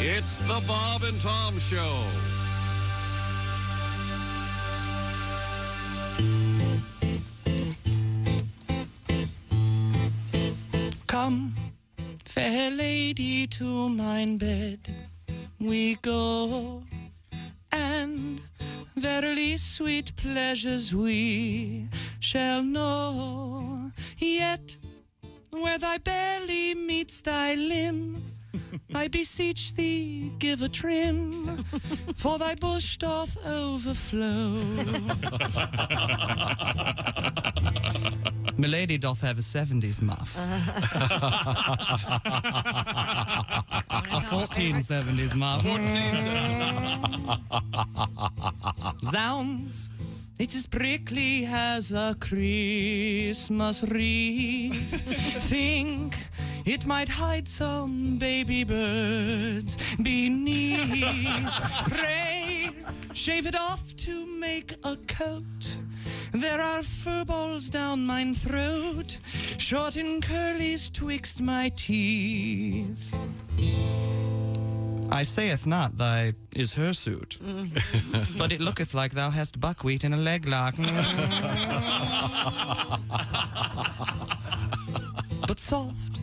It's the Bob and Tom Show. Come, fair lady, to mine bed we go, and verily sweet pleasures we shall know. Yet, where thy belly meets thy limb, I beseech thee, give a trim, for thy bush doth overflow. Milady doth have a 70s muff. A 1470s muff. 1470s. Zounds, it is prickly as a Christmas wreath. Think it might hide some baby birds beneath. Pray, shave it off to make a coat. There are fur balls down mine throat, short and curlies twixt my teeth. I sayeth not thy is hirsute, but it looketh like thou hast buckwheat in a leglock. But soft,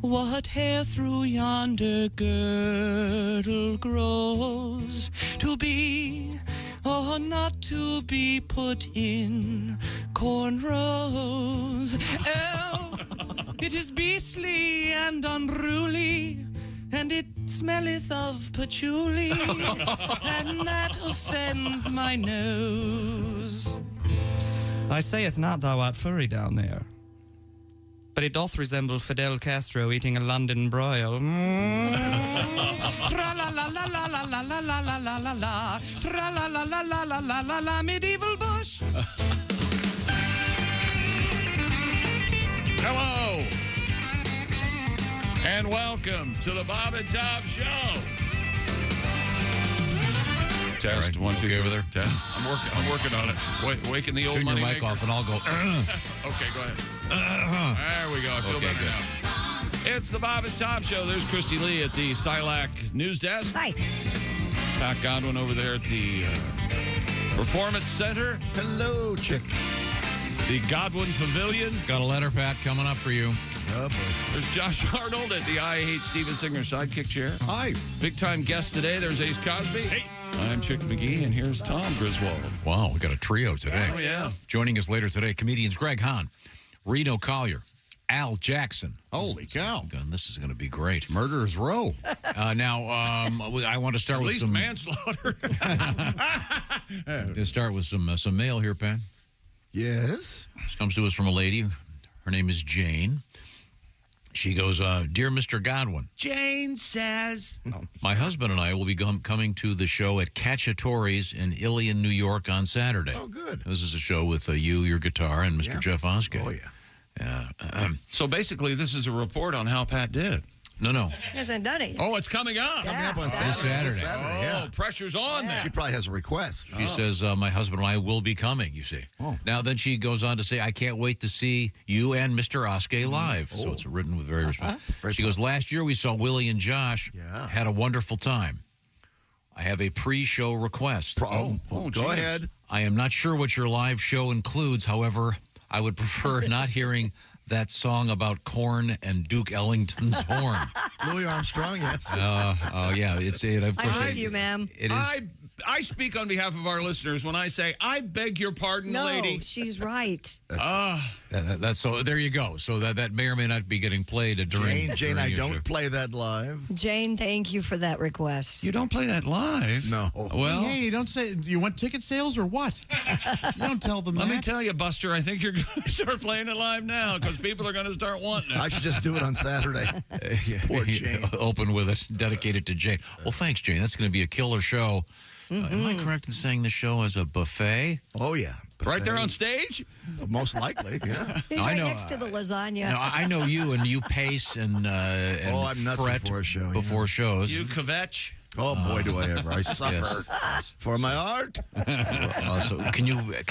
what hair through yonder girdle grows, to be or not to be put in cornrows? Oh, it is beastly and unruly, and it smelleth of patchouli, and that offends my nose. I sayeth not thou art furry down there, but it doth resemble Fidel Castro eating a London broil. Tra-la-la-la-la-la-la-la-la-la-la-la, tra-la-la-la-la-la-la-la-la, medieval bush. Hello, and welcome to the Bob and Tom Show. Test, right, 1, 2, okay over there. Test. I'm working on it. Waking the old Turn your money mic maker. off and I'll go. Okay, go ahead. There we go. I feel Okay, better good. now. It's the Bob and Tom Show. There's Christy Lee at the Silac News Desk. Hi. Pat Godwin over there at the Performance Center. Hello, chick. The Godwin Pavilion. Got a letter, Pat, coming up for you. Oh, boy. There's Josh Arnold at the I Hate Steven Singer sidekick chair. Hi. Big time guest today. There's Ace Cosby. Hey. I'm Chick McGee, and here's Tom Griswold. Wow, we got a trio today. Oh, yeah. Joining us later today, comedians Greg Hahn, Reno Collier, Al Jackson. Holy cow. This is going to be great. Murderer's Row. Now, I want to start At with least some manslaughter. start with some mail here, Pat. Yes. This comes to us from a lady. Her name is Jane. She goes, Dear Mr. Godwin, Jane says. my husband and I will be coming to the show at Cacciatore's in Ilion, New York on Saturday. Oh, good. This is a show with you, your guitar, and Mr. Yeah. Jeff Osgood. Oh, yeah. So basically, this is a report on how Pat did. No. He hasn't done it. Oh, it's coming up. Yeah. Coming up on This Saturday. Oh, yeah. pressure's on Yeah. there. She probably has a request. She says, my husband and I will be coming, you see. Oh. Now, then she goes on to say, I can't wait to see you and Mr. Osgood live. So it's written with very respect. She goes, last year we saw Willie and Josh. Yeah. Had a wonderful time. I have a pre-show request. Go geez. ahead. I am not sure what your live show includes. However, I would prefer not hearing that song about corn and Duke Ellington's horn. Louis Armstrong, yes. Yeah, of course. I'm with you, ma'am. It is. I speak on behalf of our listeners when I say, I beg your pardon, No, lady. she's right. That's so. There you go. So that may or may not be getting played during. Jane, during I your don't show. play that live. Jane, thank you for that request. You don't play that live. No. Well, Hey, you don't say you want ticket sales or what? You don't tell them let that. me tell you, Buster, I think you're going to start playing it live now because people are going to start wanting it. I should just do it on Saturday. Poor Jane. Open with it, dedicated to Jane. Well, thanks, Jane. That's going to be a killer show. Am I correct in saying the show has a buffet? Oh, yeah. Right there on stage? Most likely, yeah. He's I right know, next to the lasagna. No, I know you, and you pace and I'm nuts fret before a show, before shows. You kvetch. Oh, boy, do I ever. I suffer for my art. So can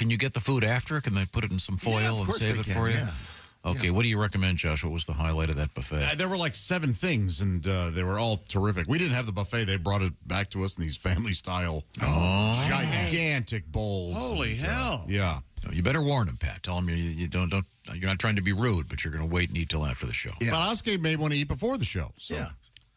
you get the food after? Can they put it in some foil Yeah, of and course save they it can, for you? yeah. Okay, what do you recommend, Josh? What was the highlight of that buffet? There were like 7 things, and they were all terrific. We didn't have the buffet. They brought it back to us in these family-style gigantic bowls. Holy hell. Yeah. You better warn him, Pat. Tell him you don't. You're not trying to be rude, but you're going to wait and eat till after the show. Yeah. But Oskar may want to eat before the show. So. Yeah.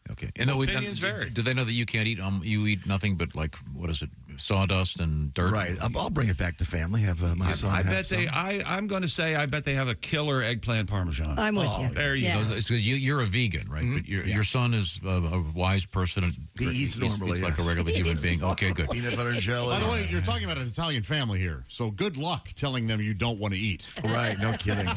Okay. Opinions vary. Do they know that you can't eat? You eat nothing but like what is it? Sawdust and dirt. Right. I'll bring it back to family. Have my son. I have bet some. I'm going to say I bet they have a killer eggplant parmesan. I'm with you. There you Yeah. go. It's because you're a vegan, right? But your son is a wise person. He eats normally, He's like a yes. regular human being. Okay, good. Peanut butter and jelly. By the way, you're talking about an Italian family here, so good luck telling them you don't want to eat. Right, no kidding.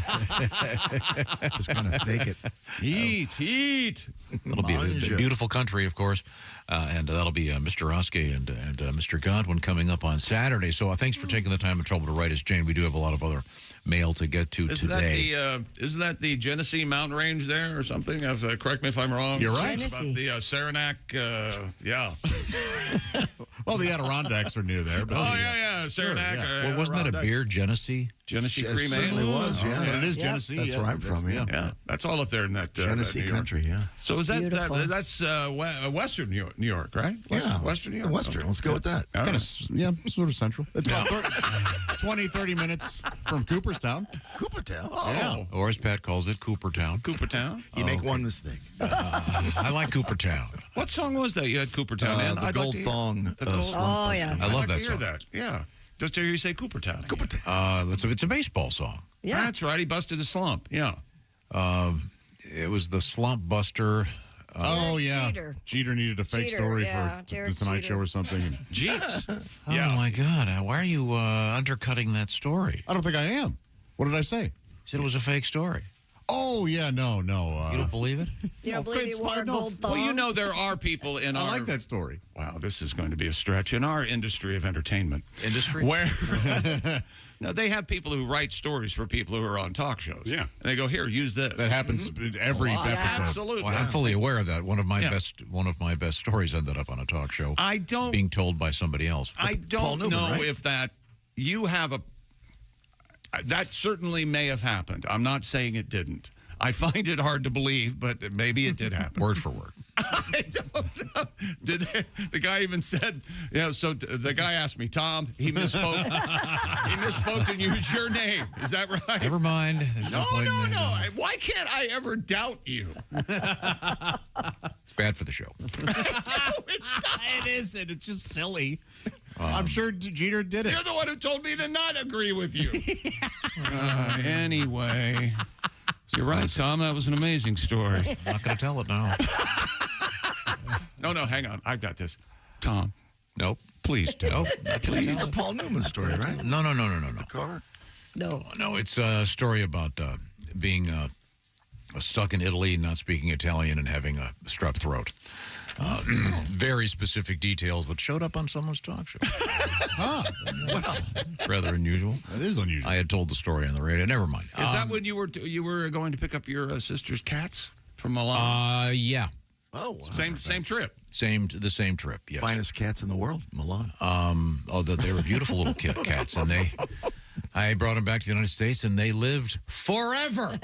Just kind of fake it. Eat. It'll be a beautiful country, of course. And that'll be Mr. Oskar and Mr. Godwin coming up on Saturday. So thanks for taking the time and trouble to write us, Jane. We do have a lot of other mail to get to today. Isn't that the Genesee mountain range there or something? Correct me if I'm wrong. You're right. About the Saranac, yeah. Well, the Adirondacks are near there. But yeah. Saranac. Sure, yeah. Well, wasn't that a beer, Genesee? Genesee Cream Ale? certainly was, yeah. But it is Genesee. That's where I'm from, yeah. Yeah, that's all up there in that Genesee that New York. country, yeah. So is beautiful. that's Western New York, right? Western New York. Western. Let's go with that. All Kind right. of, sort of central. It's about 20-30 minutes from Cooperstown. Coopertown. Oh, Or as Pat calls it, Coopertown. Coopertown. You make one mistake. I like Coopertown. What song was that you had Coopertown in? The Gold Thong. The Gold Oh, yeah. I love I'd like that to hear song. that. Yeah. Just to hear you say Coopertown. It's a baseball song. Yeah. That's right. He busted a slump. Yeah. It was the Slump Buster. Oh, yeah. Jeter. Needed a fake Jeter, story yeah, for Derek the Tonight Jeter. Show or something. Jeez. Oh, my God. Why are you undercutting that story? I don't think I am. What did I say? You said it was a fake story. Oh, yeah, no. You don't believe it? You don't believe he it's wore a fine, no. gold thong? Well, you know, there are people in our... I like that story. Wow, this is going to be a stretch. In our industry of entertainment. Industry? Where... No, they have people who write stories for people who are on talk shows. Yeah. And they go, here, use this. That happens in every episode. Absolutely. Well, I'm fully aware of that. One of my Yeah. best stories ended up on a talk show. I don't... being told by somebody else. I Paul don't Newman, know right? if that... You have a... That certainly may have happened. I'm not saying it didn't. I find it hard to believe, but maybe it did happen. Word for word. I don't know. The guy even said, so the guy asked me, Tom, he misspoke. He misspoke and used your name. Is that right? Never mind. There's No, point in no. Why can't I ever doubt you? It's bad for the show. No, it's not. It isn't. It's just silly. I'm sure Jeter did it. You're the one who told me to not agree with you. Anyway. You're right, Tom. That was an amazing story. I'm not going to tell it now. No, hang on. I've got this. Tom, Nope. please do. Nope. Please, the Paul Newman story, right? No. The car. No. No, it's a story about being stuck in Italy, not speaking Italian, and having a strep throat. Very specific details that showed up on someone's talk show. Rather unusual. That is unusual. I had told the story on the radio. Never mind. Is that when you were going to pick up your sister's cats from Milan? Yeah. Oh, wow. Same trip. The same trip. Yes. Finest cats in the world, Milan. They were beautiful little cats, and I brought them back to the United States, and they lived forever.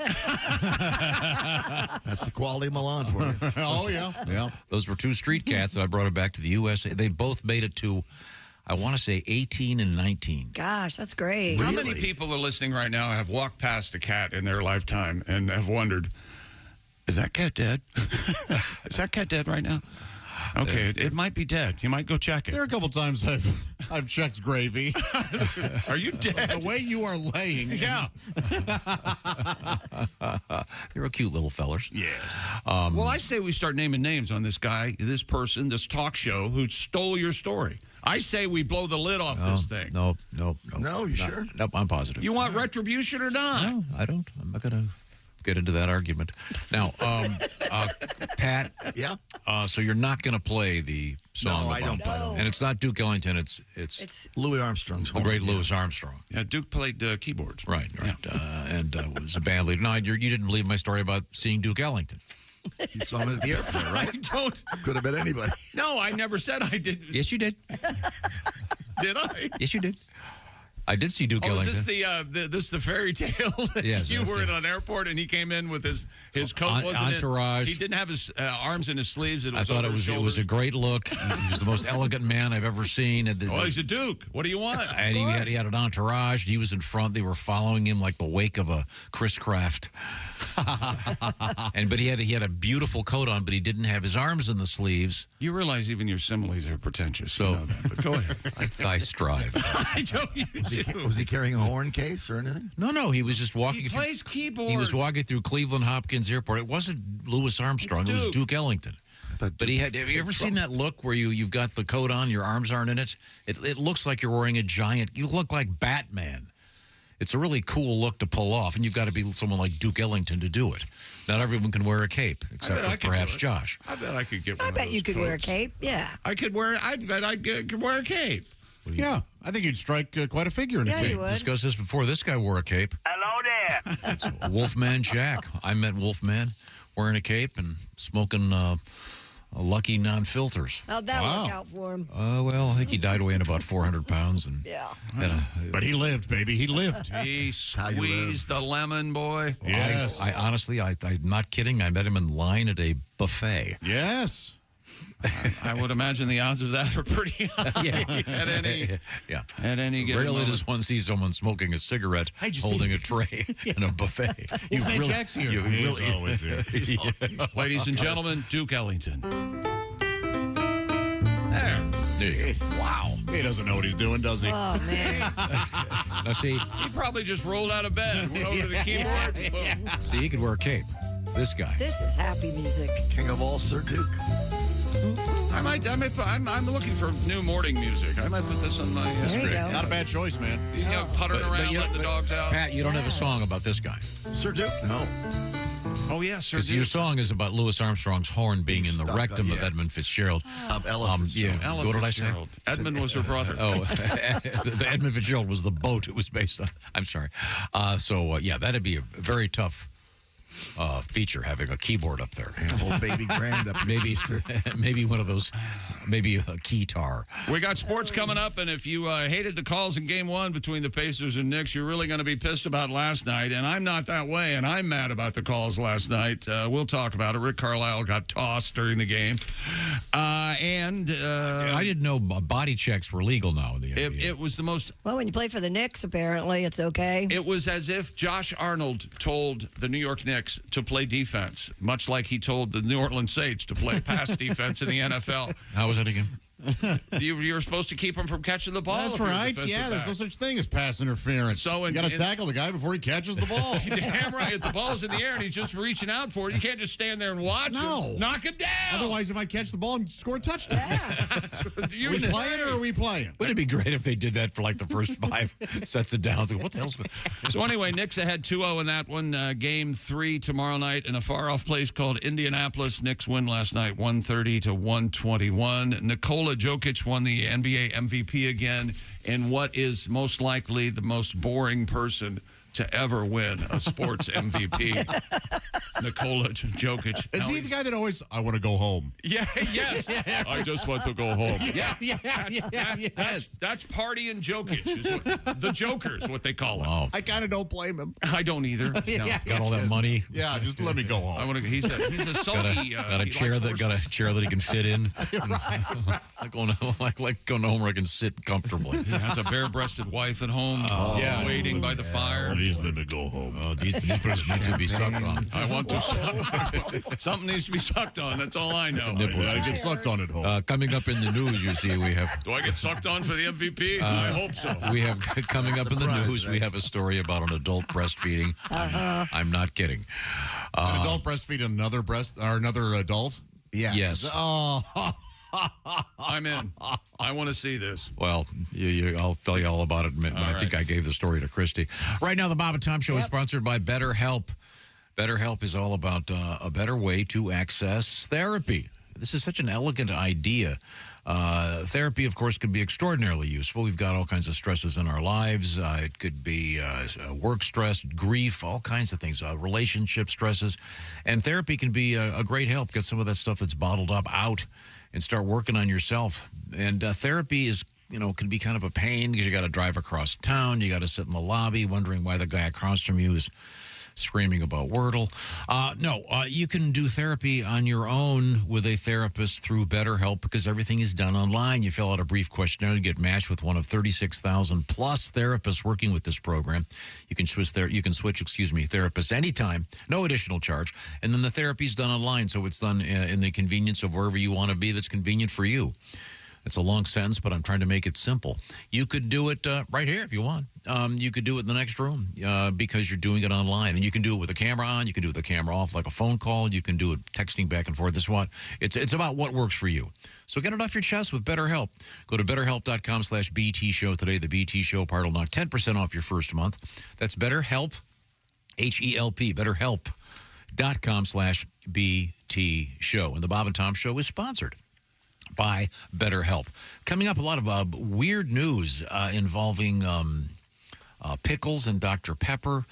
That's the quality of Milan for you. Oh, yeah. Those were 2 street cats, and I brought them back to the USA. They both made it to, I want to say, 18 and 19. Gosh, that's great. How many people are listening right now have walked past a cat in their lifetime and have wondered, is that cat dead? Is that cat dead right now? Okay, it might be dead. You might go check it. There are a couple times I've checked gravy. Are you dead? The way you are laying. Yeah. They were cute little fellers. Yes. Well, I say we start naming names on this guy, this person, this talk show who stole your story. I say we blow the lid off this thing. No. No, you sure? Nope, I'm positive. You want retribution or not? No, I don't. I'm not going to get into that argument. Now, Pat. Yeah. So you're not going to play the song. No, I don't play And it's not Duke Ellington. It's Louis Armstrong's the home. great Louis Armstrong. Yeah, Duke played keyboards. Right. And was a band leader. No, you didn't believe my story about seeing Duke Ellington. You saw him at the airport, I right? don't. Could have been anybody. No, I never said I did. Yes, you did. Did I? Yes, you did. I did see Duke Oh, Ellington. is this the fairy tale that Yes, you yes, were yes. in an airport and he came in with his coat wasn't entourage. He didn't have his arms in his sleeves. It was I thought over it his was a shoulders. great look. He was the most elegant man I've ever seen. Well, he's a duke. What do you want? And he had an entourage. He was in front. They were following him like the wake of a Chris Craft. But he had a beautiful coat on, but he didn't have his arms in the sleeves. You realize even your similes are pretentious. So- You know that, but go ahead. I strive. I know you do. Was he carrying a horn case or anything? No, he was just walking. He plays keyboard. He was walking through Cleveland Hopkins Airport. It wasn't Louis Armstrong. It's It was Duke. Duke Ellington. thought But have you ever seen that look where you've got the coat on, your arms aren't in it? It looks like you're wearing a giant. You look like Batman. It's a really cool look to pull off, and you've got to be someone like Duke Ellington to do it. Not everyone can wear a cape, except for perhaps Josh. I bet I could get one I of bet those you could wear a coats. cape. Yeah. I bet I could wear a cape. Yeah, I think you'd strike quite a figure in a Yeah, cape. you would. Discussed this before. This guy wore a cape. Hello there. It's Wolfman Jack. I met Wolfman wearing a cape and smoking Lucky non-filters. How'd that Wow. work out for him? Well, I think he died weighing about 400 pounds. And Yeah. But he lived, baby. He lived. He squeezed the lemon, boy. Yes. I honestly, I'm not kidding. I met him in line at a buffet. Yes. I would imagine the odds of that are pretty high at any given Rarely moment. does one see someone smoking a cigarette Hey, did you holding see- a tray in a buffet. Wolfman Jack's here. He's always here. Ladies and gentlemen, Duke Ellington. There. There you go. Wow. He doesn't know what he's doing, does he? Oh, man. Now, see, He probably just rolled out of bed, went over to the keyboard. Boom. he could wear a cape. This guy. This is happy music. King of all, Sir Duke. I'm looking for new morning music. I might put this on my There you screen. go. Not a bad choice, man. You know, puttering around, let the dogs out. Pat, you don't have a song about this guy. Sir Duke? No. Oh, yes, sir. Because your song is about Louis Armstrong's horn being in the stuck, rectum of yeah. Edmund Fitzgerald. Of Ella Fitzgerald. Yeah. Ella What did I say? Fitzgerald. Edmund was her brother. Oh, the Edmund Fitzgerald was the boat it was based on. I'm sorry. Yeah, that'd be a very tough feature, having a keyboard up there. Old baby grand up. Maybe one of those, maybe a keytar. We got sports coming up, and if you hated the calls in Game 1 between the Pacers and Knicks, you're really going to be pissed about last night, and I'm not that way, and I'm mad about the calls last night. We'll talk about it. Rick Carlisle got tossed during the game. I didn't know body checks were legal now in the NBA. It was the most... Well, when you play for the Knicks, apparently, it's okay. It was as if Josh Arnold told the New York Knicks to play defense, much like he told the New Orleans Saints to play pass defense in the NFL. How was that again? You were supposed to keep him from catching the ball. That's if you're a right. defensive Yeah, there's back. no such thing as pass interference. So you got to tackle the guy before he catches the ball. Damn right. If the ball's in the air and he's just reaching out for it, you can't just stand there and watch No. him. Knock him down. Otherwise, he might catch the ball and score a touchdown. You Are we playing or are we playing? Wouldn't it be great if they did that for like the first 5 sets of downs? Like, what the hell's going on? So anyway, Knicks ahead 2-0 in that one. Game 3 tomorrow night in a far-off place called Indianapolis. Knicks win last night 130 to 121. Nikola Jokic won the NBA MVP again in what is most likely the most boring person to ever win a sports MVP. Nikola Jokic. Is he the guy that always, I want to go home? Yeah, yes. I just want to go home. Yes. That's Party and Jokic. The Joker's what they call him. Oh, I kind of don't blame him. I don't either. No. got all that money. Yeah, just let me go home. I want to. He's a sulky. Got a he chair likes that horses. he can fit in. like going home where I can sit comfortably. He has a bare-breasted wife at home, Yeah. waiting by the fire. Please let me go home. Oh, these nipples need to be sucked on. I want to. Something needs to be sucked on. That's all I know. I get sucked on at home. Coming up in the news, you see, we have Do I get sucked on for the MVP? I hope so. we have coming up in the prize, news. We right? have a story about an adult breastfeeding. I'm not kidding. An adult breastfeed another adult? Yeah. Yes. Oh, I'm in. I want to see this. Well, I'll tell you all about it. I think I gave the story to Christy. Right now, the Bob and Tom Show is sponsored by BetterHelp. BetterHelp is all about a better way to access therapy. This is such an elegant idea. Therapy, of course, can be extraordinarily useful. We've got all kinds of stresses in our lives. It could be work stress, grief, all kinds of things, relationship stresses. And therapy can be a great help. Get some of that stuff that's bottled up out and start working on yourself. And therapy is can be kind of a pain because you got to drive across town. You got to sit in the lobby wondering why the guy across from you is screaming about Wordle. You can do therapy on your own with a therapist through BetterHelp because everything is done online. You fill out a brief questionnaire, you get matched with one of 36,000 plus therapists working with this program. You can switch therapists anytime, no additional charge. And then the therapy's done online, so it's done in the convenience of wherever you want to be that's convenient for you. It's a long sentence, but I'm trying to make it simple. You could do it right here if you want. You could do it in the next room because you're doing it online. And you can do it with the camera on. You can do it with the camera off like a phone call. You can do it texting back and forth. It's about what works for you. So get it off your chest with BetterHelp. Go to BetterHelp.com/BT Show today. The BT Show part will knock 10% off your first month. That's BetterHelp, HELP, BetterHelp.com/BT Show. And the Bob and Tom Show is sponsored by BetterHelp. Coming up, a lot of weird news involving pickles and Dr. Pepper.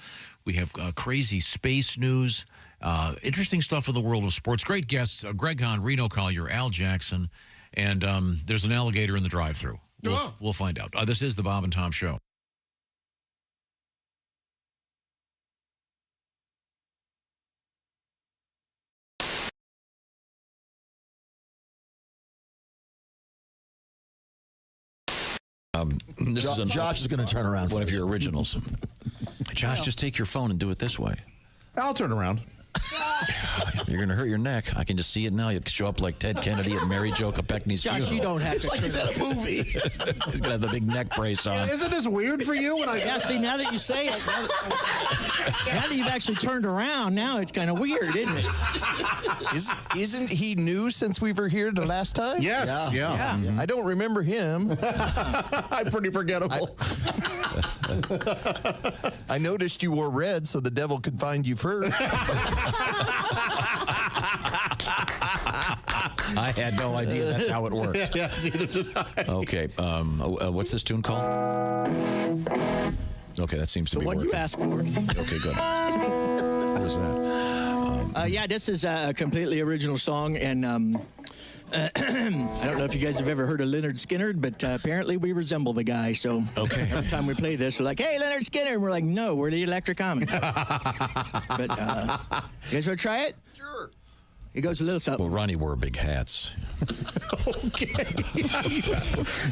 We have crazy space news. Interesting stuff in the world of sports. Great guests, Greg Hahn, Reno, Collier, Al Jackson, and there's an alligator in the drive-thru. We'll find out. This is the Bob and Tom Show. Josh is going to turn around one of your originals. Josh, just take your phone and do it this way. I'll turn around. You're going to hurt your neck. I can just see it now. You show up like Ted Kennedy at Mary Jo Kopechne's funeral. Josh, you don't have to. It's like he's at a movie. He's going to have the big neck brace on. Isn't this weird for you? See, now that you say it, now that you've actually turned around, now it's kind of weird, isn't it? Isn't he new since we were here the last time? Yes. Yeah. I don't remember him. I'm pretty forgettable. I noticed you wore red so the devil could find you first. I had no idea that's how it worked. Yes, either did I. Okay. What's this tune called? Okay, that seems to be What working. you asked for. Okay, good. What was that? This is a completely original song, and I don't know if you guys have ever heard of Leonard Skinner, but apparently we resemble the guy. So every time we play this, we're like, "Hey, Leonard Skinner," and we're like, "No, we're the Electric Amish." But you guys want to try it? Sure. It goes a little something. Well, Ronnie wore big hats. Okay.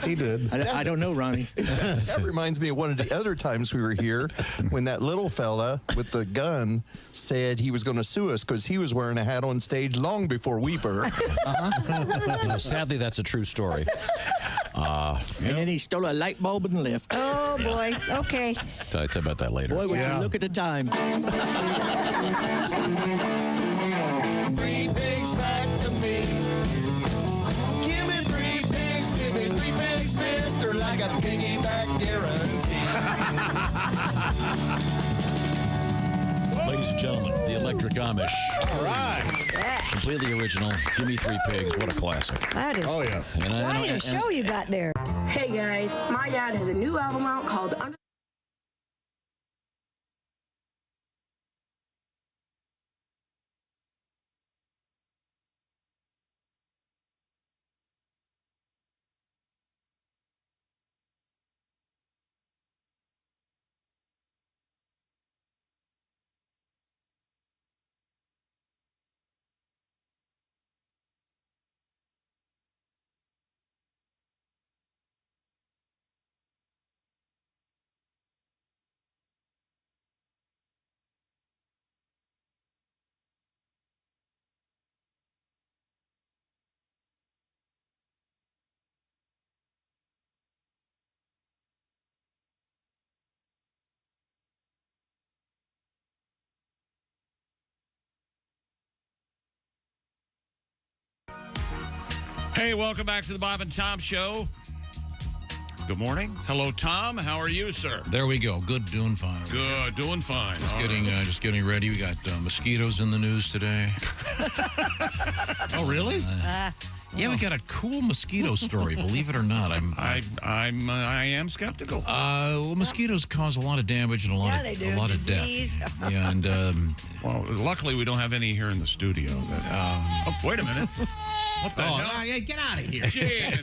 He did. I don't know, Ronnie. That reminds me of one of the other times we were here when that little fella with the gun said he was going to sue us because he was wearing a hat on stage long before we were. Sadly, that's a true story. And then he stole a light bulb and left. Oh, boy. Okay. Tell you about that later. Boy, would you look at the time. 3 pigs back to me. Give me 3 pigs, give me 3 pigs, mister, like a piggyback guarantee. Ladies and gentlemen, the Electric Amish. All right. Completely original. Give me 3 pigs. What a classic. That is Oh, yes. And quite a show you got there. Hey guys, my dad has a new album out called Under. Hey, welcome back to the Bob and Tom Show. Good morning. Hello, Tom. How are you, sir? There we go. Good, doing fine. Good, doing fine. Just getting ready. We got mosquitoes in the news today. Oh, really? Yeah, we got a cool mosquito story. Believe it or not, I am skeptical. well, mosquitoes cause a lot of damage and a lot they do. of Disease. death. Yeah, and Well, luckily we don't have any here in the studio. Oh, wait a minute. What the hell? Yeah, get out of here. Jenny,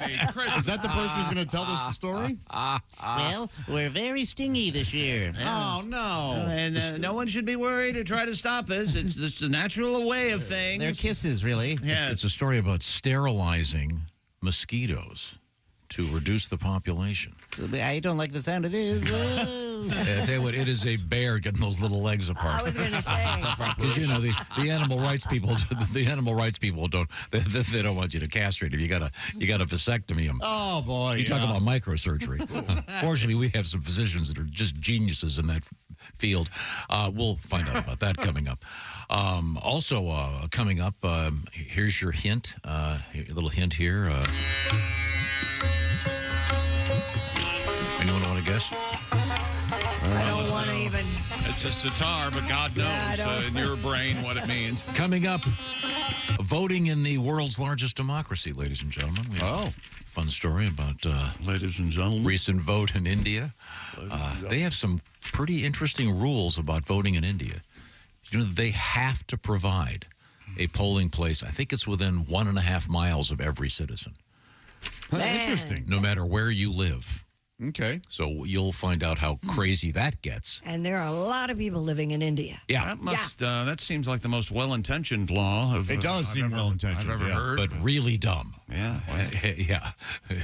Is that the person who's going to tell this story? Well, we're very stingy this year. Oh, no. And No one should be worried or try to stop us. It's the natural way of things. they're kisses, really. Yes. It's a story about sterilizing mosquitoes to reduce the population. I don't like the sound of this. I tell you what, it is a bear getting those little legs apart. I was going to say. Because you know the animal rights people, don't they don't want you to castrate him. You got to vasectomy him. Oh, boy. You talk about microsurgery. Fortunately, we have some physicians that are just geniuses in that field. We'll find out about that coming up. Also coming up, here's your hint. A little hint here. Anyone want to guess? I don't want to even. It's a sitar, but God knows I don't- in your brain what it means. Coming up, voting in the world's largest democracy, ladies and gentlemen. We have a fun story about Ladies and gentlemen. recent vote in India. They have some pretty interesting rules about voting in India. You know, they have to provide a polling place. I think it's within 1.5 miles of every citizen, Interesting. no matter where you live. Okay. So you'll find out how crazy that gets. And there are a lot of people living in India. Yeah, That seems like the most well-intentioned law of It does seem well-intentioned, I've ever yeah. heard. but really dumb. Yeah. Yeah.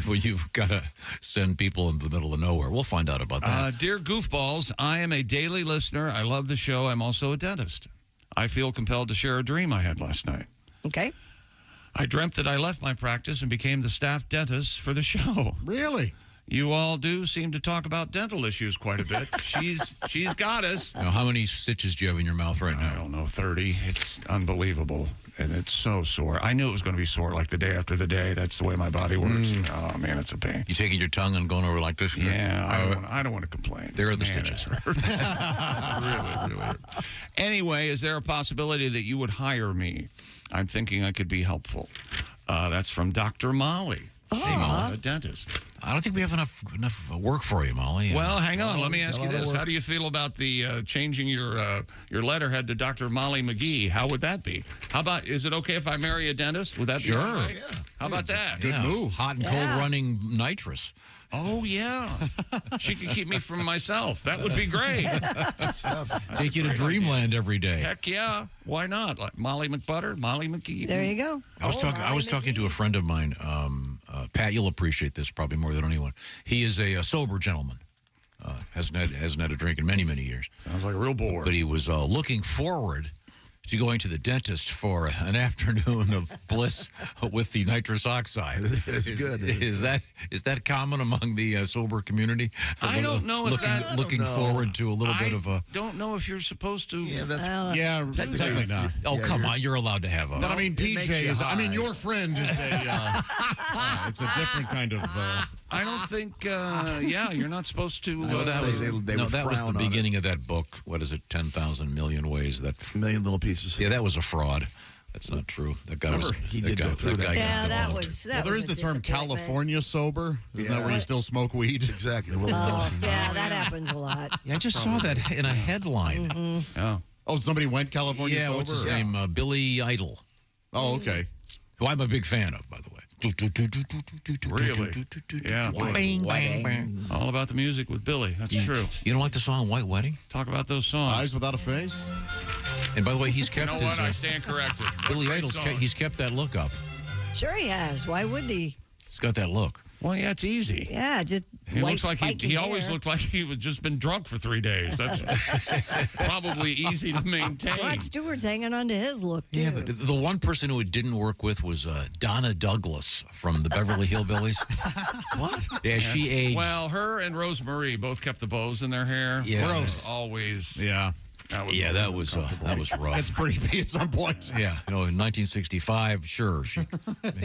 Well, you've got to send people into the middle of nowhere. We'll find out about that. Dear goofballs, I am a daily listener. I love the show. I'm also a dentist. I feel compelled to share a dream I had last night. Okay. I dreamt that I left my practice and became the staff dentist for the show. Really? You all do seem to talk about dental issues quite a bit. She's got us. Now, how many stitches do you have in your mouth right I now? don't know, 30. It's unbelievable. And it's so sore. I knew it was going to be sore like the day after the day. That's the way my body works. Oh, man, it's a pain. You taking your tongue and going over like this? Yeah, I don't want to complain. There are the Man, stitches. it hurts. really, really hurts. Anyway, is there a possibility that you would hire me? I'm thinking I could be helpful. That's from Dr. Molly. She's a dentist. I don't think we have enough work for you, Molly. Well, hang on. Let me ask you this. How do you feel about the changing your letterhead to Dr. Molly McGee? How would that be? How about, is it okay if I marry a dentist? Would that be Sure. okay? How about that? Good move. Hot and cold running nitrous. Oh, yeah. She could keep me from myself. That would be great. Take you to dreamland every day. Heck yeah. Why not? Like Molly McButter, Molly McGee. There you go. I was talking to a friend of mine, Pat. You'll appreciate this probably more than anyone. He is a sober gentleman. Hasn't had a drink in many years. Sounds like a real bore. But he was looking forward to going to the dentist for an afternoon of bliss with the nitrous oxide. It's good. Is that common among the sober community? I don't know if that- looking forward to a little bit of a. I don't know if you're supposed to. Yeah, that's technically not. Oh, come on! You're allowed to have a. But I mean, It makes PJ you is. I mean, high. your friend is a. It's a different kind of. I don't think. You're not supposed to. No, that was they would that was frown the on it. beginning of that book. What is it? 10,000 million ways that. million little pieces. Yeah, that was a fraud. That's not true. That guy was. He did go through that. Yeah, that got was. Well, That there was is a the term disappointment. California sober. Isn't that where you still smoke weed? Exactly. Well, Oh, yeah, that happens a lot. Yeah, I just saw that in a headline. Oh, somebody went California Yeah, sober? what's his name? Billy Idol, Oh, okay. who I'm a big fan of, by the way. Really? Yeah. Bang, bang, bang. All about the music with Billy. That's true. You don't like the song White Wedding? Talk about those songs. Eyes without a face? And by the way, he's You kept know his. what? I stand corrected. Billy Great Idol's song. he's kept that look up. Sure he has. Why wouldn't he? He's got that look. Well, yeah, it's easy. Yeah, just He white looks like spiky he always hair. looked like he was just been drunk for 3 days. That's probably easy to maintain. Rod Stewart's hanging on to his look, too. Yeah, but the one person who it didn't work with was Donna Douglas from the Beverly Hillbillies. What? Yeah, she aged. Well, her and Rosemarie both kept the bows in their hair. Yeah. Gross. Always. Yeah. That was that was rough. That's creepy at some point. Yeah, in 1965, sure, she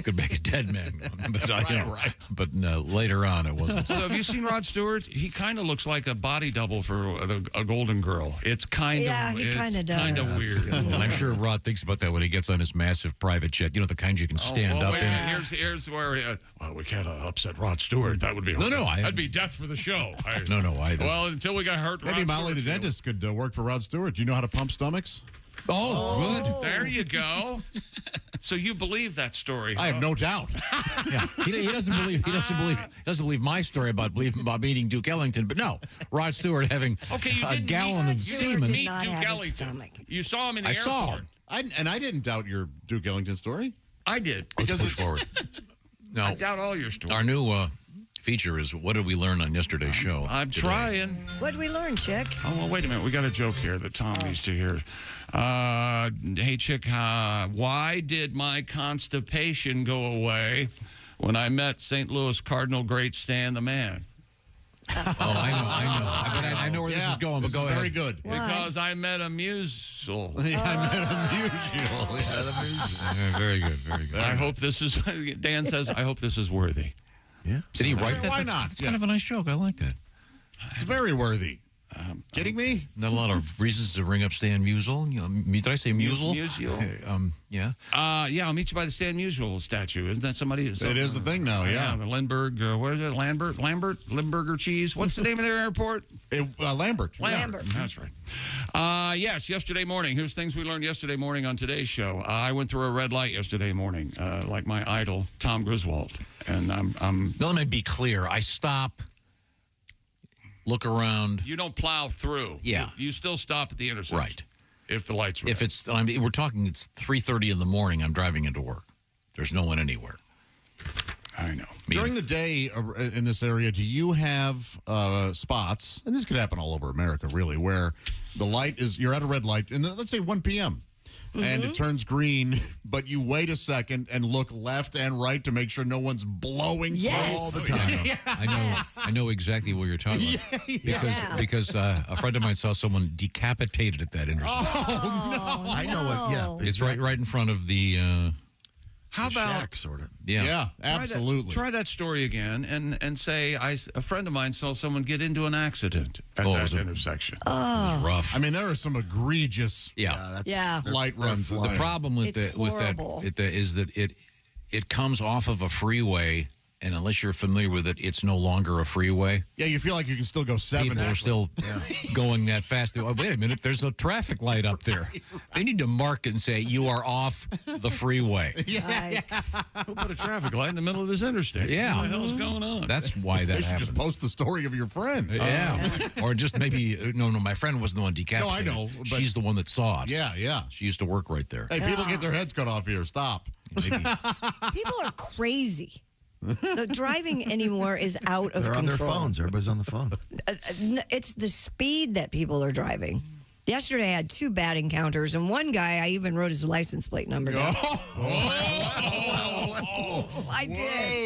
could make a dead man, but but later on it wasn't. So have you seen Rod Stewart? He kind of looks like a body double for a Golden Girl. It's kind of he kinda does. kind of weird. I'm sure Rod thinks about that when he gets on his massive private jet. You know, the kind you can stand well, up wait in. a minute. Here's where we can't upset Rod Stewart. That would be that'd be death for the show. No, Well, until we got hurt. Maybe Rod Molly the Stewart's dentist could work for Rod Stewart. Do you know how to pump stomachs? Oh, good. There you go. So you believe that story? I have no doubt. Yeah, he doesn't believe my story about meeting Duke Ellington. But no, Rod Stewart having a gallon of semen. Meet Duke Ellington. You saw him in the airport. Saw him. I didn't doubt your Duke Ellington story. I did. Let's push forward. No, I doubt all your stories. Our new feature is what did we learn on yesterday's show? I'm trying. What did we learn, Chick? Oh, well, wait a minute. We got a joke here that Tom needs to hear. Hey, Chick, why did my constipation go away when I met St. Louis Cardinal great Stan the Man? I know where this is going, but go ahead. Very good. Because I met a Musial. Yeah, I met a Musial. Yeah, very good, very good. I hope this is, Dan says, I hope this is worthy. Yeah. Did he write that? Why not? It's kind of a nice joke. I like that. It's very worthy. Kidding me? Not a lot of reasons to bring up Stan Musial. Did I say Musial? Musial. Yeah. Yeah, I'll meet you by the Stan Musial statue. Isn't that somebody? It is the thing now, yeah. The Lindbergh, where is it? Lambert? Limburger cheese. What's the name of their airport? Lambert. That's right. Yes, yesterday morning. Here's things we learned yesterday morning on today's show. I went through a red light yesterday morning, like my idol, Tom Griswold. And I'm Now, let me be clear. I stop, look around. You don't plow through. Yeah. You still stop at the intersection. Right. If the lights are red. If it's, we're talking, it's 3:30 in the morning. I'm driving into work. There's no one anywhere. I know. During the day in this area, do you have spots, and this could happen all over America, really, where the light is, you're at a red light, and let's say 1 p.m., and it turns green, but you wait a second and look left and right to make sure no one's blowing through all the time. I know exactly what you're talking about. Because a friend of mine saw someone decapitated at that intersection. Oh, no. I know what, yeah. It's right in front of the... How about shack, sort of. Yeah, absolutely. Try that story again and say a friend of mine saw someone get into an accident at that intersection. It was rough. I mean, there are some egregious light runs. The problem with that is that it comes off of a freeway, and unless you're familiar with it, it's no longer a freeway. Yeah, you feel like you can still go 70. People are still going that fast. Oh, wait a minute, there's a traffic light up there. They need to mark it and say, you are off the freeway. Who put a traffic light in the middle of this interstate? Yeah. What the hell's going on? That's why that They should happens. just post the story of your friend. Or just maybe, no, my friend wasn't the one decapitated. No, I know. But she's the one that saw it. Yeah. She used to work right there. Hey, people get their heads cut off here. Stop. Maybe. People are crazy. The driving anymore is out of They're control. on their phones. Everybody's on the phone. It's the speed that people are driving. Yesterday, I had 2 bad encounters, and one guy, I even wrote his license plate number down. I did.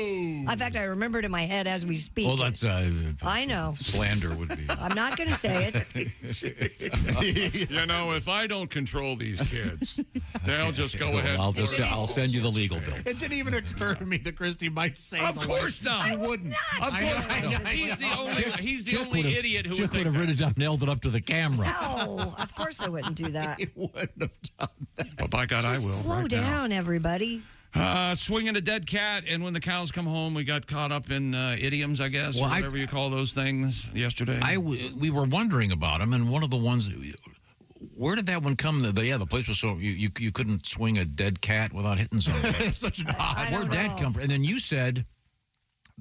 In fact, I remembered in my head as we speak. Well, that's I know. slander would be. I'm not going to say it. You know, if I don't control these kids, they'll just go ahead. I'll send you the legal bill. It didn't even occur to me that Christy might say Of course not. He wouldn't. Of course not. He's the only idiot who Chick would would have written it down, nailed it up to the camera. No, of course I wouldn't do that. He wouldn't have done that. But by God, I will. Slow down, everybody. Swinging a dead cat, and when the cows come home, we got caught up in idioms, I guess, or whatever you call those things yesterday. We were wondering about them, and one of the ones, where did that one come? The place was so, you couldn't swing a dead cat without hitting something. It's such an odd. Where'd that come from? And then you said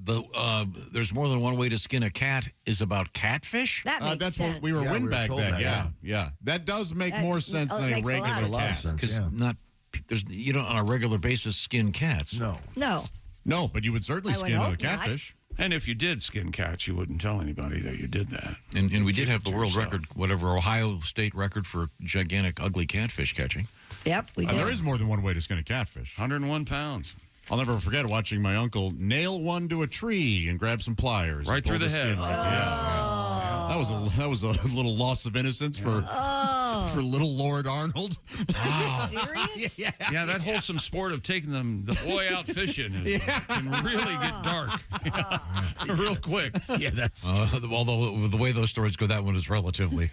there's more than one way to skin a cat is about catfish? That makes that's sense. what we were Yeah, we were back told then. that, Yeah. That does make That- more sense than a makes a lot regular of cat. sense. Because you don't on a regular basis skin cats. No. No. No, but you would certainly I would skin a hope not. catfish. And if you did skin cats, you wouldn't tell anybody that you did that. And we did have the world yourself. record, whatever, Ohio state record for gigantic, ugly catfish catching. Yep, we did. There is more than one way to skin a catfish. 101 pounds. I'll never forget watching my uncle nail one to a tree and grab some pliers. Right and pull through the head. skin right there. Yeah. That was a little loss of innocence for little Lord Arnold. Serious? Yeah, that wholesome sport of taking the boy out fishing can really get dark real quick. Yeah, that's. Although the way those stories go, that one is relatively,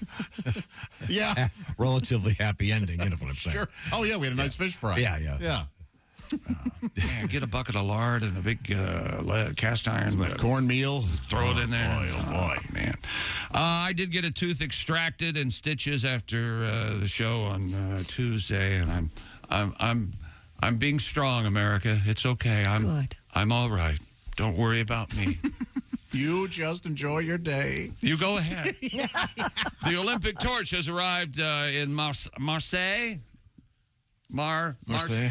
relatively happy ending. You know what I'm saying? Sure. Oh yeah, we had a nice fish fry. Yeah. Yeah, get a bucket of lard and a big cast iron. Cornmeal. Throw it in there. Oh boy, man. I did get a tooth extracted and stitches after the show on Tuesday, and I'm I'm being strong, America. It's okay. I'm all right. Don't worry about me. You just enjoy your day. You go ahead. The Olympic torch has arrived in Marseille. Marseille.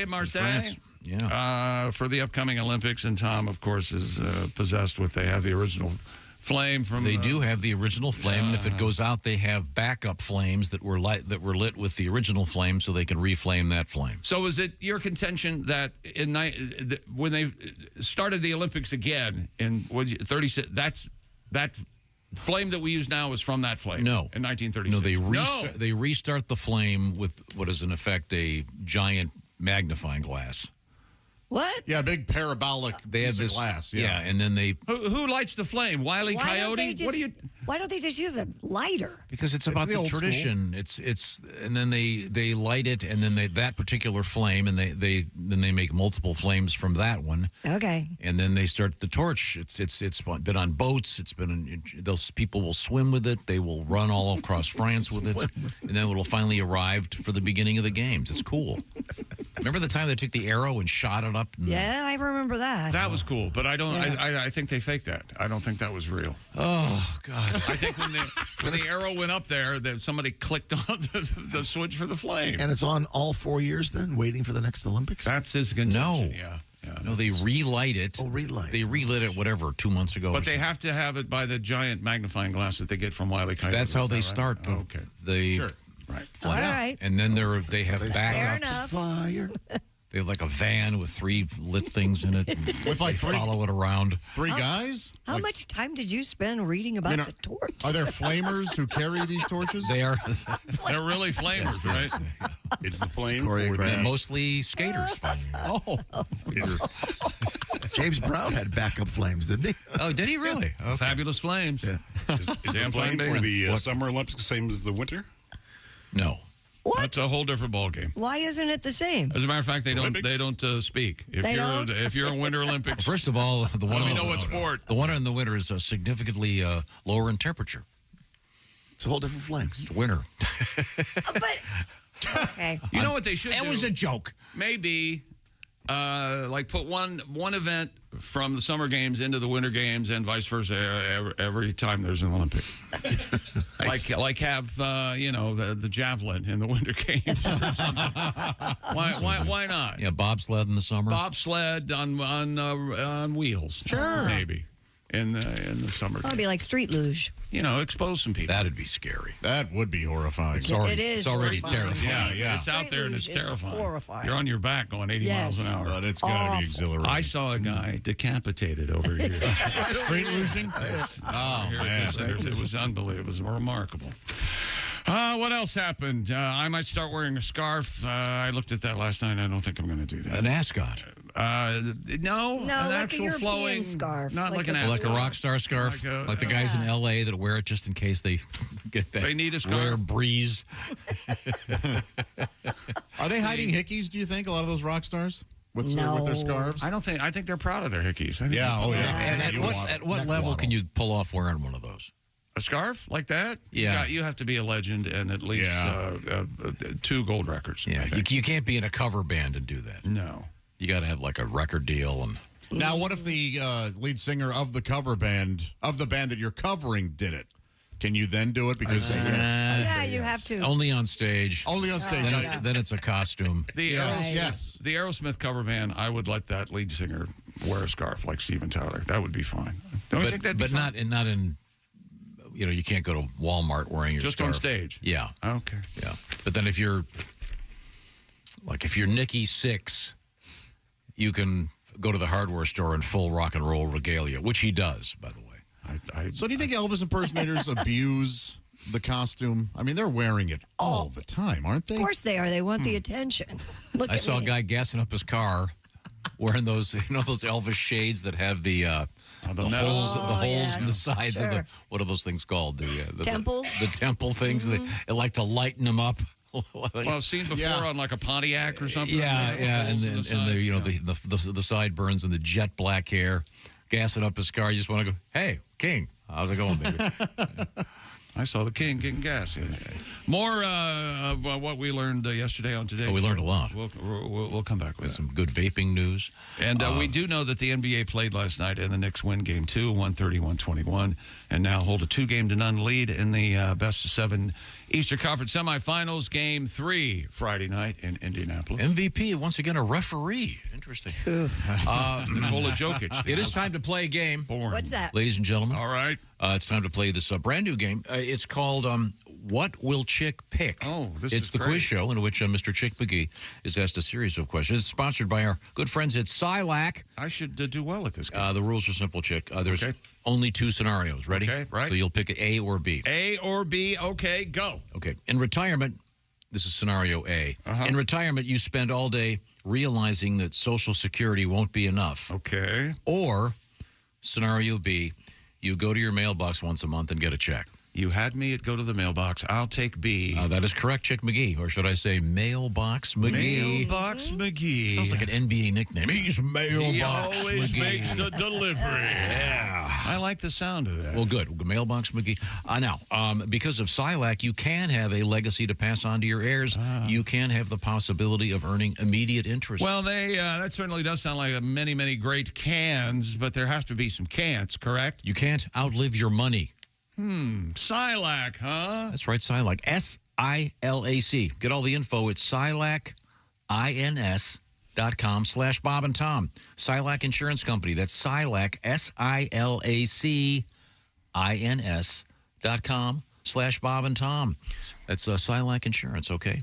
France. Yeah. For the upcoming Olympics. And Tom, of course, is possessed with, they have the original flame from... They do have the original flame, and if it goes out, they have backup flames that were lit with the original flame so they can reflame that flame. So is it your contention that when they started the Olympics again in 36, that flame that we use now is from that flame? No. In 1936? No, they restart the flame with what is in effect a giant magnifying glass. What? Yeah, big parabolic piece of glass. Yeah, and then they... Who lights the flame? Wile E. Coyote? Why don't they just use a lighter? Because it's about the tradition. It's and then they light it, and then that particular flame, and they make multiple flames from that one. Okay. And then they start the torch. It's been on boats. It's been those people will swim with it. They will run all across France with it, and then it will finally arrive for the beginning of the games. It's cool. Remember the time they took the arrow and shot it up? Yeah, I remember that. That was cool, but I don't. I think they faked that. I don't think that was real. Oh God! I think when the arrow went up there, that somebody clicked on the switch for the flame. And it's on all 4 years then, waiting for the next Olympics? That's his contention. No. Yeah. No, they relight it. Oh, relight. They relit it, 2 months ago. But they have to have it by the giant magnifying glass that they get from Wile E. Coyote. That's how they right? start. Sure. Right. All right. And then they have Fair backups. enough. Fire. They have like a van with 3 lit things in it. With like they follow it around. 3 guys? How much time did you spend reading about the torch? Are there flamers who carry these torches? They are. They're really flamers, right? It's the flame. And mostly skaters. Oh. James Brown had backup flames, didn't he? Oh, did he really? Okay. Fabulous flames. Yeah. Is the flame for the Summer Olympics the same as the winter? No. What? That's a whole different ballgame. Why isn't it the same? As a matter of fact, they don't speak. If you're in Winter Olympics, First of all, the one let me know what sport. The one in the winter is significantly lower in temperature. It's a whole different flame. It's winter. But okay, You know what they should do? It was a joke. Maybe like put one event from the summer games into the winter games and vice versa every time there's an Olympic. like have the javelin in the winter games or something. Why not? Yeah, bobsled in the summer. Bobsled on wheels. Sure. Maybe in the summer. it'd be like street luge. Expose some people. That'd be scary. That would be horrifying. It's is already horrifying. terrifying. Yeah. It's out there and it's Street luge is terrifying. horrifying. You're on your back going 80 miles an hour. But it's got to be Awful. exhilarating. I saw a guy decapitated over here. Street losing? Oh, Here at man. the Centers. It was unbelievable. It was remarkable. What else happened? I might start wearing a scarf. I looked at that last night. I don't think I'm going to do that. An ascot. No, an like actual a European flowing scarf. Not like an Like a ascot. rock star scarf. Like the guys in L.A. that wear it just in case they get that They need a scarf? rare breeze. Are they hiding hickeys, do you think, a lot of those rock stars? With their scarves? I think they're proud of their hickeys. And at what level can you pull off wearing one of those? A scarf like that? Yeah. You have to be a legend and at least 2 gold records. Yeah, you can't be in a cover band and do that. No. You got to have like a record deal. And Now, what if the lead singer of the cover band, of the band that you're covering, did it? Can you then do it? Because Yeah, you have to. only on stage. Only on stage. Then it's a costume. The Aerosmith cover band, I would let that lead singer wear a scarf like Steven Tyler. That would be fine. Don't you think that'd be fine? not in. You can't go to Walmart wearing your Just scarf. on stage? Yeah. Okay. Yeah. But then if you're Nikki Sixx, you can go to the hardware store in full rock and roll regalia, which he does, by the way. So do you think Elvis impersonators abuse the costume? I mean, they're wearing it all the time, aren't they? Of course they are. They want the attention. Look I at saw me. a guy gassing up his car wearing those those Elvis shades that have the holes in the sides of the, what are those things called? The temples? The temple things. They like to lighten them up. Well, seen before on like a Pontiac or something. Yeah. And the sideburns and the jet black hair, gassing up his car. You just want to go, hey, King, how's it going, baby? I saw the king getting gas. More of what we learned yesterday on Today. We learned a lot. We'll come back with some good vaping news. And we do know that the NBA played last night, and the Knicks win Game 2, 130-121, and now hold a 2-game-to-none lead in the best-of-7 Eastern Conference semifinals. Game 3 Friday night in Indianapolis. MVP, once again, a referee. Interesting. Nikola Jokic. It is time to play a game. What's that? Ladies and gentlemen. All right. It's time to play this brand new game. It's called What Will Chick Pick? Oh, this It's is the great. quiz show in which Mr. Chick McGee is asked a series of questions. It's sponsored by our good friends at Silac. I should do well at this game. The rules are simple, Chick. There's only 2 scenarios. Ready? Okay, right. So you'll pick A or B. A or B. Okay, go. Okay. In retirement, this is scenario A. In retirement, you spend all day realizing that Social Security won't be enough. Okay. Or scenario B, you go to your mailbox once a month and get a check. You had me at go to the mailbox. I'll take B. That is correct, Chick McGee. Or should I say Mailbox McGee? Mailbox McGee. Sounds like an NBA nickname. He's Mailbox He always McGee. makes the delivery. Yeah. I like the sound of that. Well, good. Mailbox McGee. Now, because of Silac, you can have a legacy to pass on to your heirs. You can have the possibility of earning immediate interest. Well, that certainly does sound like many, many great cans, but there has to be some can'ts, correct? You can't outlive your money. Silac, huh? That's right, Silac. S-I-L-A-C. Get all the info at silacins.com/Bob and Tom. Silac Insurance Company. That's Silac, SILACINS.com/Bob and Tom. That's Silac Insurance, okay?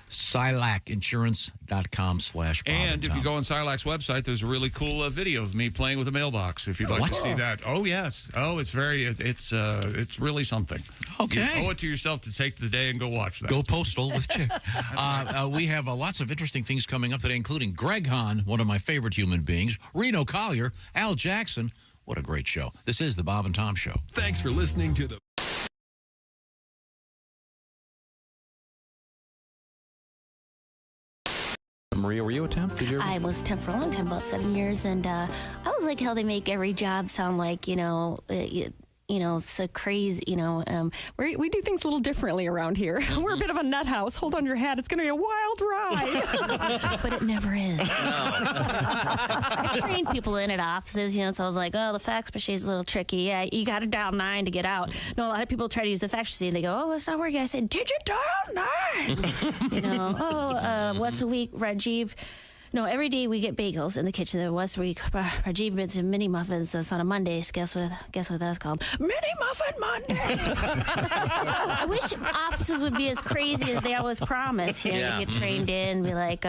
SilacInsurance.com/Bob And if Tom. you go on Silac's website, there's a really cool video of me playing with a mailbox. If you'd like to see that, oh yes, it's really something. Okay, you owe it to yourself to take the day and go watch that. Go postal with Chick. We have lots of interesting things coming up today, including Greg Hahn, one of my favorite human beings, Reno Collier, Al Jackson. What a great show! This is the Bob and Tom Show. Thanks for listening to the. Maria, were you a temp? Did you ever? I was a temp for a long time, about 7 years, and I was like how they make every job sound like, so crazy, We do things a little differently around here. We're a bit of a nut house. Hold on your hat. It's going to be a wild ride. But it never is. I trained people in at offices, so I was like, oh, the fax machine's a little tricky. Yeah, you got to dial 9 to get out. No, a lot of people try to use the fax machine. They go, oh, it's not working. I said, did you dial 9? Once a week, Rajiv. No, every day we get bagels in the kitchen. There was week. Rajiv made some mini muffins. That's on a Monday. Guess what that's called? Mini Muffin Monday. I wish offices would be as crazy as they always promise. You get trained in, be like,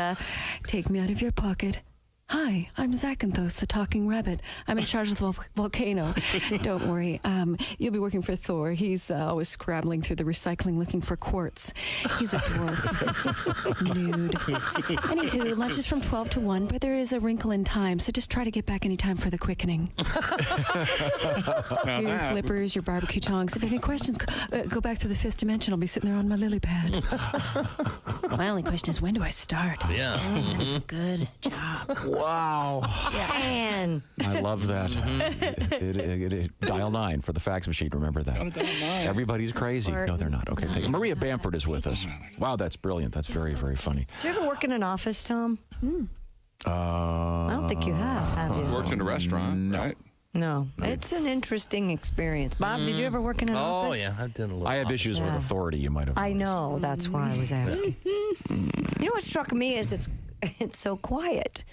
take me out of your pocket. Hi, I'm Zachanthos, the talking rabbit. I'm in charge of the volcano. Don't worry. You'll be working for Thor. He's always scrabbling through the recycling looking for quartz. He's a dwarf. Nude. Anywho, lunch is from 12 to 1, but there is a wrinkle in time, so just try to get back any time for the quickening. Your flippers, your barbecue tongs. If you have any questions, go back through the 5th dimension. I'll be sitting there on my lily pad. My only question is, when do I start? Yeah. It's a good job. Wow. Man. I love that. Dial 9 for the fax machine. Remember that. Everybody's crazy. No, they're not. Okay. Thank you. Maria Bamford is with us. Wow, that's brilliant. That's very, very funny. Did you ever work in an office, Tom? I don't think you have you? Worked in a restaurant, right? No. It's an interesting experience. Bob, did you ever work in an office? Oh, yeah. I did a little. I have issues with authority, you might have. I know. That's why I was asking. You know what struck me is it's so quiet.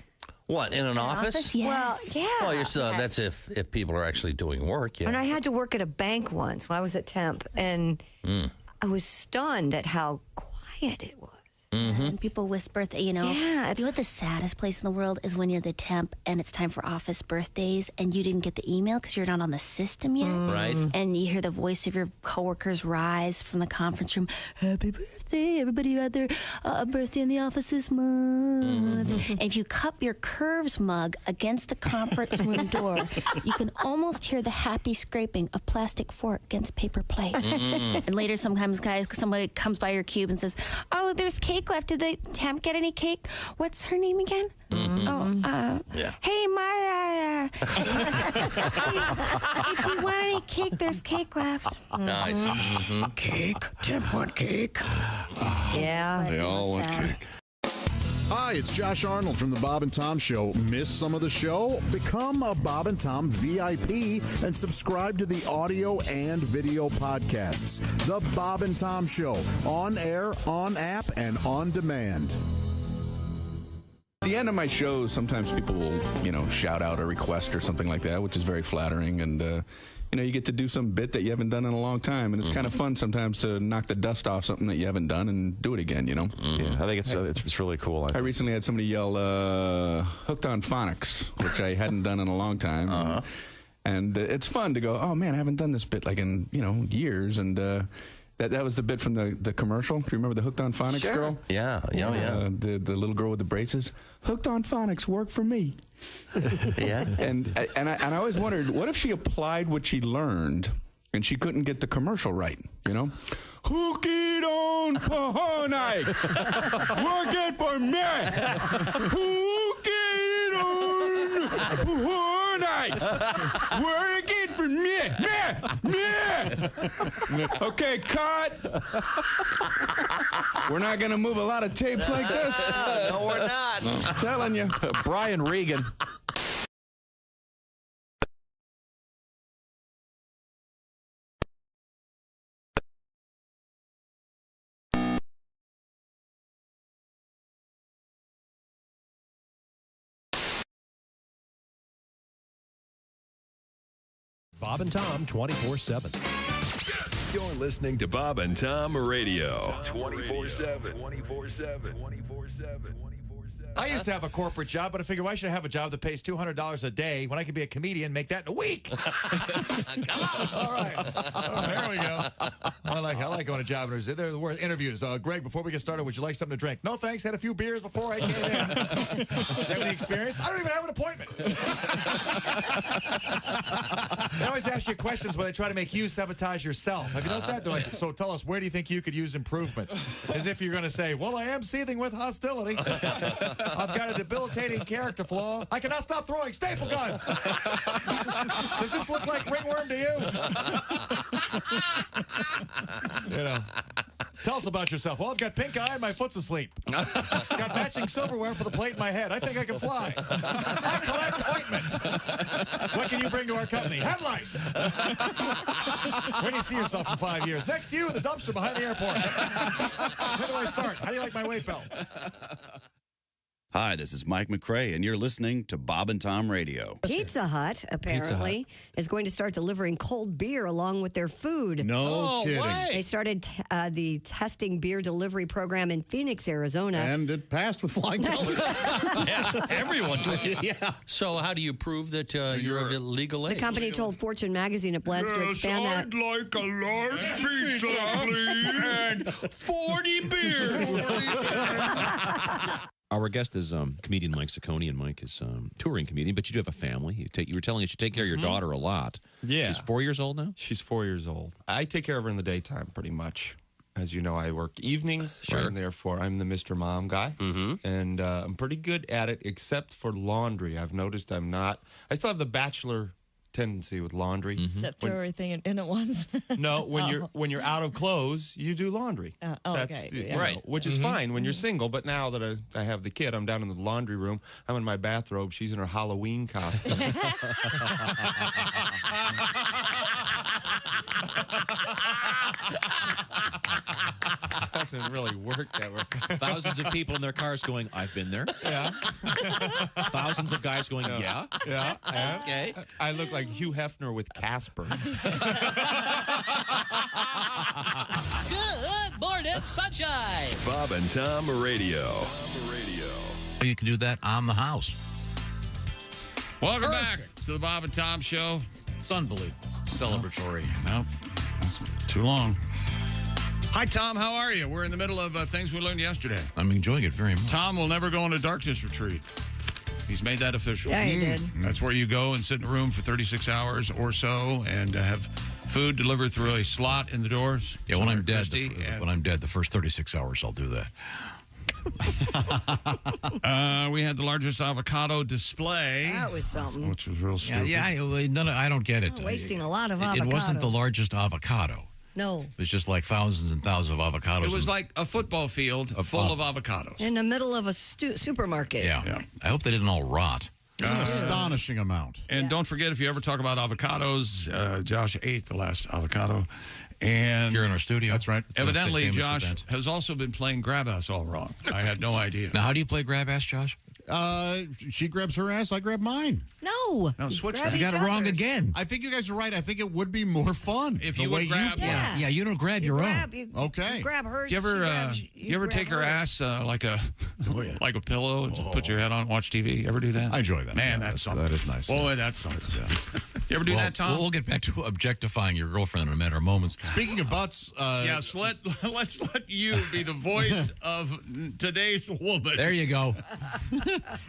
What, in an office? Yes. Well, yeah. Well, that's if people are actually doing work, yeah. And I had to work at a bank once when I was at temp, and I was stunned at how quiet it was. And people whisper, you know what the saddest place in the world is when you're the temp and it's time for office birthdays and you didn't get the email because you're not on the system yet. Right. And you hear the voice of your coworkers rise from the conference room, happy birthday, everybody who had their birthday in the office this month. And if you cup your Curves mug against the conference room door, you can almost hear the happy scraping of plastic fork against paper plate. And later sometimes, guys, somebody comes by your cube and says, oh, there's cake cake left. Did the temp get any cake? What's her name again? Yeah. Hey, Maya. If you want any cake, there's cake left. Nice. Cake? Temp want cake? Yeah. They all want cake. Hi, it's Josh Arnold from the Bob and Tom Show. Miss some of the show? Become a Bob and Tom VIP and subscribe to the audio and video podcasts. The Bob and Tom Show, on air, on app, and on demand. At the end of my shows, sometimes people will, shout out a request or something like that, which is very flattering. And, you get to do some bit that you haven't done in a long time. And it's kind of fun sometimes to knock the dust off something that you haven't done and do it again, Yeah, I think it's really cool. I recently had somebody yell, hooked on phonics, which I hadn't done in a long time. And it's fun to go, oh, man, I haven't done this bit like in, years. And that was the bit from the commercial. Do you remember the Hooked on Phonics girl? Yeah. The little girl with the braces. Hooked on Phonics, work for me. Yeah. And I always wondered, what if she applied what she learned and she couldn't get the commercial right, Hooked on Phonics, work it for me. Hooked on Phonics, work it for me. Okay, cut. We're not going to move a lot of tapes like this. No, we're not. I'm telling you. Brian Regan. Bob and Tom 24/7. You're listening to Bob and Tom Radio. 24/7. 24/7. 24/7. I used to have a corporate job, but I figured, why should I have a job that pays $200 a day when I could be a comedian and make that in a week? All right, here we go. I like going to job interviews. They're the worst interviews. Greg, before we get started, would you like something to drink? No, thanks. Had a few beers before I came in. Do you have any experience? I don't even have an appointment. They always ask you questions where they try to make you sabotage yourself. Have you noticed that? They're like, so tell us, where do you think you could use improvement? As if you're going to say, well, I am seething with hostility. I've got a debilitating character flaw. I cannot stop throwing staple guns. Does this look like ringworm to you? Tell us about yourself. Well, I've got pink eye and my foot's asleep. Got matching silverware for the plate in my head. I think I can fly. I collect ointment. What can you bring to our company? Head lice. Where do you see yourself in 5 years? Next to you in the dumpster behind the airport. Where do I start? How do you like my weight belt? Hi, this is Mike McRae, and you're listening to Bob and Tom Radio. Pizza Hut, apparently, is going to start delivering cold beer along with their food. No kidding. What? They started the testing beer delivery program in Phoenix, Arizona. And it passed with flying colors. Yeah, everyone did. Yeah. So how do you prove that you're of legal age? The company told Fortune magazine it plans to expand that. I'd like a large pizza, please. And 40 beers. Our guest is comedian Mike Ciccone, and Mike is touring comedian, but you do have a family. You were telling us you take care of your daughter a lot. Yeah. She's 4 years old now? She's 4 years old. I take care of her in the daytime pretty much. As you know, I work evenings, and therefore I'm the Mr. Mom guy. And I'm pretty good at it, except for laundry. I've noticed I still have the bachelor tendency with laundry. That throw everything in at once. No, when you're out of clothes, you do laundry. That's okay. right, which is fine when you're single. But now that I have the kid, I'm down in the laundry room. I'm in my bathrobe. She's in her Halloween costume. Doesn't really work that way. Thousands of people in their cars going, I've been there. Yeah. Thousands of guys going, yeah. Yeah. Okay. I look like Hugh Hefner with Casper. Good morning, sunshine. Bob and Tom Radio. You can do that on the house. Welcome back to the Bob and Tom Show. It's unbelievable. Celebratory. Nope. That's too long. Hi, Tom. How are you? We're in the middle of things we learned yesterday. I'm enjoying it very much. Tom will never go on a darkness retreat. He's made that official. Yeah, he did. That's where you go and sit in a room for 36 hours or so and have food delivered through a slot in the doors. Yeah, when I'm dead, the first 36 hours, I'll do that. We had the largest avocado display. That was something. Which was real stupid. I don't get it. Wasting a lot of avocados. It wasn't the largest avocado. No. It was just like thousands and thousands of avocados. It was like a football field full of avocados. In the middle of a supermarket. Yeah. I hope they didn't all rot. It's an astonishing amount. And don't forget, if you ever talk about avocados, Josh ate the last avocado. And here in our studio. That's right. Evidently, Josh has also been playing grab ass all wrong. I had no idea. Now, how do you play grab ass, Josh? She grabs her ass, I grab mine. No. Switch You got it wrong again. I think you guys are right. I think it would be more fun if the you way would grab. you play. Yeah, you don't grab your own. Okay. You grab hers. You ever take her ass like a pillow and just put your head on and watch TV? You ever do that? I enjoy that. Man, that's something. That is nice. Boy, that's something. You ever do that, Tom? We'll get back to objectifying your girlfriend in a matter of moments. Speaking of butts, yes, let's let you be the voice of today's woman. There you go.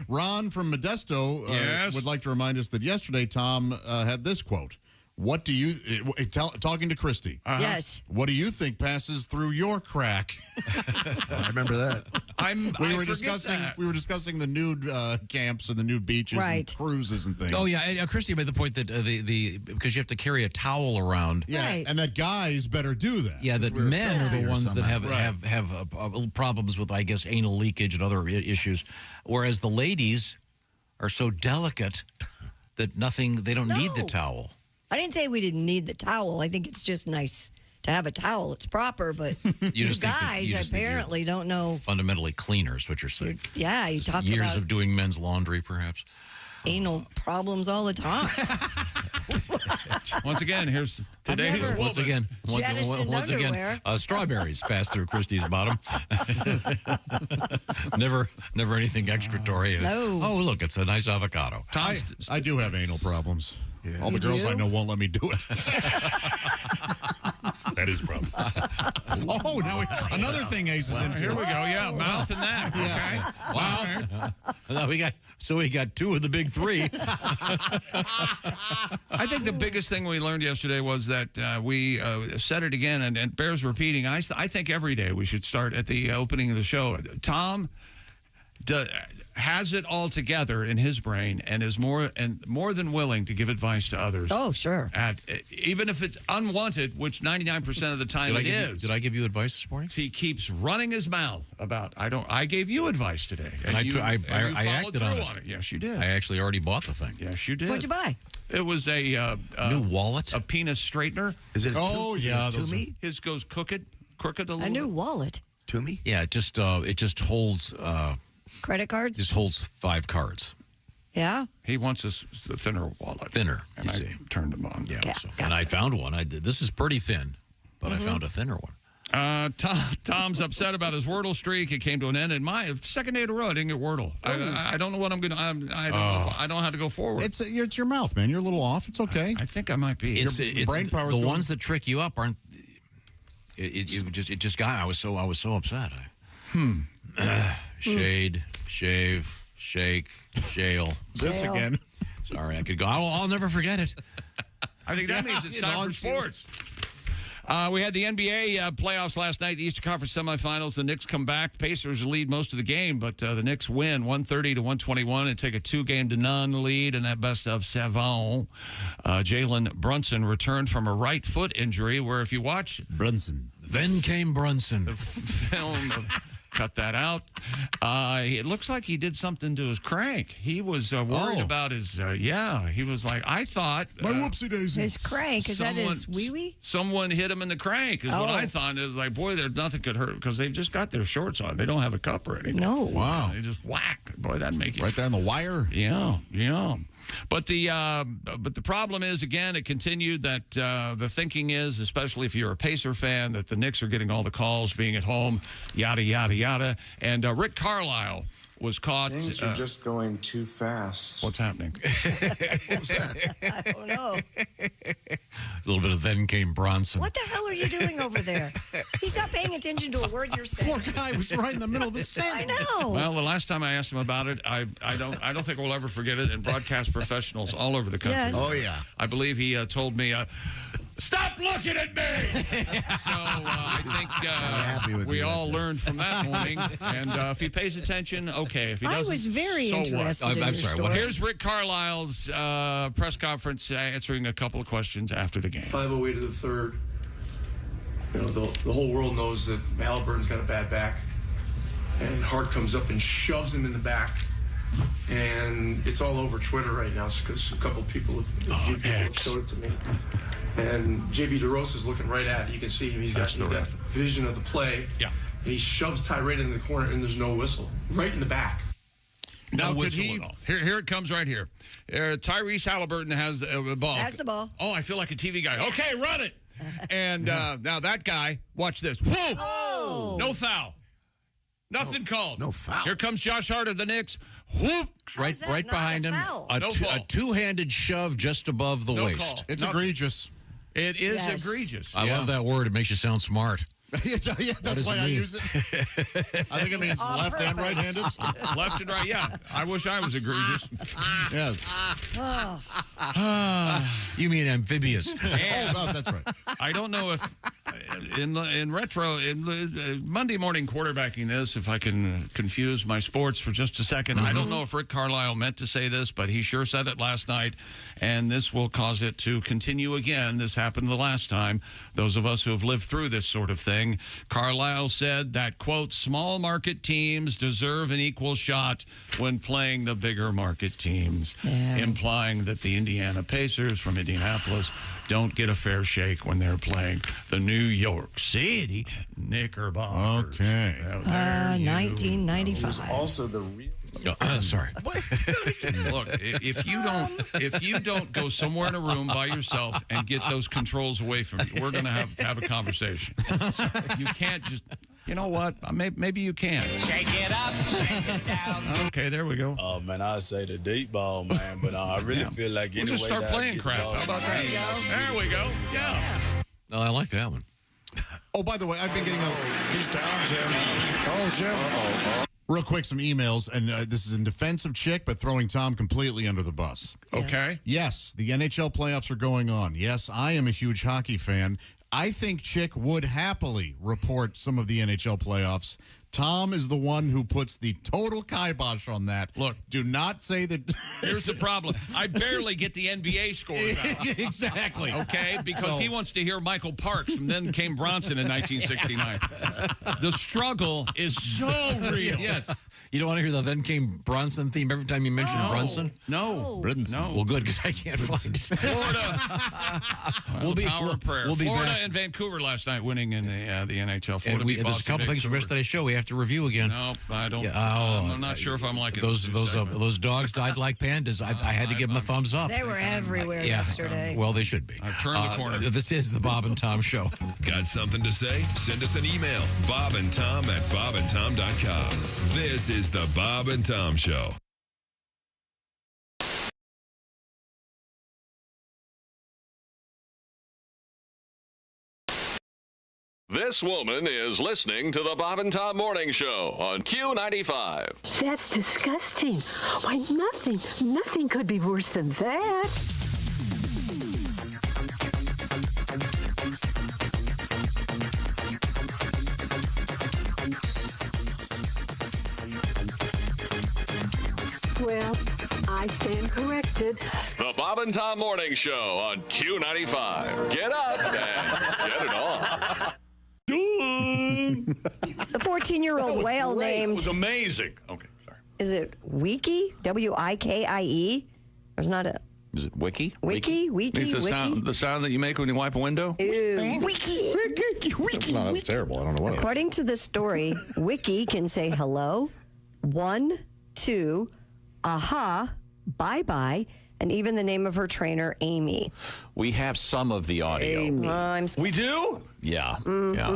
Ron from Modesto would like to remind us that yesterday Tom had this quote. What do you talking to Christy? Yes. What do you think passes through your crack? I remember that. We were discussing the nude camps and the nude beaches and cruises and things. Oh yeah, Christy made the point that because you have to carry a towel around. Yeah, and that guys better do that. Yeah, that men are the ones that have problems with, I guess, anal leakage and other issues, whereas the ladies are so delicate that they don't need the towel. I didn't say we didn't need the towel. I think it's just nice to have a towel. It's proper, but you guys apparently don't know. Fundamentally cleaner is what you're saying. Yeah, you talk years about of doing men's laundry, perhaps. Anal problems all the time. Once again, here's today's once again, strawberries pass through Christy's bottom. never anything excretory. No. Oh, look, it's a nice avocado. I do have anal problems. Yeah. All the girls I know won't let me do it. That is a problem. Now another thing Ace is into. Here we go. Yeah, mouth and neck. Okay. Wow. Now we got two of the big three. I think the biggest thing we learned yesterday was that we said it again, and it bears repeating. I think every day we should start at the opening of the show. Tom has it all together in his brain and is more than willing to give advice to others. Oh, sure. Even if it's unwanted, which 99% of the time it is. Did I give you advice this morning? He keeps running his mouth about, I gave you advice today. And I acted on it. Yes, you did. I actually already bought the thing. Yes, you did. What'd you buy? It was a new wallet, a penis straightener. Is it? To me. His goes crooked a little. A new wallet. To me. Yeah, it just holds. Credit cards? Just holds 5 cards. Yeah? He wants a thinner wallet. Thinner, and I turned him on. Yeah. And I found one. This is pretty thin, but I found a thinner one. Tom's upset about his Wordle streak. It came to an end. And my second day in a row, I didn't get Wordle. I don't know what I'm going to. I don't know how to go forward. It's your mouth, man. You're a little off. It's okay. I think I might be. Your brain power. The ones that trick you up aren't. It just got. I was so upset. Shade, shave, shake, shale. This again. Sorry, I could go. I'll never forget it. I think that means it's time for sports. We had the NBA playoffs last night, the Eastern Conference semifinals. The Knicks come back. Pacers lead most of the game, but the Knicks win 130-121 and take a 2-0 lead in that best of 7. Jalen Brunson returned from a right foot injury where if you watch Then Came Bronson. The film cut that out. It looks like he did something to his crank. He was worried about his, he was like, I thought. My whoopsie daisy. His crank, is that his wee-wee? Someone hit him in the crank is what I thought. It was like, boy, nothing could hurt because they've just got their shorts on. They don't have a cup or anything. No. Wow. They just whack. Boy, that'd make you. Right there on the wire? Yeah. But the problem is, again, it continued that the thinking is, especially if you're a Pacer fan, that the Knicks are getting all the calls, being at home, yada, yada, yada. And Rick Carlisle was caught. Things are just going too fast. What's happening? What was that? I don't know. A little bit of Then Came Bronson. What the hell are you doing over there? He's not paying attention to a word you're saying. Poor guy was right in the middle of his sentence. I know. Well, the last time I asked him about it, I don't think we'll ever forget it. And broadcast professionals all over the country. Yes. Oh yeah. I believe he told me. Stop looking at me! So I think we all learned from that morning. And if he pays attention, okay. If he doesn't, I was very interested in I'm your sorry. story. Well, here's Rick Carlisle's press conference answering a couple of questions after the game. 5:08 to the third. You know, the whole world knows that Halliburton's got a bad back. And Hart comes up and shoves him in the back. And it's all over Twitter right now because a couple of people have showed it to me. And J.B. DeRosa's looking right at it. You can see him. He's got that vision of the play. Yeah. And he shoves Ty right in the corner, and there's no whistle. Right in the back. Now, could he? Here it comes right here. Tyrese Halliburton has the ball. Has the ball. Oh, I feel like a TV guy. Okay, run it. And now that guy, watch this. Whoa! Oh. No foul. Nothing called. No foul. Here comes Josh Hart of the Knicks. Whoop! Right behind him. A two-handed shove just above the waist. Call. It's egregious. It is egregious. I love that word. It makes you sound smart. That's why I use it. I think it means left and right-handed. Left and right, yeah. I wish I was egregious. Yes. You mean amphibious. That's right. I don't know if in Monday morning quarterbacking this, if I can confuse my sports for just a second. I don't know if Rick Carlisle meant to say this, but he sure said it last night, and this will cause it to continue again. This happened the last time. Those of us who have lived through this sort of thing. Carlisle said that, quote, small market teams deserve an equal shot when playing the bigger market teams, implying that the Indiana Pacers from Indianapolis don't get a fair shake when they're playing the New York City Knickerbockers. Okay. 1995. Also the real. Sorry. Look, if you don't go somewhere in a room by yourself and get those controls away from you, we're going to have a conversation. You can't just. You know what? Maybe you can. Shake it up, shake it down. Okay, there we go. Oh, man, I say the deep ball, man, but I really feel like we'll just start playing crap. How about that? There we go. Yeah. Oh, I like that one. Oh, by the way, I've been getting He's down, Jim. Oh, Jim. real quick some emails, and this is in defense of Chick, but throwing Tom completely under the bus. Okay. Yes, the NHL playoffs are going on. Yes, I am a huge hockey fan. I think Chick would happily report some of the NHL playoffs. Tom is the one who puts the total kibosh on that. Look. Do not say that. Here's the problem. I barely get the NBA scores out. Exactly. Okay? Because he wants to hear Michael Parks from Then Came Bronson in 1969. The struggle is so real. Yes. You don't want to hear the Then Came Bronson theme every time you mention Brunson? No. Brinson. Well, good, because I can't find it. Florida. We'll be power of prayer. We'll be Florida back. and Vancouver last night winning in the NHL. And there's a couple things from yesterday's show we have to review again. No, I don't. Yeah, I'm not sure if I'm liking those dogs died like pandas. I had to give them a thumbs up. They were everywhere yesterday. Well, they should be. I've turned the corner. This is the Bob and Tom Show. Got something to say? Send us an email. bobandtom@bobandtom.com. This is the Bob and Tom Show. This woman is listening to the Bob and Tom Morning Show on Q95. That's disgusting. Why, nothing could be worse than that. Well, I stand corrected. The Bob and Tom Morning Show on Q95. Get up and get it on. The 14-year-old whale named... It was amazing. Okay, sorry. Is it Wiki? W-I-K-I-E? There's not a... Is it Wiki? Wiki? It's the sound that you make when you wipe a window? Ew. Wiki. No, that was terrible. I don't know what. According to the story, Wiki can say hello, 1, 2, aha, bye-bye, and even the name of her trainer, Amy. We have some of the audio. We do? Yeah. Mm-hmm. Yeah.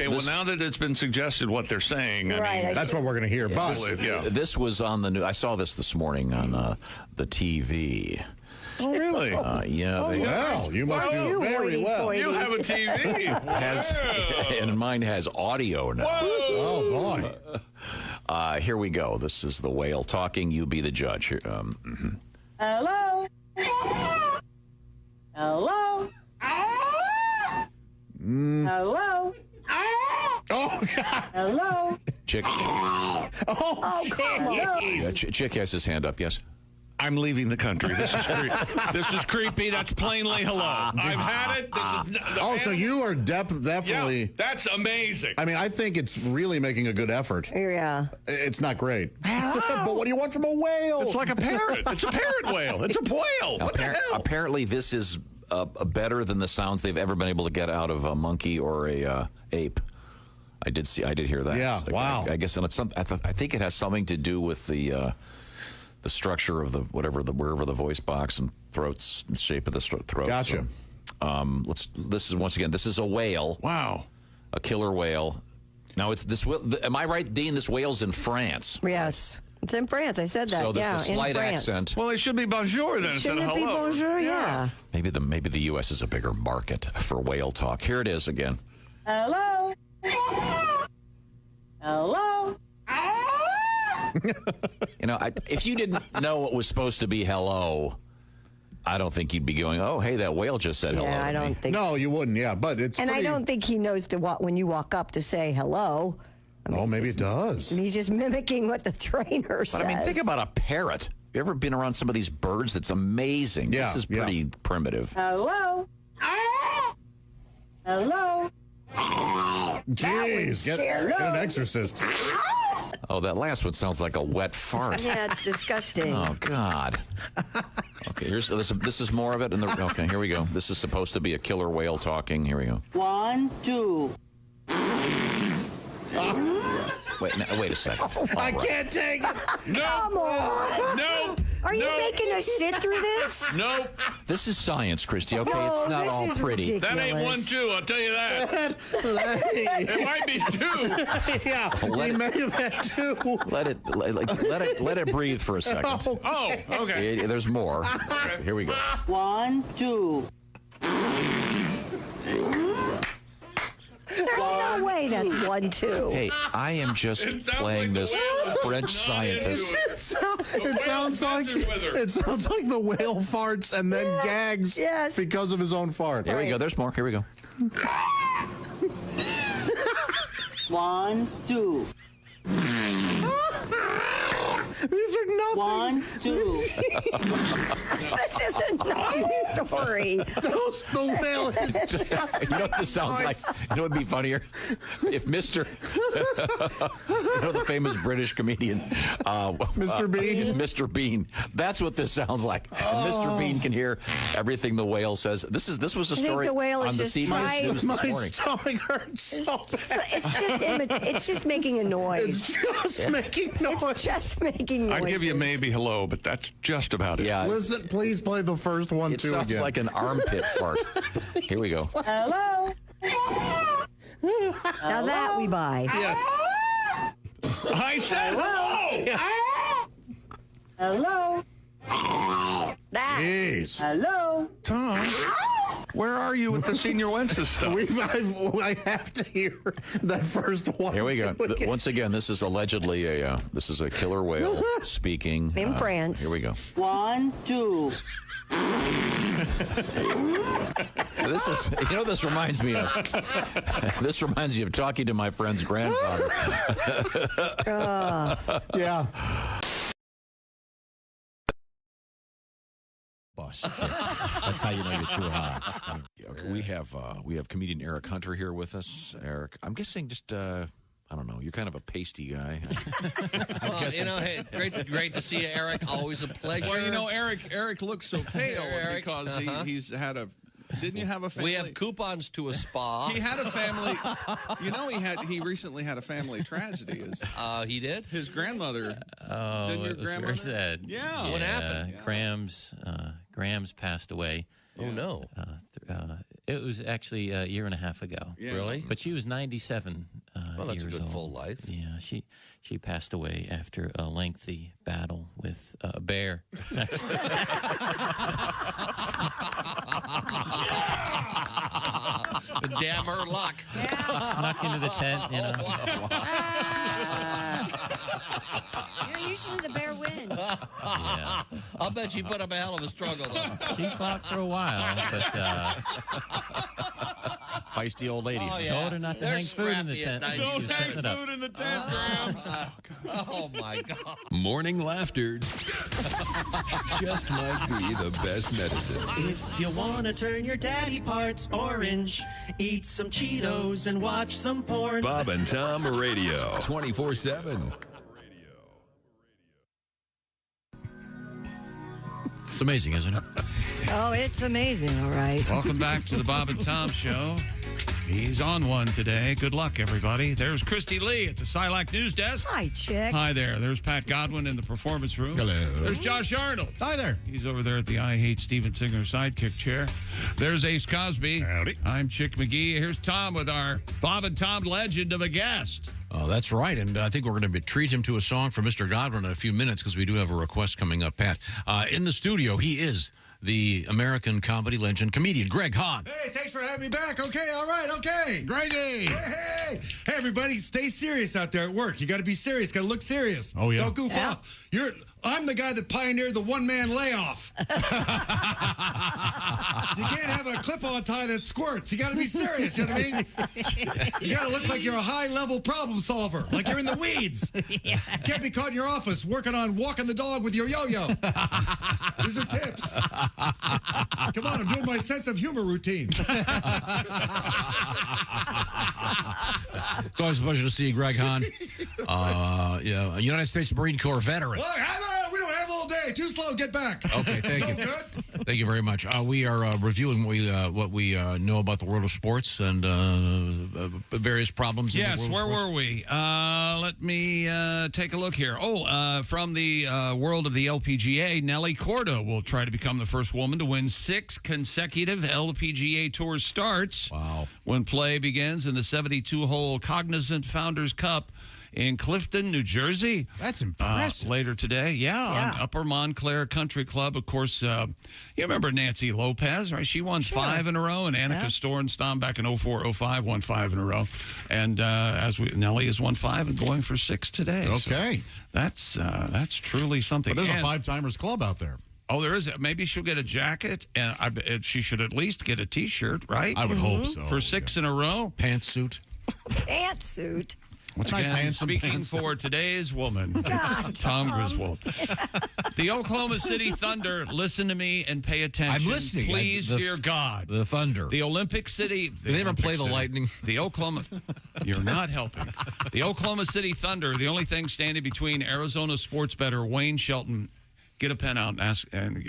Well, now that it's been suggested what they're saying, I mean, that's what we're going to hear. This was on the news. I saw this morning on the TV. Oh, really? Yeah. Well, you must do very well. You have a TV. And mine has audio now. Oh, boy. Here we go. This is the whale talking. You be the judge. Here, Hello? Hello? Hello. Oh, God. Hello. Chick. Oh, come on. Yeah, Chick has his hand up, yes. I'm leaving the country. This is this is creepy. That's plainly hello. I've had it. So you are definitely. Yeah, that's amazing. I mean, I think it's really making a good effort. Yeah. It's not great. But what do you want from a whale? It's like a parrot. It's a parrot whale. It's a whale. What the hell? Apparently, this is better than the sounds they've ever been able to get out of a monkey or a ape. I did hear that. Yeah. Wow. I guess, and it's I think it has something to do with the structure of wherever the voice box and throats, the shape of the throat. Gotcha. So, this is a whale. Wow. A killer whale. Now it's this. Am I right, Dean? This whale's in France. Yes. It's in France. I said that. So there's a slight accent. Well, it should be bonjour then instead of hello. Shouldn't it be bonjour? Yeah. Maybe the U.S. is a bigger market for whale talk. Here it is again. Hello. Hello. If you didn't know what was supposed to be hello, I don't think you'd be going, oh, hey, that whale just said hello. Yeah, I don't think. No, you wouldn't. Yeah, but it's. And I don't think he knows when you walk up to say hello. I mean, maybe it does. He's just mimicking what the trainer says. But I mean, think about a parrot. Have you ever been around some of these birds? It's amazing. Yeah, this is pretty primitive. Hello. Hello. Jeez, get an exorcist. Oh, that last one sounds like a wet fart. Yeah, it's disgusting. Oh, God. Okay, this is more of it. Okay, here we go. This is supposed to be a killer whale talking. Here we go. 1, 2. Wait a second. I can't take it. No. Come on. No. Are you making us sit through this? No. This is science, Christy. Okay, No, it's not this all is pretty. ridiculous. That ain't 1, 2. I'll tell you that. It might be 2. Yeah, we may have had 2. Let it breathe for a second. Oh, okay. There's more. Here we go. 1, 2. There's no way that's 1, 2. Hey, I am just playing this French scientist. It sounds like the whale farts and then gags because of his own fart. Here we go. There's more. Here we go. 1, 2. These are nothing. 1, 2. This is a nice story. The whale is You know what this sounds like? You know what would be funnier? If the famous British comedian, Mr. Bean? Mr. Bean. That's what this sounds like. And Mr. Bean can hear everything the whale says. This was a story the whale is on the just CBS News this morning. My stomach hurts so bad. It's just making a noise. It's just making noise. It's just making noise. I'd give you maybe hello, but that's just about it. Yeah. Listen, please play the first one It too sounds again. like an armpit fart. Here we go. Hello. Now that we buy. Yes. I said hello. Hello. That. Jeez. Hello. Tom, where are you with the Senior Wences stuff? I have to hear that first one. Here we go. Once again, this is allegedly a killer whale speaking In France. Here we go. 1, 2. So this is, this reminds me of. This reminds me of talking to my friend's grandfather. Yeah. Bus. That's how you know you're too high. Okay, we have comedian Eric Hunter here with us. Eric, I'm guessing just I don't know. You're kind of a pasty guy. Well, hey, great to see you, Eric. Always a pleasure. Well, Eric looks so pale Eric, because he's had a. Didn't you have a family? We have coupons to a spa. He had a family. He recently had a family tragedy. He did? His grandmother. Oh, didn't your it was grandmother? very sad. Yeah. What happened? Grams passed away. Oh, no. It was actually a year and a half ago. Yeah. Really? But she was 97 Well, that's years a good old. full life. Yeah, she passed away after a lengthy battle with a bear. Damn her luck. Snuck into the tent, Usually the bear wins. Yeah. I'll bet you put up a hell of a struggle, though. She fought for a while, but feisty old lady. Oh, yeah. Told her not to hang food in the tent. Don't hang food in the tent, Grams. Oh, my God. Morning laughter just might be the best medicine. If you want to turn your daddy parts orange, eat some Cheetos and watch some porn. Bob and Tom Radio, 24/7. It's amazing, isn't it? Oh, it's amazing, all right. Welcome back to the Bob and Tom Show. He's on one today. Good luck, everybody. There's Christy Lee at the Silac News Desk. Hi, chick. Hi there. There's Pat Godwin in the performance room. Hello. There's Josh Arnold. Hi there. He's over there at the I Hate Steven Singer sidekick chair. There's Ace Cosby. Howdy. I'm Chick McGee. Here's Tom with our Bob and Tom legend of a guest. Oh, that's right. And I think we're going to treat him to a song from Mr. Godwin in a few minutes because we do have a request coming up, Pat. In the studio, he is the American comedy legend, comedian Greg Hahn. Hey, thanks for having me back. Okay, all right, okay. Greggy. Hey, everybody, stay serious out there at work. You got to be serious. Got to look serious. Oh, yeah. Don't goof off. I'm the guy that pioneered the one-man layoff. You can't have a clip-on tie that squirts. You got to be serious, you know what I mean? You got to look like you're a high-level problem solver, like you're in the weeds. You can't be caught in your office working on walking the dog with your yo-yo. These are tips. Come on, I'm doing my sense of humor routine. It's always a pleasure to see you, Greg Hahn. United States Marine Corps veteran. Look, we don't have all day. Too slow. Get back. Okay, thank you. Good? Thank you very much. We are reviewing what we know about the world of sports and various problems. Yes, in the world where of were we? Let me take a look here. From the world of the LPGA, Nelly Corda will try to become the first woman to win 6 consecutive LPGA Tour starts. Wow. When play begins in the 72-hole Cognizant Founders Cup in Clifton, New Jersey. That's impressive. Later today, on Upper Montclair Country Club. Of course, you remember Nancy Lopez, right? She won 5 in a row, and Annika Storenstam back in 04-05 won 5 in a row. And Nelly has won 5 and going for 6 today. Okay. So that's truly something. But there's a 5-timers club out there. Oh, there is. Maybe she'll get a jacket, and she should at least get a T-shirt, right? I would hope so. For 6 in a row. Pantsuit. Pantsuit. Once Nice again, handsome speaking pants. for today's woman, God, Tom Griswold. The Oklahoma City Thunder, listen to me and pay attention. I'm listening. Please, dear God. The Thunder. The Olympic City. Do they ever play the Lightning? The Oklahoma. You're not helping. The Oklahoma City Thunder, the only thing standing between Arizona sports bettor Wayne Shelton. Get a pen out and ask, and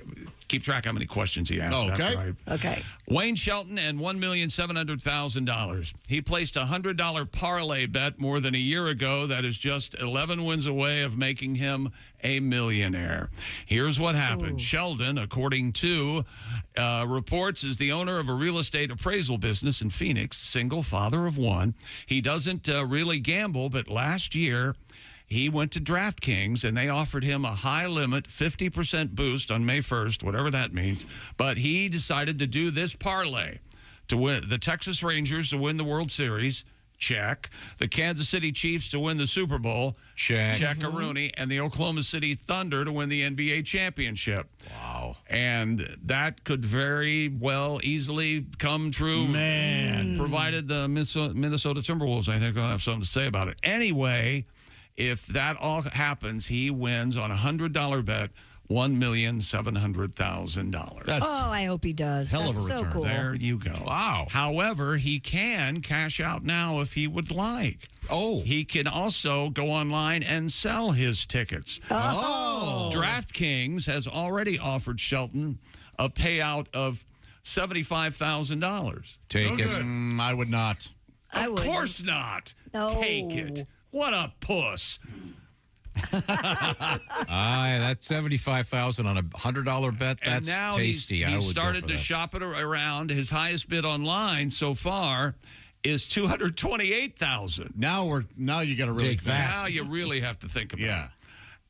keep track how many questions he asked. Okay. Okay. Wayne Shelton and $1,700,000. He placed a $100 parlay bet more than a year ago that is just 11 wins away of making him a millionaire. Here's what happened. Sheldon, according to reports, is the owner of a real estate appraisal business in Phoenix, single, father of 1. He doesn't really gamble, but last year he went to DraftKings, and they offered him a high-limit 50% boost on May 1st, whatever that means. But he decided to do this parlay to win the Texas Rangers to win the World Series, check. The Kansas City Chiefs to win the Super Bowl, check-a-rooney. And the Oklahoma City Thunder to win the NBA championship. Wow. And that could very well easily come true. Man. Provided the Minnesota Timberwolves, I think, will have something to say about it. Anyway, if that all happens, he wins on a $100 bet $1,700,000. I hope he does. Hell That's of a return. So cool. There you go. Wow. However, he can cash out now if he would like. Oh. He can also go online and sell his tickets. Oh. DraftKings has already offered Shelton a payout of $75,000. Take it. I would not. I Of wouldn't. course not. No. Take it. What a puss. That's $75,000 on a $100 bet. That's and now tasty. He I would started go for to that. shop it around. His highest bid online so far is $228,000. Now you got to really Take think. that. Now you really have to think about Yeah. it.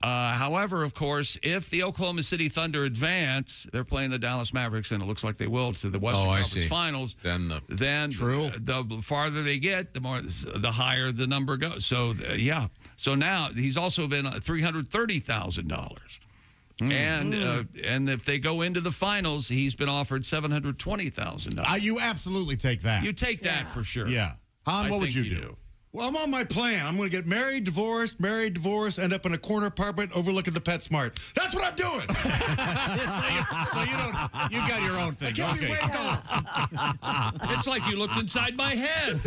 However, of course, if the Oklahoma City Thunder advance, they're playing the Dallas Mavericks, and it looks like they will to the Western Conference Finals. Then the farther they get, the higher the number goes. So So now he's also been $330,000. And if they go into the finals, he's been offered $720,000. You absolutely take that. You take that for sure. Yeah. Hahn, what would you do? Well, I'm on my plan. I'm going to get married, divorced, end up in a corner apartment overlooking the PetSmart. That's what I'm doing. So you've got your own thing. Okay. It's like you looked inside my head.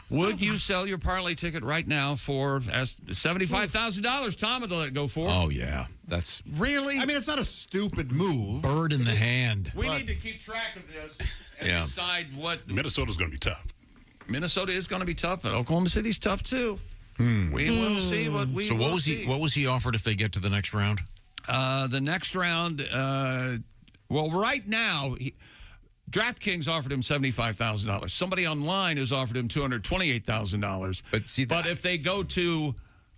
Would you sell your parlay ticket right now for $75,000? Tom would let it go for. Oh, yeah. That's really. I mean, it's not a stupid move. Bird in the hand. We need to keep track of this and decide what. Minnesota's going to be tough. Minnesota is going to be tough, but Oklahoma City's tough too. We will see what we. So what was he offered if they get to the next round? The next round. Well, right now. DraftKings offered him $75,000. Somebody online has offered him $228,000. But if they go to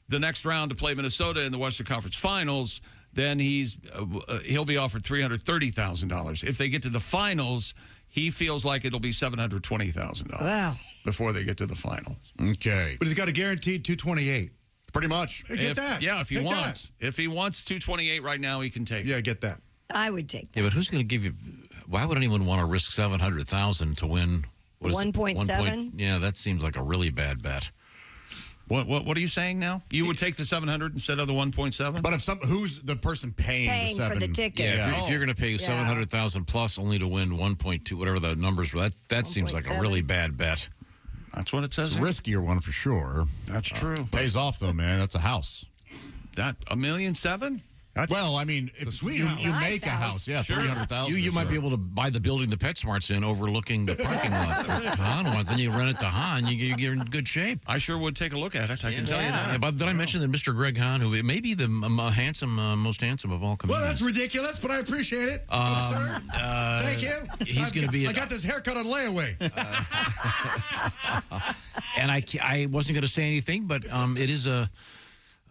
the next round to play Minnesota in the Western Conference Finals, then he'll be offered $330,000. If they get to the finals, he feels like it'll be $720,000. Wow. Before they get to the finals. Okay. But he's got a guaranteed $228,000. Pretty much. Get that. Yeah, if he wants. If he wants $228,000 right now, he can take it. Yeah, get that. I would take that. Yeah, but who's going to give you? Why would anyone want to risk $700,000 to win? 1.7? Yeah, that seems like a really bad bet. What are you saying now? You would take the 700 instead of the 1.7? But if who's the person paying the for the ticket? Yeah, if you're going to pay $700,000 plus only to win 1.2, whatever the numbers were, that seems like a really bad bet. That's what it says. It's a riskier one for sure. That's true. Pays off though, man. That's a house. That $1.7 million? Well, I make a house, yeah, sure. $300,000. You might be able to buy the building the PetSmart's in, overlooking the parking lot. Hahn wants, then you rent it to Hahn. You're in good shape. I sure would take a look at it. I can tell you that. Yeah, but did I mention that Mr. Greg Hahn, who may be the most handsome of all comedians? Well, that's ridiculous, but I appreciate it, sir. Thank you. He's going to be. I got this haircut on layaway. And I wasn't going to say anything, but it is a.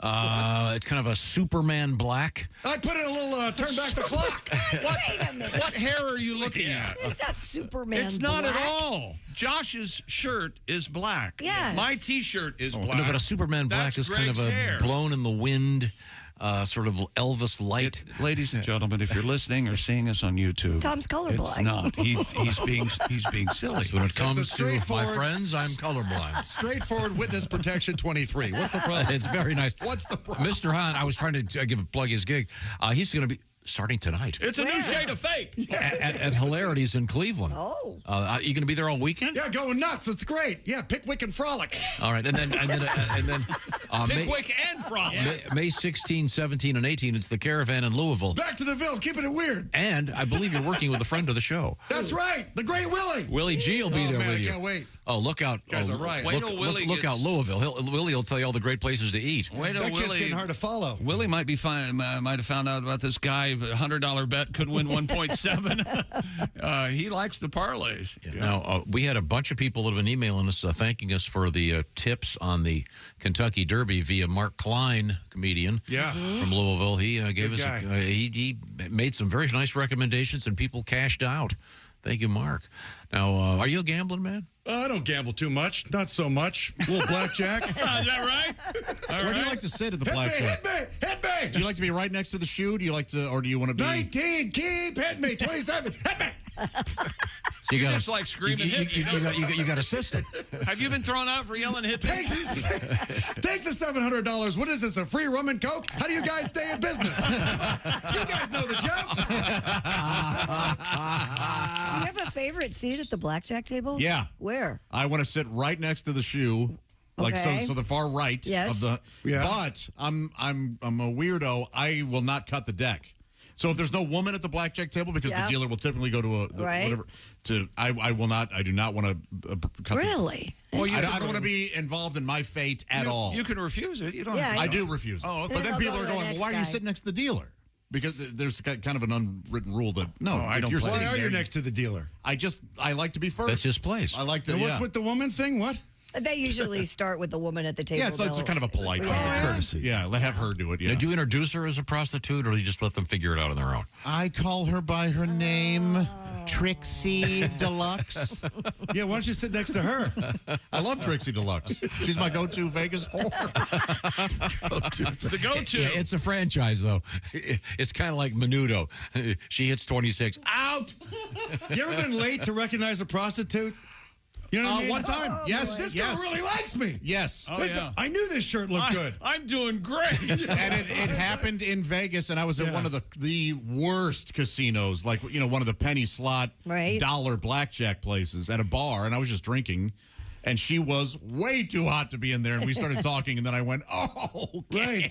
It's kind of a Superman black. I put in a little turn back the clock. Wait a minute. What hair are you looking at? Is that Superman It's not black? at all. Josh's shirt is black. Yes. My T-shirt is black. No, but a Superman black is kind of a blown in the wind, sort of Elvis light. Ladies and gentlemen, if you're listening or seeing us on YouTube, Tom's colorblind. It's not. He's being silly. When it comes to my friends, I'm colorblind. Straightforward witness protection 23. What's the problem? It's very nice. What's the problem? Mr. Hahn, I was trying to plug his gig. He's going to be starting tonight. It's a new shade of fake. At Hilarities in Cleveland. Oh. Are you going to be there all weekend? Yeah, going nuts. It's great. Yeah, Pickwick and Frolic. All right, and then Pickwick and Frolic. May 16, 17, and 18, it's the Caravan in Louisville. Back to the Ville, keeping it weird. And I believe you're working with a friend of the show. That's right, the great Willie. Willie G will be there with you. I can't wait. Oh, look out. You guys are right. Look out, Louisville. Willie will tell you all the great places to eat. That kid's getting hard to follow. Willie might have found out about this guy. $100 bet could win 1.7. He likes the parlays. Yeah. Now, we had a bunch of people that have been emailing us thanking us for the tips on the Kentucky Derby via Mark Klein, comedian from Louisville. He gave us he made some very nice recommendations, and people cashed out. Thank you, Mark. Now, are you a gambling man? I don't gamble too much. Not so much. A little blackjack. Is that right? Where do you like to sit at the blackjack? Hit me! Do you like to be right next to the shoe? Do you like to, or do you want to be 19? Keep hitting me. 27. Hit me! So you got just like screaming. You got a system. Have you been thrown out for yelling hit me? Take the $700. What is this? A free rum and coke? How do you guys stay in business? You guys know the jokes. Do you have a favorite seat at the blackjack table? Yeah. Where? I want to sit right next to the shoe. Like so the far right of the but I'm a weirdo. I will not cut the deck. So if there's no woman at the blackjack table, because the dealer will typically go to whatever. I will not. I do not want to cut. Really? Well, I don't want to be involved in my fate at all. You can refuse it. You don't. I do refuse it. Oh, okay. But then people are going, well, why are you sitting next to the dealer? Because there's kind of an unwritten rule that why are you next to the dealer? I like to be first. That's his place. I like to. And what's with the woman thing? What? They usually start with the woman at the table. Yeah, it's kind of a polite courtesy. Yeah, let have her do it. Yeah. Now, do you introduce her as a prostitute, or do you just let them figure it out on their own? I call her by her name, Trixie Deluxe. Yeah, why don't you sit next to her? I love Trixie Deluxe. She's my go-to Vegas whore. It's the go-to. Yeah, it's a franchise, though. It's kind of like Menudo. She hits 26. Out! You ever been late to recognize a prostitute? You know what I mean? One time. Yes. This girl really likes me. Yes. Listen, I knew this shirt looked good. I'm doing great. And it happened in Vegas, and I was at one of the worst casinos, like, one of the penny slot dollar blackjack places at a bar, and I was just drinking. And she was way too hot to be in there, and we started talking, and then I went, "Oh, okay."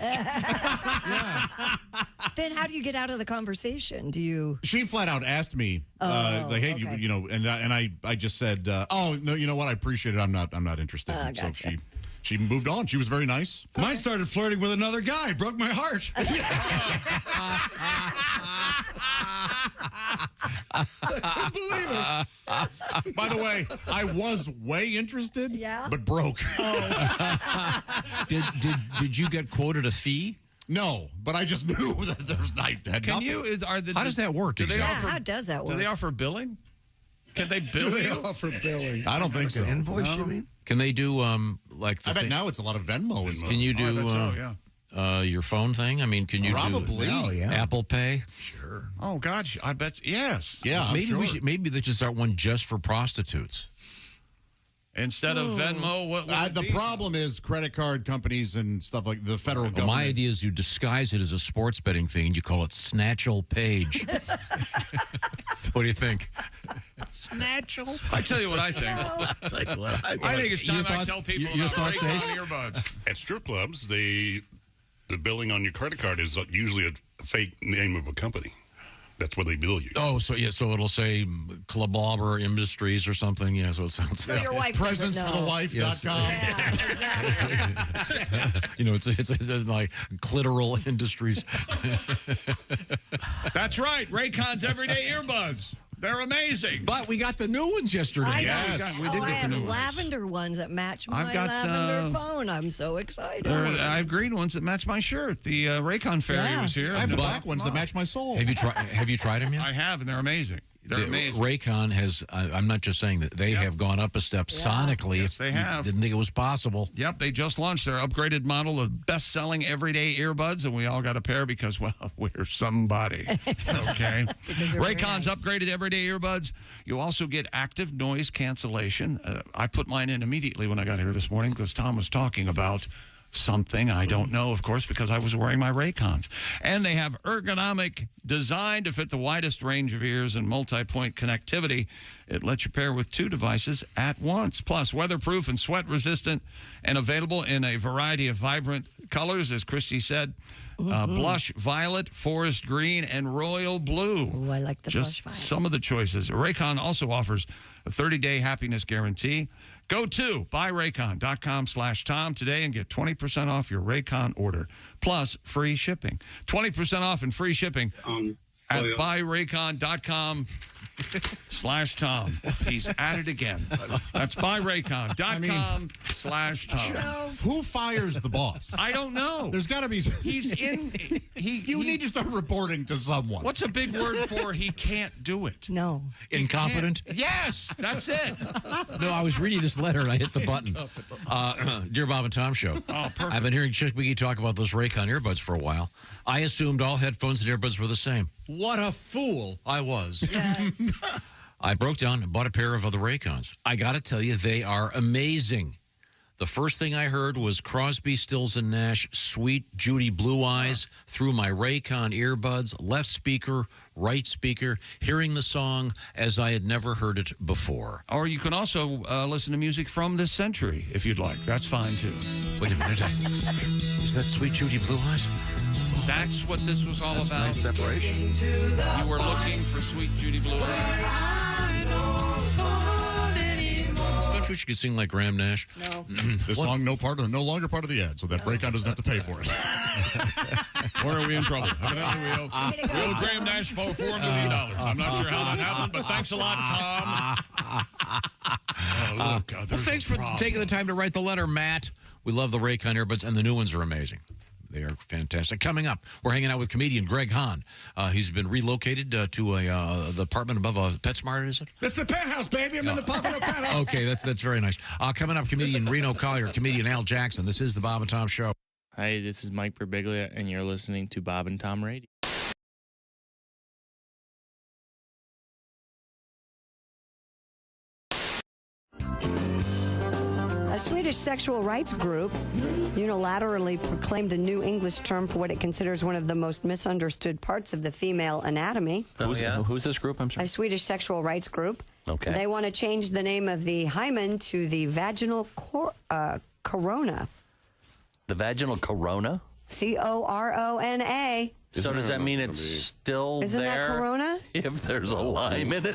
Then how do you get out of the conversation? Do you? She flat out asked me, like, "Hey, okay. and I just said, "Oh, no, you know what? I appreciate it. I'm not interested." Gotcha. So she moved on. She was very nice. Mine started flirting with another guy. Broke my heart. I couldn't believe it. By the way, I was way interested, but broke. Did you get quoted a fee? No, but I just knew that there's not. How does that work? How does that work? Do they offer billing? Can they bill you? Offer billing? I don't think so. Invoice, you mean? Can they do like? I bet now it's a lot of Venmo and stuff. Can you do your phone thing? I mean, can you probably do Apple Pay? Sure. Oh gosh, I bet yes. Yeah, maybe they should start one just for prostitutes. Instead of Venmo, what would the problem is credit card companies and stuff like the federal government. My idea is you disguise it as a sports betting thing and you call it Snatchel Page. What do you think? Snatchel? I tell you what I think. I think it's time I tell people about Raycon earbuds. At strip clubs, the billing on your credit card is usually a fake name of a company. That's what they bill you. Oh, so it'll say Clubobber Industries or something. Yeah, so it sounds. So your wife Presentsforthewife.com. Yes. It's like clitoral industries. That's right. Raycon's everyday earbuds. They're amazing. But we got the new ones yesterday. I have lavender ones that match my lavender phone. I'm so excited. I have green ones that match my shirt. The Raycon fairy was here. I have the black ones that match my soul. Have you tried them yet? I have, and they're amazing. They're amazing. Raycon has, I'm not just saying that, they have gone up a step sonically. Yes, they have. Didn't think it was possible. Yep, they just launched their upgraded model of best-selling everyday earbuds, and we all got a pair because, well, we're somebody. Okay? Raycon's upgraded everyday earbuds. You also get active noise cancellation. I put mine in immediately when I got here this morning because Tom was talking about something I don't know, of course, because I was wearing my Raycons. And they have ergonomic design to fit the widest range of ears and multi-point connectivity. It lets you pair with two devices at once. Plus, weatherproof and sweat-resistant and available in a variety of vibrant colors, as Christy said. Blush violet, forest green, and royal blue. Oh, I like the Just blush violet. some of the choices. Raycon also offers a 30-day happiness guarantee. Go to buyraycon.com/Tom today and get 20% off your Raycon order, plus free shipping. 20% off and free shipping at buyraycon.com/Tom. He's at it again. That's buyraycon.com/Tom. Who fires the boss? I don't know. There's got to be. He's in. You need to start reporting to someone. What's a big word for he can't do it? No. Incompetent? Yes, that's it. No, I was reading this letter and I hit the button. Dear Bob and Tom Show. Oh, perfect. I've been hearing Chick Wiggy talk about those Raycon earbuds for a while. I assumed all headphones and earbuds were the same. What a fool I was. Yes. I broke down and bought a pair of the Raycons. I got to tell you, they are amazing. The first thing I heard was Crosby, Stills, and Nash, Sweet Judy Blue Eyes through my Raycon earbuds, left speaker, right speaker, hearing the song as I had never heard it before. Or you can also listen to music from this century, if you'd like. That's fine, too. Wait a minute. Is that Sweet Judy Blue Eyes? That's what this was all about. Nice separation. You were looking for Sweet Judy Blue Eyes. Don't you wish you could sing like Graham Nash? No. This song no longer part of the ad, so that Raycon doesn't have to pay for it. Or are we in trouble? Evidently, we owe Graham Nash $4 million. I'm not sure how that happened, but thanks a lot, Tom. Well, thanks for taking the time to write the letter, Matt. We love the Raycon earbuds, and the new ones are amazing. They are fantastic. Coming up, we're hanging out with comedian Greg Hahn. He's been relocated to the apartment above PetSmart, is it? That's the penthouse, baby. I'm in the Pompano penthouse. Okay, that's very nice. Coming up, comedian Reno Collier, comedian Al Jackson. This is the Bob and Tom Show. Hi, this is Mike Birbiglia, and you're listening to Bob and Tom Radio. A Swedish sexual rights group unilaterally proclaimed a new English term for what it considers one of the most misunderstood parts of the female anatomy. Who's this group? I'm sorry. A Swedish sexual rights group. Okay. They want to change the name of the hymen to the vaginal corona. The vaginal corona? corona. So does that mean it's still Isn't there? that corona? If there's a lime in it?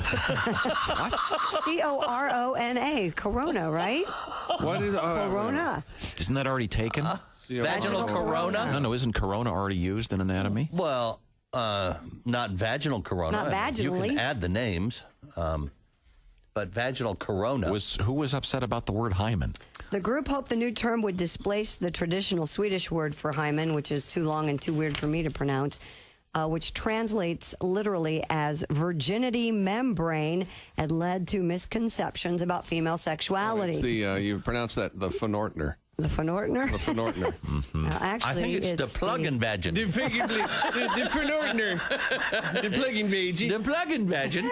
corona. Corona, right? What is corona? Isn't that already taken? Vaginal corona? No, isn't corona already used in anatomy? Well, not vaginal corona. Not vaginally. You can add the names. But vaginal corona. Who was upset about the word hymen? The group hoped the new term would displace the traditional Swedish word for hymen, which is too long and too weird for me to pronounce, which translates literally as virginity membrane and led to misconceptions about female sexuality. You pronounce that the Phenortner. The Phenortner? The Phenortner. Actually, I think it's the plug-in vagin. The Phenortner. The plug-in vagin. The plug-in vagin.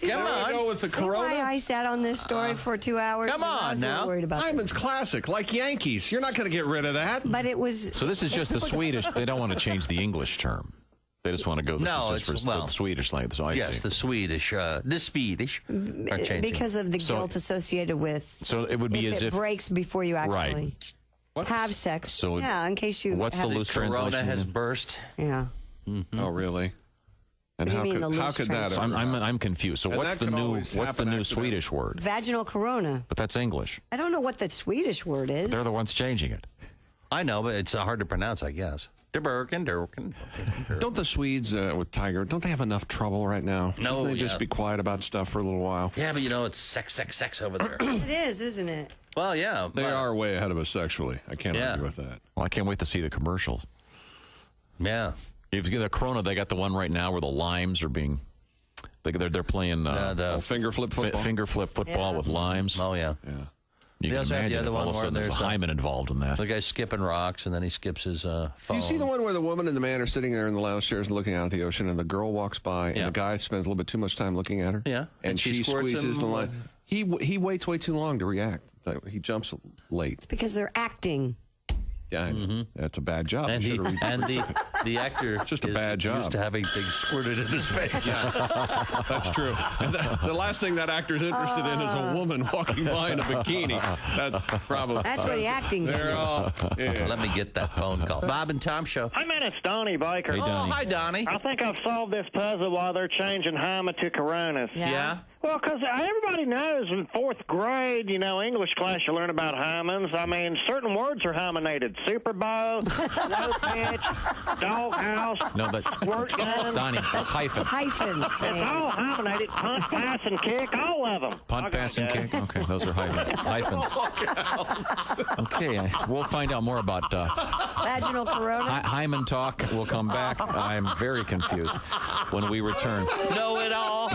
Come on. Go with the See corona? why I sat on this story for 2 hours? Come I on was a little now. worried about Hyman's classic, like Yankees. You're not going to get rid of that. But it was... So this is just the Swedish. They don't want to change the English term. They just want to go. This is just for the Swedish language. So I see. The Swedish. The Swedish are changing. Because of the guilt associated with... So it would be if as it if... breaks before you actually have sex. So yeah, in case you... What's the loose translation? Corona has burst. Yeah. Oh, really? And What do you mean, the how loose could that? So I'm confused. So And what's that the could new always what's the happen new accidentally. Swedish word? Vaginal corona. But that's English. I don't know what the Swedish word is. They're the ones changing it. I know, but it's hard to pronounce, I guess. Durkin. Don't the Swedes with Tiger, don't they have enough trouble right now? No, Shouldn't they just be quiet about stuff for a little while? Yeah, but it's sex over there. It is, isn't it? Well, yeah. They are way ahead of us sexually. I can't argue with that. Well, I can't wait to see the commercials. Yeah. If you get the Corona, they got the one right now where the limes are being... They're playing... the finger flip football? Finger flip football with limes. Oh, yeah. Yeah. You They can also have the imagine other if all one of a where sudden there's a there's hymen involved in that. The guy's skipping rocks, and then he skips his phone. Do you see the one where the woman and the man are sitting there in the lounge chairs looking out at the ocean, and the girl walks by, and the guy spends a little bit too much time looking at her? Yeah. And she squirts squeezes him. the line. He waits way too long to react. He jumps late. It's because they're acting. Yeah, that's a bad job. And, He should've the actor It's just a bad job. used to having things squirted in his face. Yeah, that's true. And the last thing that actor's interested in is a woman walking by in a bikini. That's probably. That's where the acting They're all. Yeah. Let me get that phone call. Bob and Tom Show. Hi, man, it's Donnie Baker. Hey, Donnie. Oh, hi, Donnie. I think I've solved this puzzle while they're changing Hyma to Coronas. Yeah? Well, because everybody knows in fourth grade, English class, you learn about hymens. I mean, certain words are hymenated. Super Bowl, low pitch, doghouse, No, squirt gun. Donnie, that's hyphen. Hyphen. It's all hymenated. Punt, pass, and kick, all of them. Punt, pass, and kick. Okay, those are hyphens. Okay, we'll find out more about Vaginal corona. hymen talk. We'll come back. I'm very confused when we return. Know it all.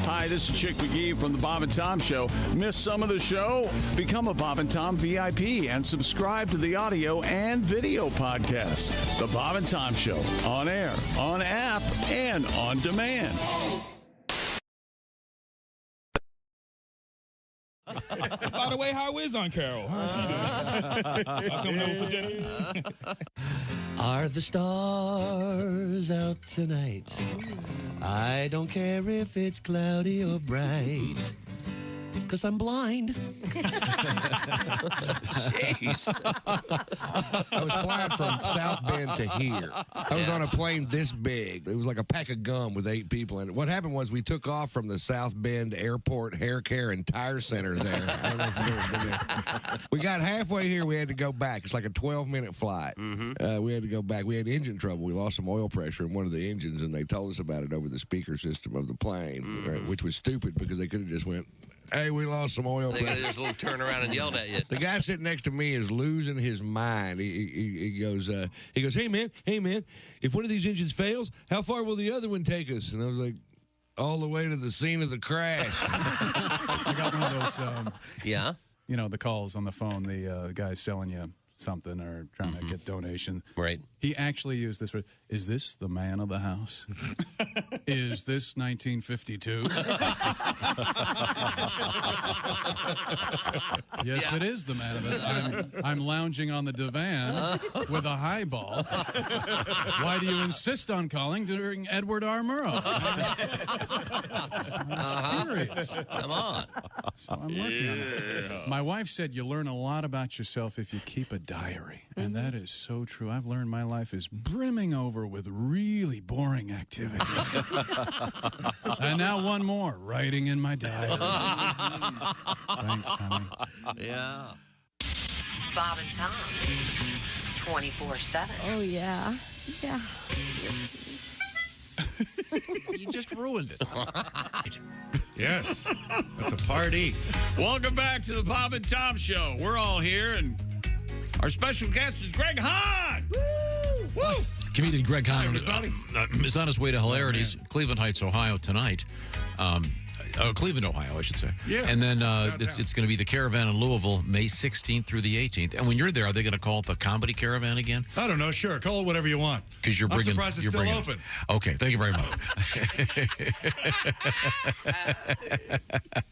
Hi, this is Chick McGee from the Bob and Tom Show. Miss some of the show? Become a Bob and Tom VIP and subscribe to the audio and video podcast. The Bob and Tom Show, on air, on app, and on demand. By the way, how is Aunt Carol? How's she doing? Y'all coming over for dinner? Are the stars out tonight? I don't care if it's cloudy or bright. Because I'm blind. Jeez. I was flying from South Bend to here. I was on a plane this big. It was like a pack of gum with 8 people in it. What happened was we took off from the South Bend Airport Hair Care and Tire Center there. I don't know if you've ever been there. We got halfway here. We had to go back. It's like a 12-minute flight. We had to go back. We had engine trouble. We lost some oil pressure in one of the engines, and they told us about it over the speaker system of the plane, right, which was stupid because they could have just went, hey, we lost some oil They pressure. just turn around and yelled at you. The guy sitting next to me is losing his mind. He goes, hey man, if one of these engines fails, how far will the other one take us? And I was like, all the way to the scene of the crash. I got one of those. Yeah. You know, the calls on the phone. The guy's selling you something or trying to get donation. Right. He actually used this phrase, is this the man of the house? Is this 1952? Yes, it is the man of the house. I'm lounging on the divan with a highball. Why do you insist on calling during Edward R. Murrow? I'm furious. Come on. So I'm working on it. My wife said you learn a lot about yourself if you keep a diary. And that is so true. I've learned my life is brimming over with really boring activities. And now one more, writing in my diary. Thanks, honey. Yeah. Bob and Tom, 24/7. Oh, yeah. Yeah. You just ruined it. Yes. That's a party. Welcome back to the Bob and Tom Show. We're all here, and our special guest is Greg Hahn. Woo! Comedian Greg Hahn is on his way to hilarities, Cleveland Heights, Ohio, tonight. Cleveland, Ohio, I should say. Yeah. And then it's going to be the Caravan in Louisville, May 16th through the 18th. And when you're there, are they going to call it the Comedy Caravan again? I don't know. Sure. Call it whatever you want. Because you're bringing. I'm surprised it's still open. Okay. Thank you very much.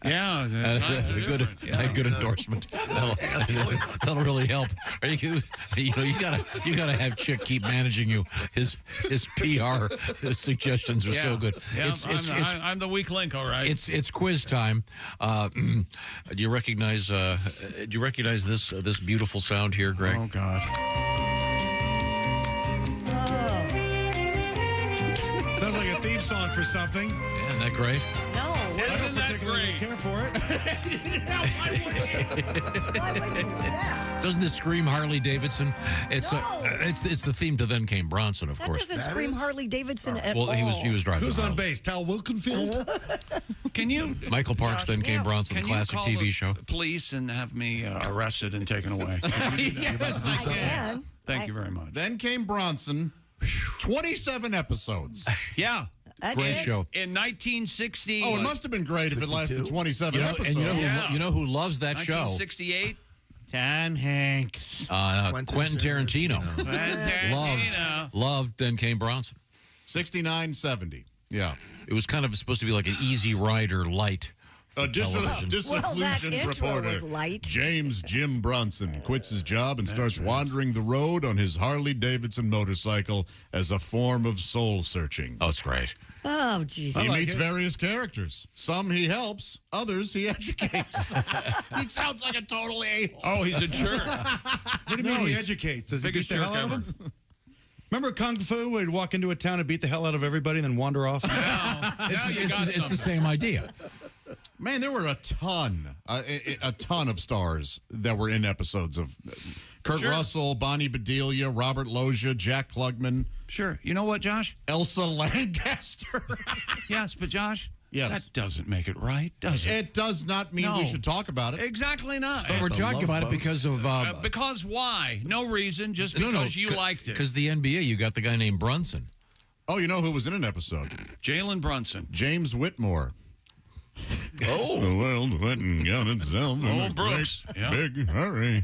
Yeah. Good endorsement. That'll really help. You gotta have Chick keep managing you. His PR suggestions are so good. Yeah, I'm the weak link. All right. It's quiz time. Do you recognize this beautiful sound here, Greg? Oh God. Sounds like a theme song for something. Yeah, isn't that great? No. Isn't that great? Care for it. Why would you do that? Doesn't this scream Harley Davidson? It's the theme to Then Came Bronson, of That course. doesn't scream Harley Davidson at all. Well, he was driving. Who's around. on bass? Tal Wilkenfield? Can you? Michael Parks, Then Came Bronson, the classic TV show. Police and have me arrested and taken away. Yes, I can. Thank you very much. Then Came Bronson, 27 episodes. Yeah. Great show. In 1960. Oh, it must have been great if it lasted 27 episodes. And you know who loves that show? 1968. Tom Hanks. Quentin Tarantino. Loved Then Came Bronson. 69-70. Yeah. It was kind of supposed to be like an Easy Rider light. Disillusioned reporter was light. James Jim Bronson quits his job and starts wandering the road on his Harley Davidson motorcycle as a form of soul searching. Oh, it's great. Oh, Jesus. He meets various characters. Some he helps, others he educates. He sounds like a total a-hole. Oh, he's a jerk. What do you mean he educates? Does he beat biggest the hell jerk out of him? Remember Kung Fu, where he'd walk into a town and beat the hell out of everybody and then wander off? It's the same idea. Man, there were a ton of stars that were in episodes of Kurt Russell, Bonnie Bedelia, Robert Loggia, Jack Klugman. Sure. You know what, Josh? Elsa Lancaster. Yes, but Josh, yes. That doesn't make it right, does it? It does not mean we should talk about it. Exactly not. But we're talking about it because of... because why? No reason, just because you liked it. Because the NBA, you got the guy named Brunson. Oh, you know who was in an episode? Jalen Brunson. James Whitmore. Oh. The world went and got itself in a Brooks. big hurry.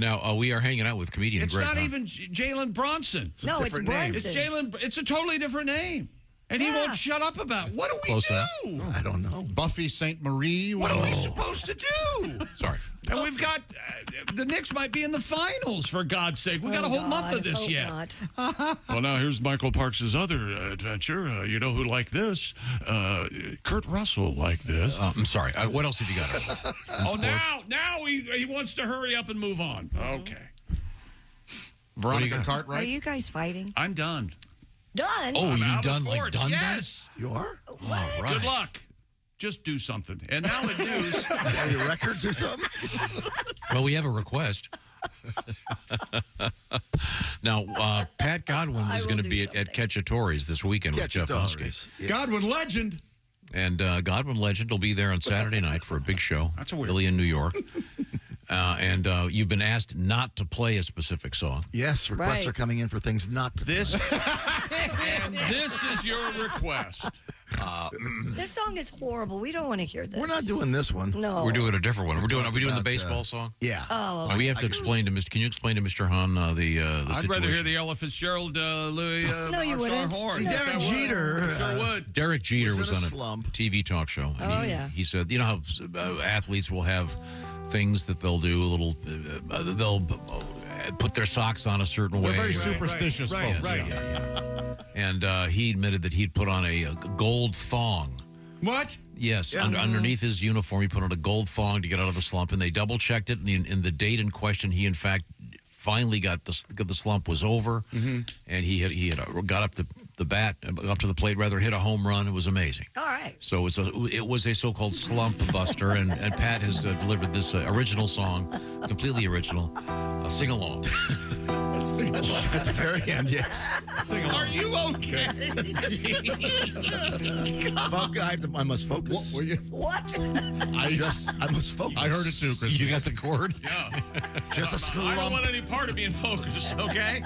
Now, we are hanging out with comedian It's Greg not Hahn. even Jalen Bronson. No, it's Bronson. It's a totally different name. And he won't shut up about it. What do we Close do? enough. I don't know. Buffy St. Marie. What are we supposed to do? Sorry. And we've got the Knicks might be in the finals, for God's sake. We got a whole month of this yet. Well, now here's Michael Parks' other adventure. You know who liked this? Kurt Russell liked this. I'm sorry. What else have you got? Now he wants to hurry up and move on. Okay. Veronica Cartwright. Are you guys fighting? I'm done. Done? Oh, you mean I'm out of done? Like sports. done? Yes. You are? What? All right. Good luck. Just do something. And now in news. Are your records or something? Well, we have a request. Now, Pat Godwin is going to be at Cacciatore's this weekend with Jeff Husky. Yeah. Godwin legend. And Godwin Legend will be there on Saturday night for a big show. That's a weird Really in New York. And you've been asked not to play a specific song. Yes, requests Right. are coming in for things not to This and this is your request. This song is horrible. We don't want to hear this. We're not doing this one. No. We're doing a different one. Are we doing the About, baseball song? Yeah. Oh, We have to explain to Mr. Can you explain to Mr. Hahn the I'd situation? rather hear the Ella Fitzgerald, Louis No, you wouldn't. Horn. See, Derek Jeter. Sure would. Derek Jeter was was in a on a slump. TV talk show. And yeah. He said, you know how athletes will have things that they'll do, they'll put their socks on a certain way. They're very superstitious folks. Right. Yeah. And he admitted that he'd put on a gold thong. What? Yes, Yeah. underneath his uniform, he put on a gold thong to get out of the slump, and they double-checked it, and in the date in question, he, in fact, finally got the slump was over, and he had got up to the bat, up to the plate, rather, hit a home run. It was amazing. all right. So it was a so-called slump buster, and Pat has delivered this original song, completely original, sing-along. At the very end, yes. Are you okay? I must focus. What? I must focus. I heard it too, Chris. You got the chord? Yeah. Just a I slump. don't want any part of being focused, okay?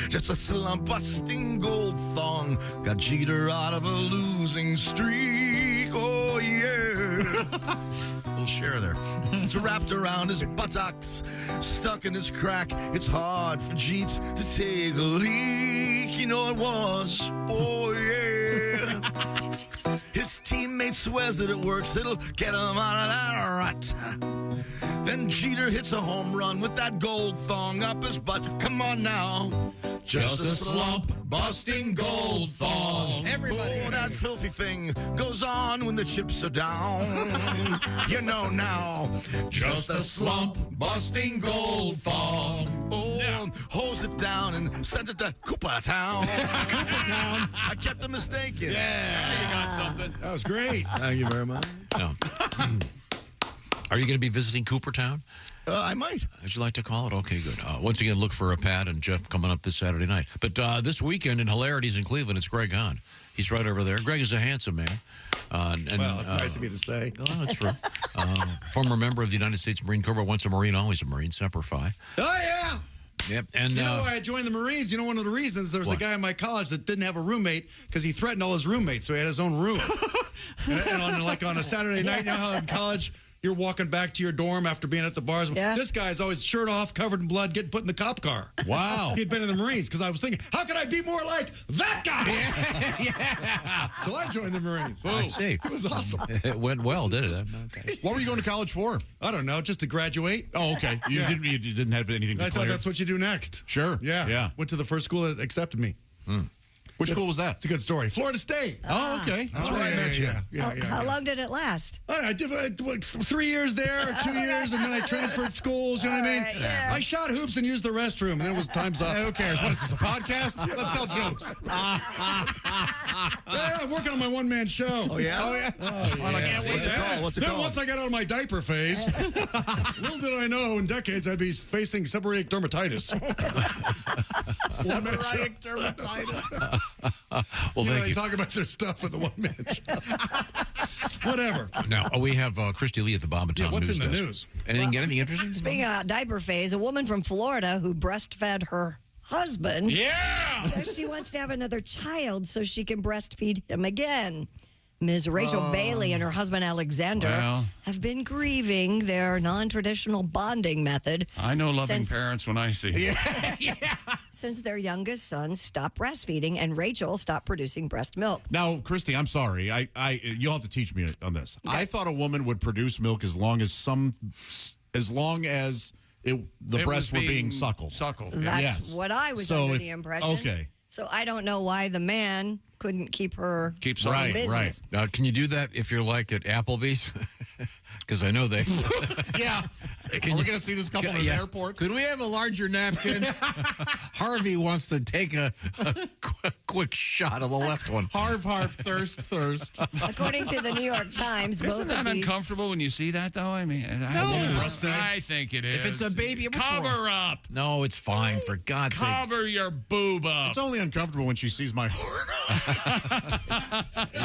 Just a slump busting gold thong got Jeter out of a losing streak. Oh yeah. Little share there. It's wrapped around his buttocks, stuck in his crack. It's hard for Jeets to take a leak. You know it was. Oh yeah. His teammate swears that it works. It'll get him out of that rut. Then Jeter hits a home run with that gold thong up his butt. Come on now. Just a slump busting gold thong. Everybody. Oh, that filthy thing goes on when the chips are down. You know now. Just a slump busting gold thong. Oh, hose it down and send it to Cooper Town. Cooper Town. I kept them mistaken. You got something. That was great. Thank you very much. No. Are you going to be visiting Coopertown? I might. As you like to call it? Okay, good. Once again, look for Pat and Jeff coming up this Saturday night. But this weekend in Hilarities in Cleveland, it's Greg Hahn. He's right over there. Greg is a handsome man. Well, it's nice of you to say. Oh, that's true. Former member of the United States Marine Corps, once a Marine, always a Marine, Semper Fi. Oh, yeah. Yep. And You know why I joined the Marines? You know, one of the reasons, there was a guy in my college that didn't have a roommate because he threatened all his roommates, so he had his own room. and on a Saturday night, you know how in college you're walking back to your dorm after being at the bars? Yeah. This guy's always shirt off, covered in blood, getting put in the cop car. Wow. He'd been in the Marines because I was thinking, how can I be more like that guy? Yeah. So I joined the Marines. I see. It was awesome. It went well, did it? Okay. What were you going to college for? I don't know, just to graduate. Oh, okay. You didn't have anything I thought declared? that's what you do next. Sure. Yeah. Went to the first school that accepted me. Which school was that? It's a good story. Florida State. Oh, okay. That's where I met you. How long did it last? I did 3 years there, 2 years, and then I transferred schools. You know what I mean? Right, yeah. I shot hoops and used the restroom, and then it was time's up. Who cares? What is this, a podcast? Let's tell jokes. Yeah, I'm working on my one-man show. Oh, yeah? Oh, yeah. What's it Then called? once I got out of my diaper phase, little did I know in decades I'd be facing seborrheic dermatitis. Seborrheic dermatitis. Well, thank They you. talk about their stuff with the one-man show. Whatever. Now, we have Christy Lee at the Bob and Tom what's News in the Desk. news? Anything interesting? Speaking of diaper phase, a woman from Florida who breastfed her husband says she wants to have another child so she can breastfeed him again. Ms. Rachel Bailey and her husband Alexander have been grieving their non-traditional bonding method. I know loving parents when I see them. since their youngest son stopped breastfeeding and Rachel stopped producing breast milk. Now, Christy, I'm sorry. You'll have to teach me on this. Okay. I thought a woman would produce milk as long as the breasts were being suckled. That's what I was under the impression. Okay. So I don't know why the man couldn't keep her right, business. Right. Can you do that if you're like at Applebee's? Because I know they. Yeah. Are we going to see this couple in the airport? Could we have a larger napkin? Harvey wants to take a quick shot of the left one. Harv, thirst. According to the New York Times, Isn't that uncomfortable when you see that, though? I mean, I think it is. If it's a baby, cover up. No, it's fine, for God's sake. Cover your boob up. It's only uncomfortable when she sees my heart.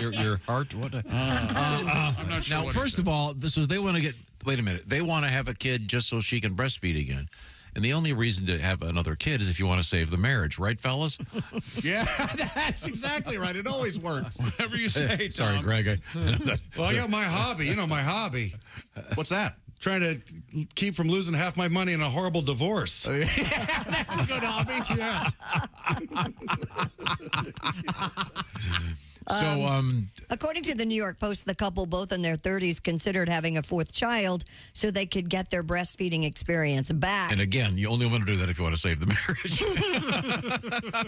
your heart? What? I'm not sure. Now, first of all, they want to get. Wait a minute. They want to have a kid just so she can breastfeed again. And the only reason to have another kid is if you want to save the marriage, right, fellas? Yeah, that's exactly right. It always works. Whatever you say, Tom. Sorry, Greg. Well, I got my hobby. You know my hobby. What's that? Trying to keep from losing half my money in a horrible divorce. That's a good hobby. Yeah. According to the New York Post, the couple, both in their 30s, considered having a fourth child so they could get their breastfeeding experience back. And again, you only want to do that if you want to save the marriage.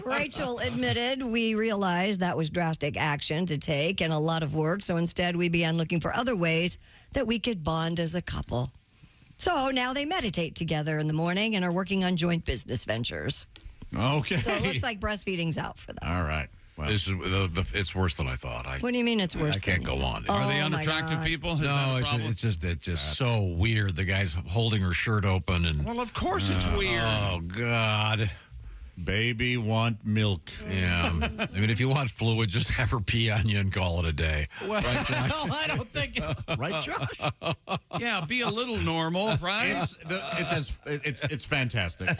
Rachel admitted, we realized that was drastic action to take and a lot of work, so instead we began looking for other ways that we could bond as a couple. So now they meditate together in the morning and are working on joint business ventures. Okay. So it looks like breastfeeding's out for them. All right. Well, this is it's worse than I thought. What do you mean it's worse? I can't go on. Are they unattractive people? No, it's just so weird. The guy's holding her shirt open, and well, of course it's weird. Oh God, baby want milk. Yeah, I mean, if you want fluid, just have her pee on you and call it a day. Well, right, Josh? I don't think it's right, Josh. Yeah, be a little normal, right? It's fantastic.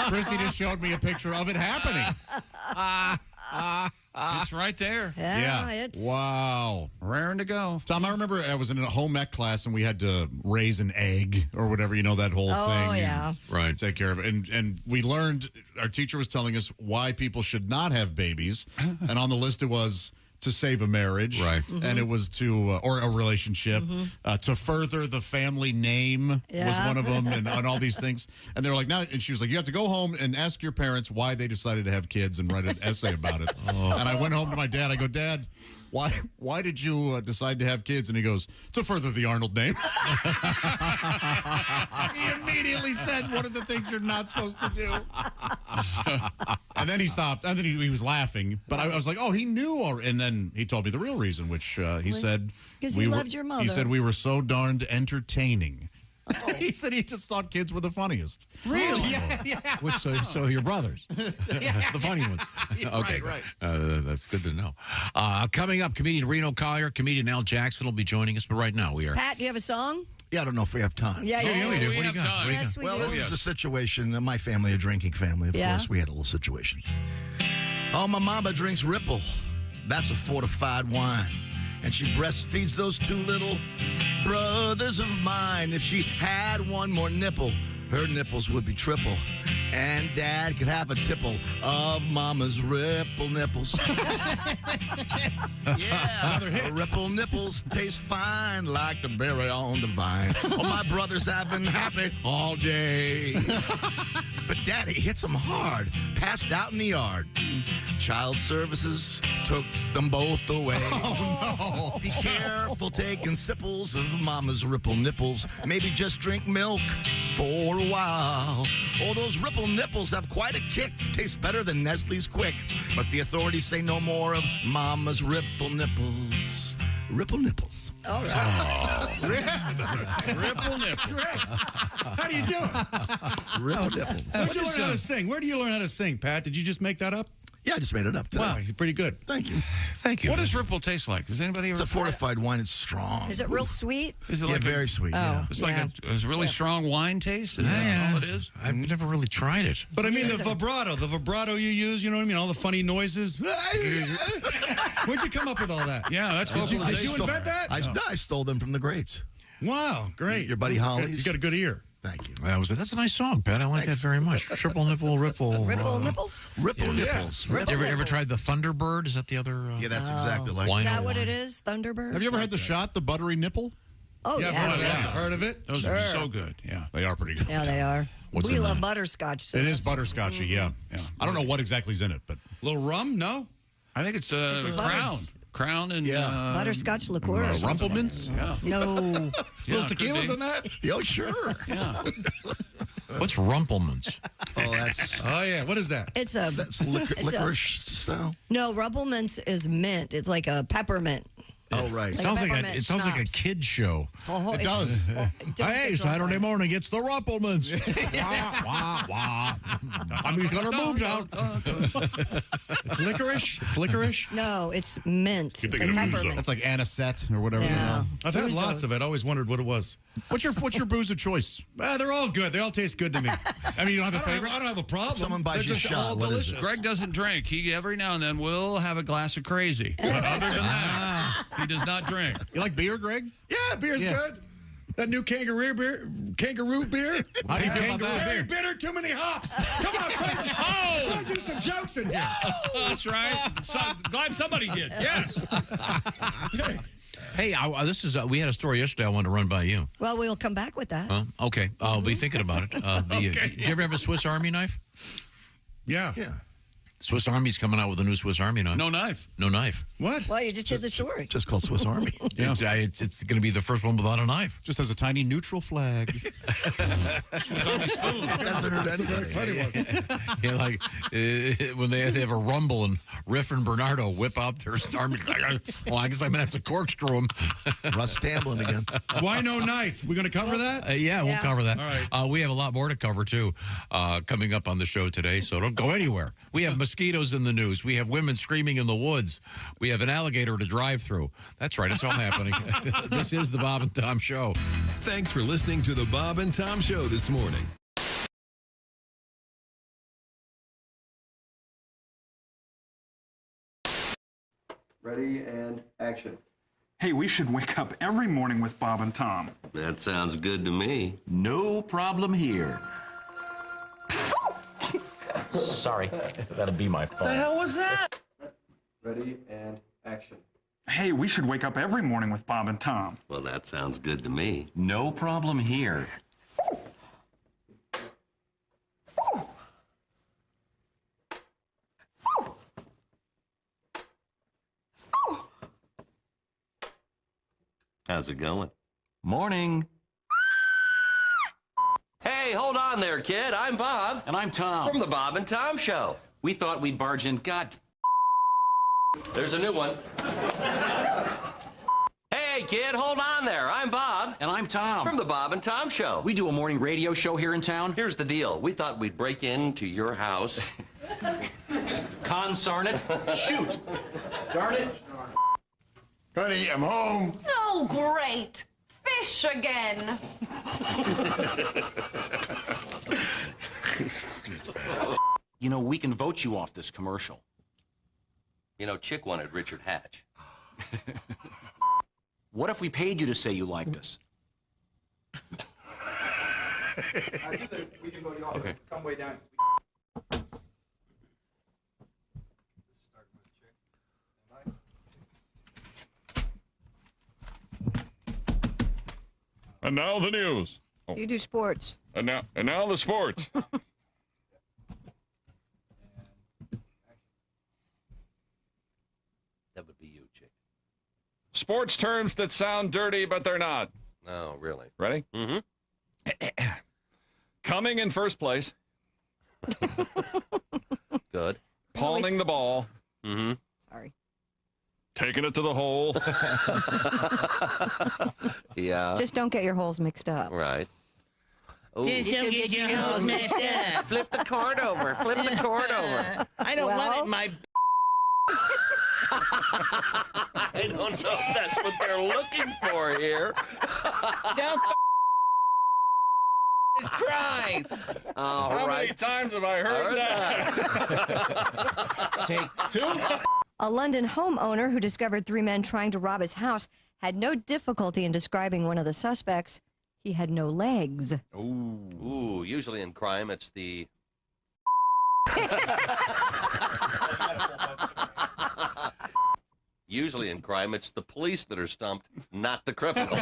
Christy just showed me a picture of it happening. It's right there. Yeah. It's wow. Raring to go. Tom, I remember I was in a home ec class and we had to raise an egg or whatever, that whole thing. Oh, yeah. Right. Take care of it. And we learned, our teacher was telling us why people should not have babies. And on the list it was to save a marriage. Right. Mm-hmm. And it was to, or a relationship, to further the family name was one of them and all these things. And they're like, and she was like, you have to go home and ask your parents why they decided to have kids and write an essay about it. And I went home to my dad. I go, Dad, why did you decide to have kids? And he goes, to further the Arnold name. He immediately said one of the things you're not supposed to do. And then he stopped. And then he was laughing. But I was like, oh, he knew. And then he told me the real reason, which he said. Because he loved your mother. He said we were so darned entertaining. He said he just thought kids were the funniest. Really? Yeah. Which so your brothers, the funny ones. Okay, right. That's good to know. Coming up, comedian Reno, Collier, comedian Al Jackson will be joining us. But right now we are. Pat, do you have a song? Yeah, I don't know if we have time. Yeah, we do. What do you got? Time. Yes, we do. This is a situation. My family, a drinking family, of course. We had a little situation. Oh, my mama drinks Ripple. That's a fortified wine. And she breastfeeds those two little brothers of mine. If she had one more nipple, her nipples would be triple. And Dad could have a tipple of Mama's Ripple nipples. Yeah, her Ripple nipples taste fine like the berry on the vine. Oh, my brothers have been happy all day. But Daddy hits them hard, passed out in the yard. Child services took them both away. Oh, no. Be careful taking sipples of Mama's Ripple nipples. Maybe just drink milk for a while. Oh, those Ripple nipples have quite a kick. Tastes better than Nestle's Quick. But the authorities say no more of Mama's Ripple nipples. Ripple nipples. All right. Oh. Ripple nipples. How do you do it? Ripple nipples. Where'd you learn how to sing? Where do you learn how to sing, Pat? Did you just make that up? Yeah, I just made it up today. Wow, you're pretty good. Thank you. Thank you. What does Ripple taste like? Does anybody ever? It's a fortified wine. It's strong. Is it real sweet? Is it Yeah, like very sweet. Yeah. It's like a really strong wine taste? Is that all it is? I've never really tried it. But I mean the vibrato you use, you know what I mean? All the funny noises. Where'd you come up with all that? Yeah, that's Did vocalization. you invent that? I stole them from the greats. Wow, great. Your buddy Holly's. You got a good ear. Thank you. That's a nice song, Pat. I like that very much. Triple nipple, ripple. Ripple nipples? Ripple nipples. You ever tried the Thunderbird? Is that the other? Yeah, that's exactly like Is that what it is? Thunderbird? Have you ever had the shot, the buttery nipple? Oh, yeah. Heard of it? Those are so good. Yeah. They are pretty good. Yeah, they are. What's We in love that? butterscotch. So It is butterscotchy, yeah. I don't know what exactly is in it, but A little rum? No? I think it's Crown and butterscotch liqueur. Rumpelmans? Yeah. No. Little tequila's in that? Oh, sure. Yeah. What's Rumpelmans? Oh, yeah. What is that? It's licorice style. No, Rumpelmans is mint. It's like a peppermint. Oh, right. It sounds like a kid show. It does. Hey, Saturday morning, it's the Rumpelmans. Wah, wah, wah. I mean, he's got her boobs out. It's licorice? It's licorice? No, it's mint. You're It's thinking like of peppermint. That's like anisette or whatever. Yeah. I've had lots of it. I always wondered what it was. What's your booze of choice? They're all good. They all taste good to me. I mean, you don't have a favorite? I don't have a problem. Someone buys They're you a just shot. all What is delicious. Greg doesn't drink. He every now and then will have a glass of crazy. But other than that, he does not drink. You like beer, Greg? Yeah, beer's good. That new kangaroo beer. How do you feel about that? Very bitter, too many hops. Come on, try to do some jokes in here. That's right. So, glad somebody did. Yes. Hey, we had a story yesterday I wanted to run by you. Well, we'll come back with that. Okay, I'll be thinking about it. Do you ever have a Swiss Army knife? Yeah. Swiss Army's coming out with a new Swiss Army knife. No knife. No knife. What? Well, you just did the story. Just called Swiss Army. Yeah. It's going to be the first one without a knife. Just has a tiny neutral flag. Hasn't hurt anybody. Funny one. Yeah, like when they have a rumble and Riff and Bernardo whip out their army. Well, I guess I'm going to have to corkscrew them. Russ Tamblin again. Why no knife? We going to cover that? Yeah, we'll cover that. All right. We have a lot more to cover, too, coming up on the show today, so don't go anywhere. We have mosquitoes in the news. We have women screaming in the woods. We have an alligator to drive through. That's right. It's all happening. This is the Bob and Tom Show. Thanks for listening to the Bob and Tom Show this morning. Ready and action. Hey, we should wake up every morning with Bob and Tom. That sounds good to me. No problem here. Sorry, that'd be my fault. The hell was that? Ready and action. Hey, we should wake up every morning with Bob and Tom. Well, that sounds good to me. No problem here. How's it going? Morning. Hey, hold on there, kid. I'm Bob. And I'm Tom. From the Bob and Tom Show. We thought we'd barge in. God. There's a new one. Hey, kid, hold on there. I'm Bob. And I'm Tom. From the Bob and Tom Show. We do a morning radio show here in town. Here's the deal. We thought we'd break into your house. Consarn it. Shoot. Darn it. Honey, I'm home. Oh, great. Fish again. You know, we can vote you off this commercial. You know, Chick wanted Richard Hatch. What if we paid you to say you liked us? I think that we can vote you off. Okay. Come way down. And now the news. Oh. You do sports. And now the sports. That would be you, Chick. Sports terms that sound dirty, but they're not. Oh, really? Ready? Mm-hmm. Coming in first place. Good. Palming the ball. Mm-hmm. Sorry. Taking it to the hole. Yeah. Just don't get your holes mixed up. Right. Just don't get your holes messed up. Flip the cord over. Flip the cord over. I don't want it in my... I don't know if that's what they're looking for here. Don't Christ. How many times have I heard that? Take two. A London homeowner who discovered three men trying to rob his house had no difficulty in describing one of the suspects. he had no legs. Ooh, usually in crime, it's the... Usually in crime, it's the police that are stumped, not the criminals.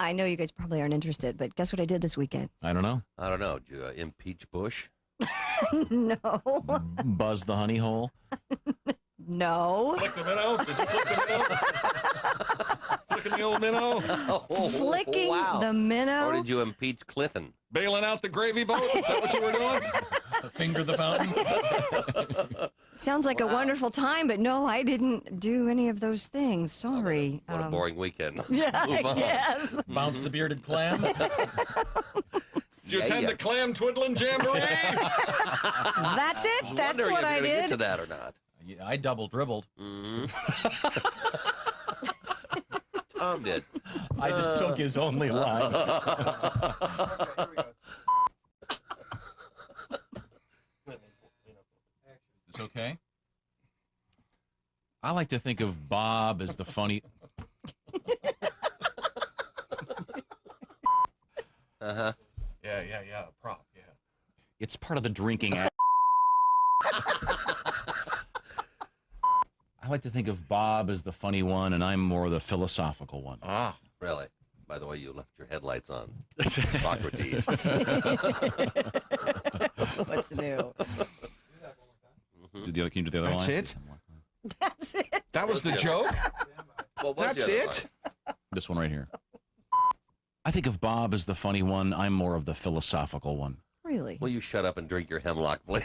I know you guys probably aren't interested, but guess what I did this weekend? I don't know. I don't know. Did you impeach Bush? No. Buzz the honey hole. No. Flick the minnow? Did you flick the minnow? Flicking the old minnow? Flicking the minnow? Or did you impeach Clinton? Bailing out the gravy boat? Is that what you were doing? Finger the fountain? Sounds like a wonderful time, but no, I didn't do any of those things. Sorry. What a boring weekend. Yeah, Move on. yes. Bounce the bearded clam? Did you attend the clam twiddling jamboree? That's it. That's what I did. Get to that or not? I double dribbled. Tom did. I just took his only line. It's okay. I like to think of Bob as the funny. Uh-huh. Yeah. Prop, yeah. It's part of the drinking act. I like to think of Bob as the funny one, and I'm more the philosophical one. Ah. Really? By the way, you left your headlights on. Socrates. What's new? Can you do the other That's line? it? That's it. That was the joke? What was That's the other it? This one right here. I think of Bob as the funny one. I'm more of the philosophical one. Really? Will you shut up and drink your hemlock, please?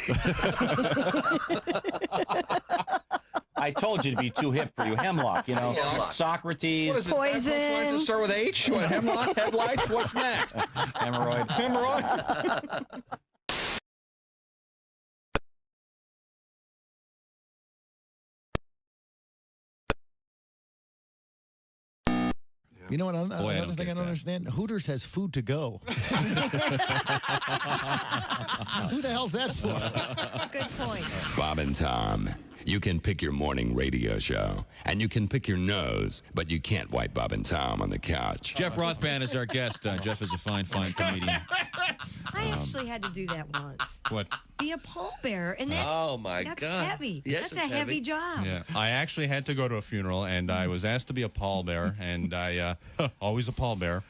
I told you to be too hip for you. Hemlock, you know. Hemlock. Socrates. What is it? Poison. Why does it start with H? What, hemlock? Headlights? What's next? Hemorrhoid. Hemorrhoid? You know what? Boy, I Another don't thing I get don't that. understand. Hooters has food to go. Who the hell's that for? Good point. Bob and Tom. You can pick your morning radio show, and you can pick your nose, but you can't wipe Bob and Tom on the couch. Jeff Rothband is our guest. Jeff is a fine comedian. I actually had to do that once. What? Be a pallbearer, and that, Oh, my that's God. heavy. Yes, that's a it's heavy job. Yeah, I actually had to go to a funeral, and I was asked to be a pallbearer, and I always a pallbearer.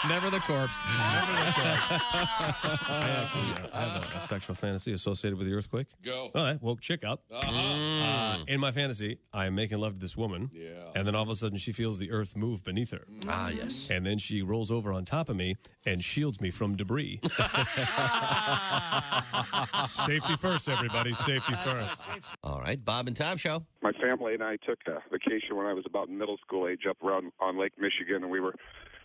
Never the corpse. I have a sexual fantasy associated with the earthquake. Go. All right, woke chick up. In my fantasy, I'm making love to this woman. Yeah. And then all of a sudden, she feels the earth move beneath her. Ah, yes. And then she rolls over on top of me and shields me from debris. Safety first, everybody. Safety first. All right, Bob and Tom Show. My family and I took a vacation when I was about middle school age up around on Lake Michigan, and we were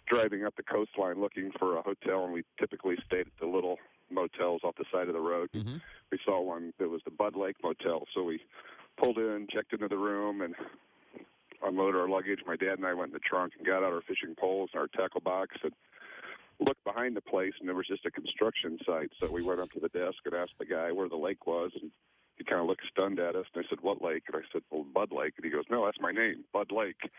driving up the coastline looking for a hotel, and we typically stayed at the little motels off the side of the road. Mm-hmm. We saw one that was the Bud Lake Motel, so we pulled in, checked into the room, and unloaded our luggage. My dad and I went in the trunk and got out our fishing poles and our tackle box and looked behind the place, and there was just a construction site. So we went up to the desk and asked the guy where the lake was, and he kind of looked stunned at us. And I said, "What lake?" And I said, "Well, Bud Lake." And he goes, "No, that's my name, Bud Lake."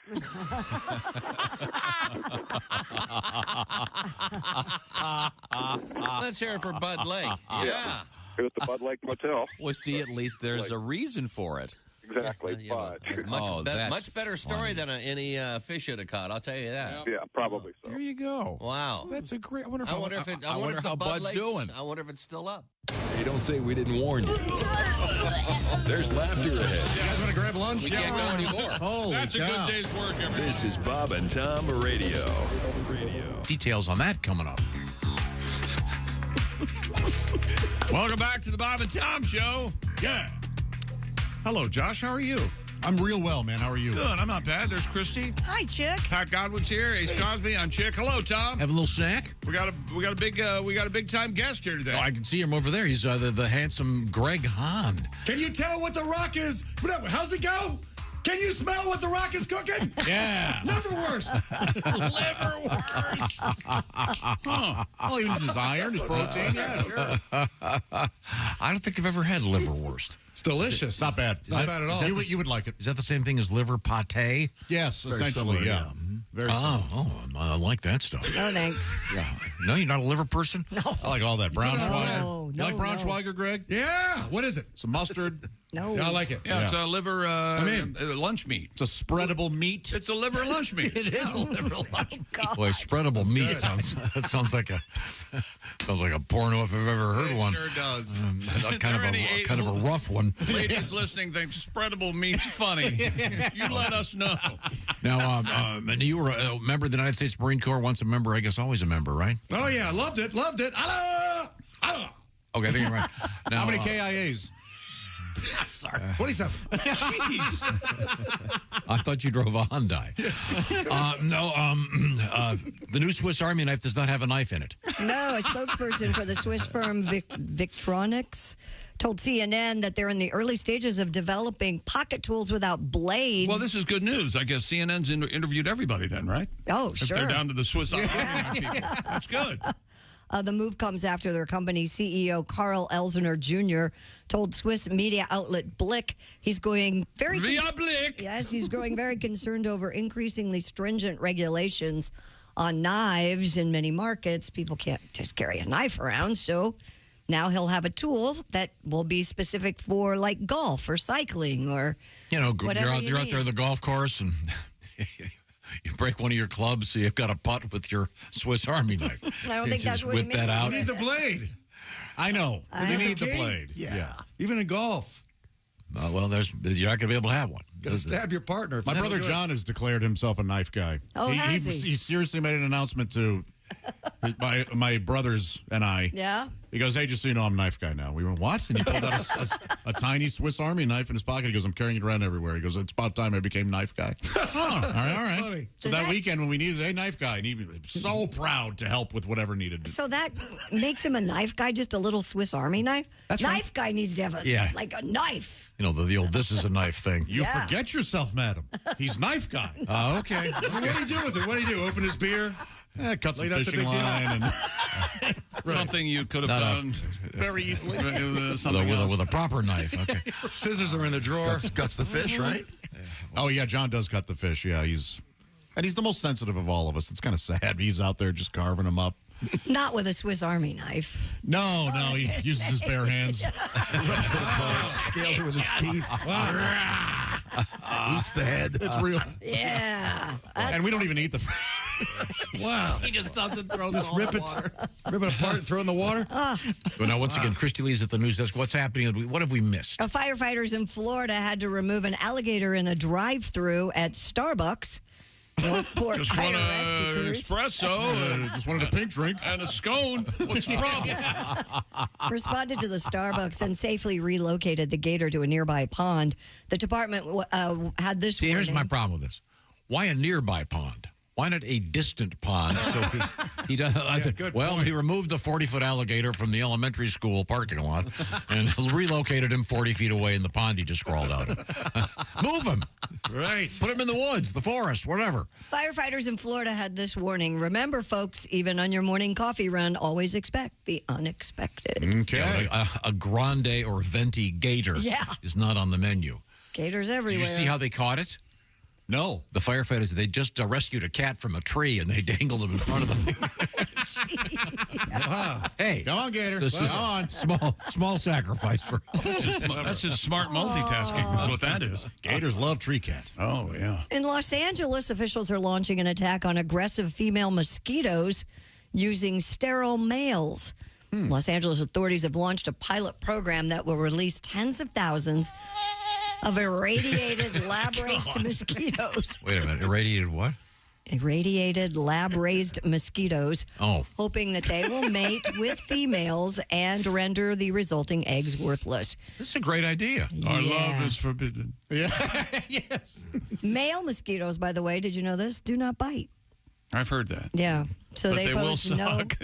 Let's hear it for Bud Lake. Yeah. It was the Bud Lake Motel. Well, see, at least there's a reason for it. Exactly, but Much better story than any fish you'd have caught. I'll tell you that. Yeah, probably so. There you go. Wow, that's a great. I wonder I wonder if how Bud's doing. I wonder if it's still up. You don't say we didn't warn you. There's laughter ahead. You guys want to grab lunch? We can't go anymore. Holy That's cow. a good day's work, everybody. This is Bob and Tom Radio. Details on that coming up. Welcome back to the Bob and Tom Show. Yeah. Hello, Josh. How are you? I'm real well, man. How are you? Good. I'm not bad. There's Christy. Hi, Chick. Pat Godwin's here. Ace Cosby. I'm Chick. Hello, Tom. Have a little snack. We got a big time guest here today. Oh, I can see him over there. He's the handsome Greg Hahn. Can you tell what the Rock is? How's it go? Can you smell what the Rock is cooking? Yeah. Liverwurst. Liverwurst. Well, even his iron, his protein. Yeah, sure. I don't think I've ever had liverwurst. It's delicious. It's not bad. It's not bad at all. You would like it. Is that the same thing as liver pate? Yes, Very essentially, similar, yeah. Very similar. I like that stuff. No, thanks. Yeah. No, you're not a liver person? No. I like all that. Braunschweiger. No, You like Braunschweiger, Greg? Yeah. What is it? Some mustard. No. Yeah, I like it. Yeah, it's a liver lunch meat. It's a spreadable meat. It's a liver lunch meat. It is a liver lunch meat. Boy, spreadable meat sounds like a porno if I've ever heard one. Sure does. Kind of a rough one. Ladies listening think spreadable meat's funny. You let us know. Now, and you were a member of the United States Marine Corps, once a member, I guess always a member, right? Oh, yeah. Loved it. Okay, I think you're right. Now, how many KIAs? Sorry. 27. Jeez. I thought you drove a Hyundai. The new Swiss Army knife does not have a knife in it. No, a spokesperson for the Swiss firm Victronics told CNN that they're in the early stages of developing pocket tools without blades. Well, this is good news. I guess CNN's interviewed everybody then, right? Oh, if sure. They're down to the Swiss Army knife people. That's good. The move comes after their company's CEO, Carl Elsener Jr., told Swiss media outlet Blick he's going very... Via Blick! Yes, he's growing very concerned over increasingly stringent regulations on knives in many markets. People can't just carry a knife around, so now he'll have a tool that will be specific for, like, golf or cycling or you're out need. there at the golf course and... You break one of your clubs, so you've got a putt with your Swiss Army knife. I don't think that's what he whip that out. You need the blade. I know. You need the blade. Yeah. Even in golf. Well, you're not going to be able to have one. Got to stab your partner. My brother John has declared himself a knife guy. Oh, has he? He seriously made an announcement to my brothers and I. Yeah? He goes, hey, just so you know, I'm a knife guy now. We went, what? And he pulled out a tiny Swiss Army knife in his pocket. He goes, I'm carrying it around everywhere. He goes, it's about time I became knife guy. All right. Funny. So that weekend when we needed a knife guy, and he was so proud to help with whatever needed. So that makes him a knife guy, just a little Swiss Army knife? That's knife guy needs to have a knife. You know, the old this is a knife thing. You forget yourself, madam. He's knife guy. Okay. What do you do with it? What do you do? Open his beer? Cut some fishing line. And Something you could have done very easily. With a proper knife. Okay. Scissors are in the drawer. Cuts the fish, right? Oh, yeah, John does cut the fish. Yeah, he's the most sensitive of all of us. It's kind of sad. He's out there just carving them up. Not with a Swiss Army knife. No, he uses his bare hands. Scales it with his teeth. Eats the head. It's real. Yeah. And we don't even eat the Wow. He just doesn't throw Just rip it apart and throw it in the water? Well, now, once again, Christy Lee's at the news desk. What's happening? What have we missed? Firefighters in Florida had to remove an alligator in a drive-thru at Starbucks. Poor just want an espresso. Just wanted a pink drink. And a scone. What's the problem? Responded to the Starbucks and safely relocated the gator to a nearby pond. The department had this warning. Here's my problem with this. Why a nearby pond? Why not a distant pond? So he does. He removed the 40-foot alligator from the elementary school parking lot and relocated him 40 feet away in the pond he just crawled out of. Move him. Right. Put him in the woods, the forest, whatever. Firefighters in Florida had this warning. Remember, folks, even on your morning coffee run, always expect the unexpected. Okay. Yeah, a grande or venti gator is not on the menu. Gators everywhere. Did you see how they caught it? No. The firefighters, they just rescued a cat from a tree and they dangled him in front of the Wow. Hey. Come on, Gator. Come on. Small sacrifice for That's just smart multitasking. That's what that is. Gators love tree cat. Oh, yeah. In Los Angeles, officials are launching an attack on aggressive female mosquitoes using sterile males. Los Angeles authorities have launched a pilot program that will release tens of thousands of irradiated lab-raised mosquitoes. Wait a minute. Irradiated what? Irradiated lab-raised mosquitoes. Oh. Hoping that they will mate with females and render the resulting eggs worthless. This is a great idea. Our love is forbidden. Yeah. Yes. Male mosquitoes, by the way, did you know this? Do not bite. I've heard that. Yeah. So But they will pose no suck.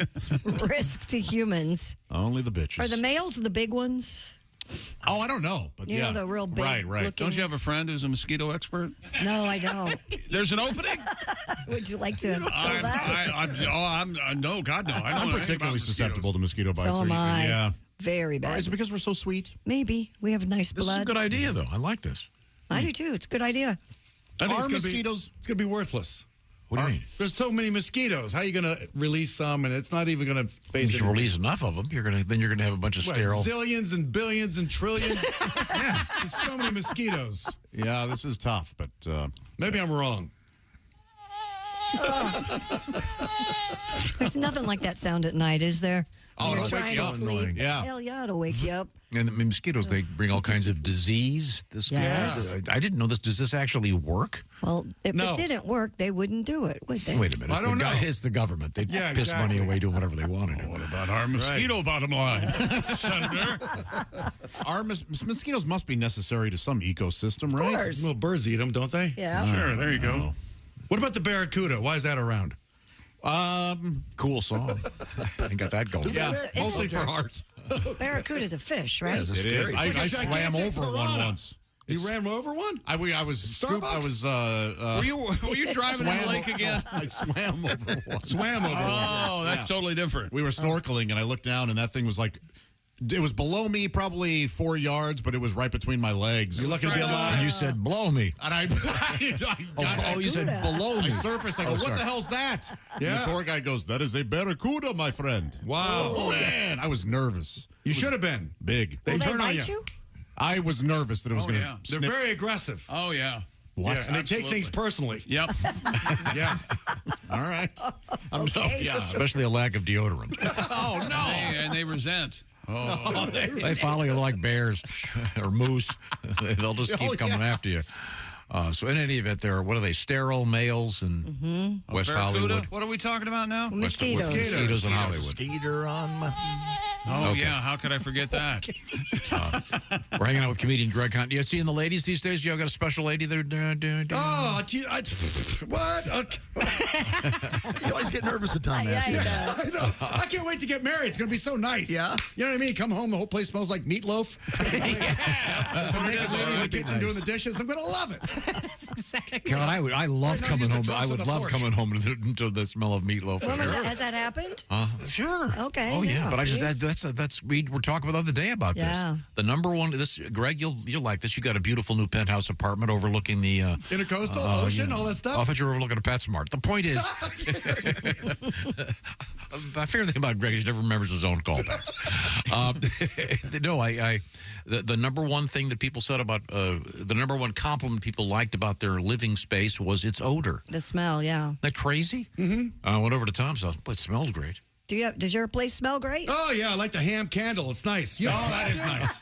risk to humans. Only the bitches. Are the males the big ones? Oh, I don't know. But You know, the real big Right. looking- Don't you have a friend who's a mosquito expert? No, I don't. There's an opening? Would you like to fill that? No, God, no. I don't know I'm anything particularly about susceptible to mosquito bites. So am I. Yeah. Very bad. Is it because we're so sweet? Maybe. We have nice This blood. is a good idea, though. I like this. I do too. It's a good idea. I think Are it's mosquitoes? It's going to be worthless. What do you mean? There's so many mosquitoes. How are you going to release some, and it's not even going to phase If you release enough of them, then you're gonna have a bunch of sterile. Zillions and billions and trillions. Yeah, there's so many mosquitoes. Yeah, this is tough, but maybe I'm wrong. There's nothing like that sound at night, is there? Oh, You're it'll wake trying you to up. sleep. Yeah. Hell yeah, it'll wake you up. And the mosquitoes, they bring all kinds of disease. Yes. I didn't know this. Does this actually work? Well, if it didn't work, they wouldn't do it, would they? Wait a minute. It's the government. They piss money away doing whatever they want to do. What about our mosquito bottom line, Senator? Our mosquitoes must be necessary to some ecosystem, right? Course. Well, birds eat them, don't they? Yeah. Sure, there you go. What about the barracuda? Why is that around? Cool song. I got that going. Yeah, mostly for heart. Barracuda's a fish, right? It is. I swam over one once. You ran over one? I was scooped. I was. Were you driving in the lake again? I swam over one. Swam over one. Oh, that's totally different. We were snorkeling, and I looked down, and that thing was like. It was below me, probably 4 yards, but it was right between my legs. You're lucky to be alive. And you said, blow me. And I you said below me. I surfaced. I go, what sorry. the hell's that? Yeah. And the tour guide goes, that is a barracuda, my friend. Wow. Oh, man. I was nervous. You should have been. Big. Will they turn on bite you? I was nervous that it was going to They're very aggressive. Oh, yeah. What? Yeah, and they take things personally. Yep. Yeah. All right. Especially a lack of deodorant. Oh, no. And they resent. Oh, They follow you like bears or moose. They'll just keep coming after you. So in any event, what are they? Sterile males in West Barracuda? Hollywood? What are we talking about now? Mosquitoes. Mosquitoes in Hollywood. Skeeter on my... Oh, Okay. yeah. How could I forget that? We're hanging out with comedian Greg Hunt. You seeing the ladies these days? You got a special lady there? Oh, what? You always get nervous at Tom. Yeah, I know. I can't wait to get married. It's going to be so nice. Yeah? You know what I mean? Come home, the whole place smells like meatloaf. There's a naked lady in the kitchen doing the dishes. I'm going to love it. That's exactly. God, I love Right now, coming just a home. dress I on would the love porch. coming home to the smell of meatloaf. When was that? Has that happened? Sure. Okay, Oh yeah, yeah, but I just see? that's we were talking about the other day about Yeah. this. The number one. This Greg, you'll like this. You got a beautiful new penthouse apartment overlooking the Intercoastal, ocean, all that stuff. Oh, I thought you were overlooking a PetSmart. The point is, my favorite thing about Greg is he never remembers his own callbacks. The number one thing that people said about the number one compliment people liked about their living space was its odor. The smell, yeah. Isn't that crazy? Mm-hmm. I went over to Tom's house. Boy, it smelled great. Does your place smell great? Oh, yeah, I like the ham candle. It's nice. Yeah, oh, that is nice.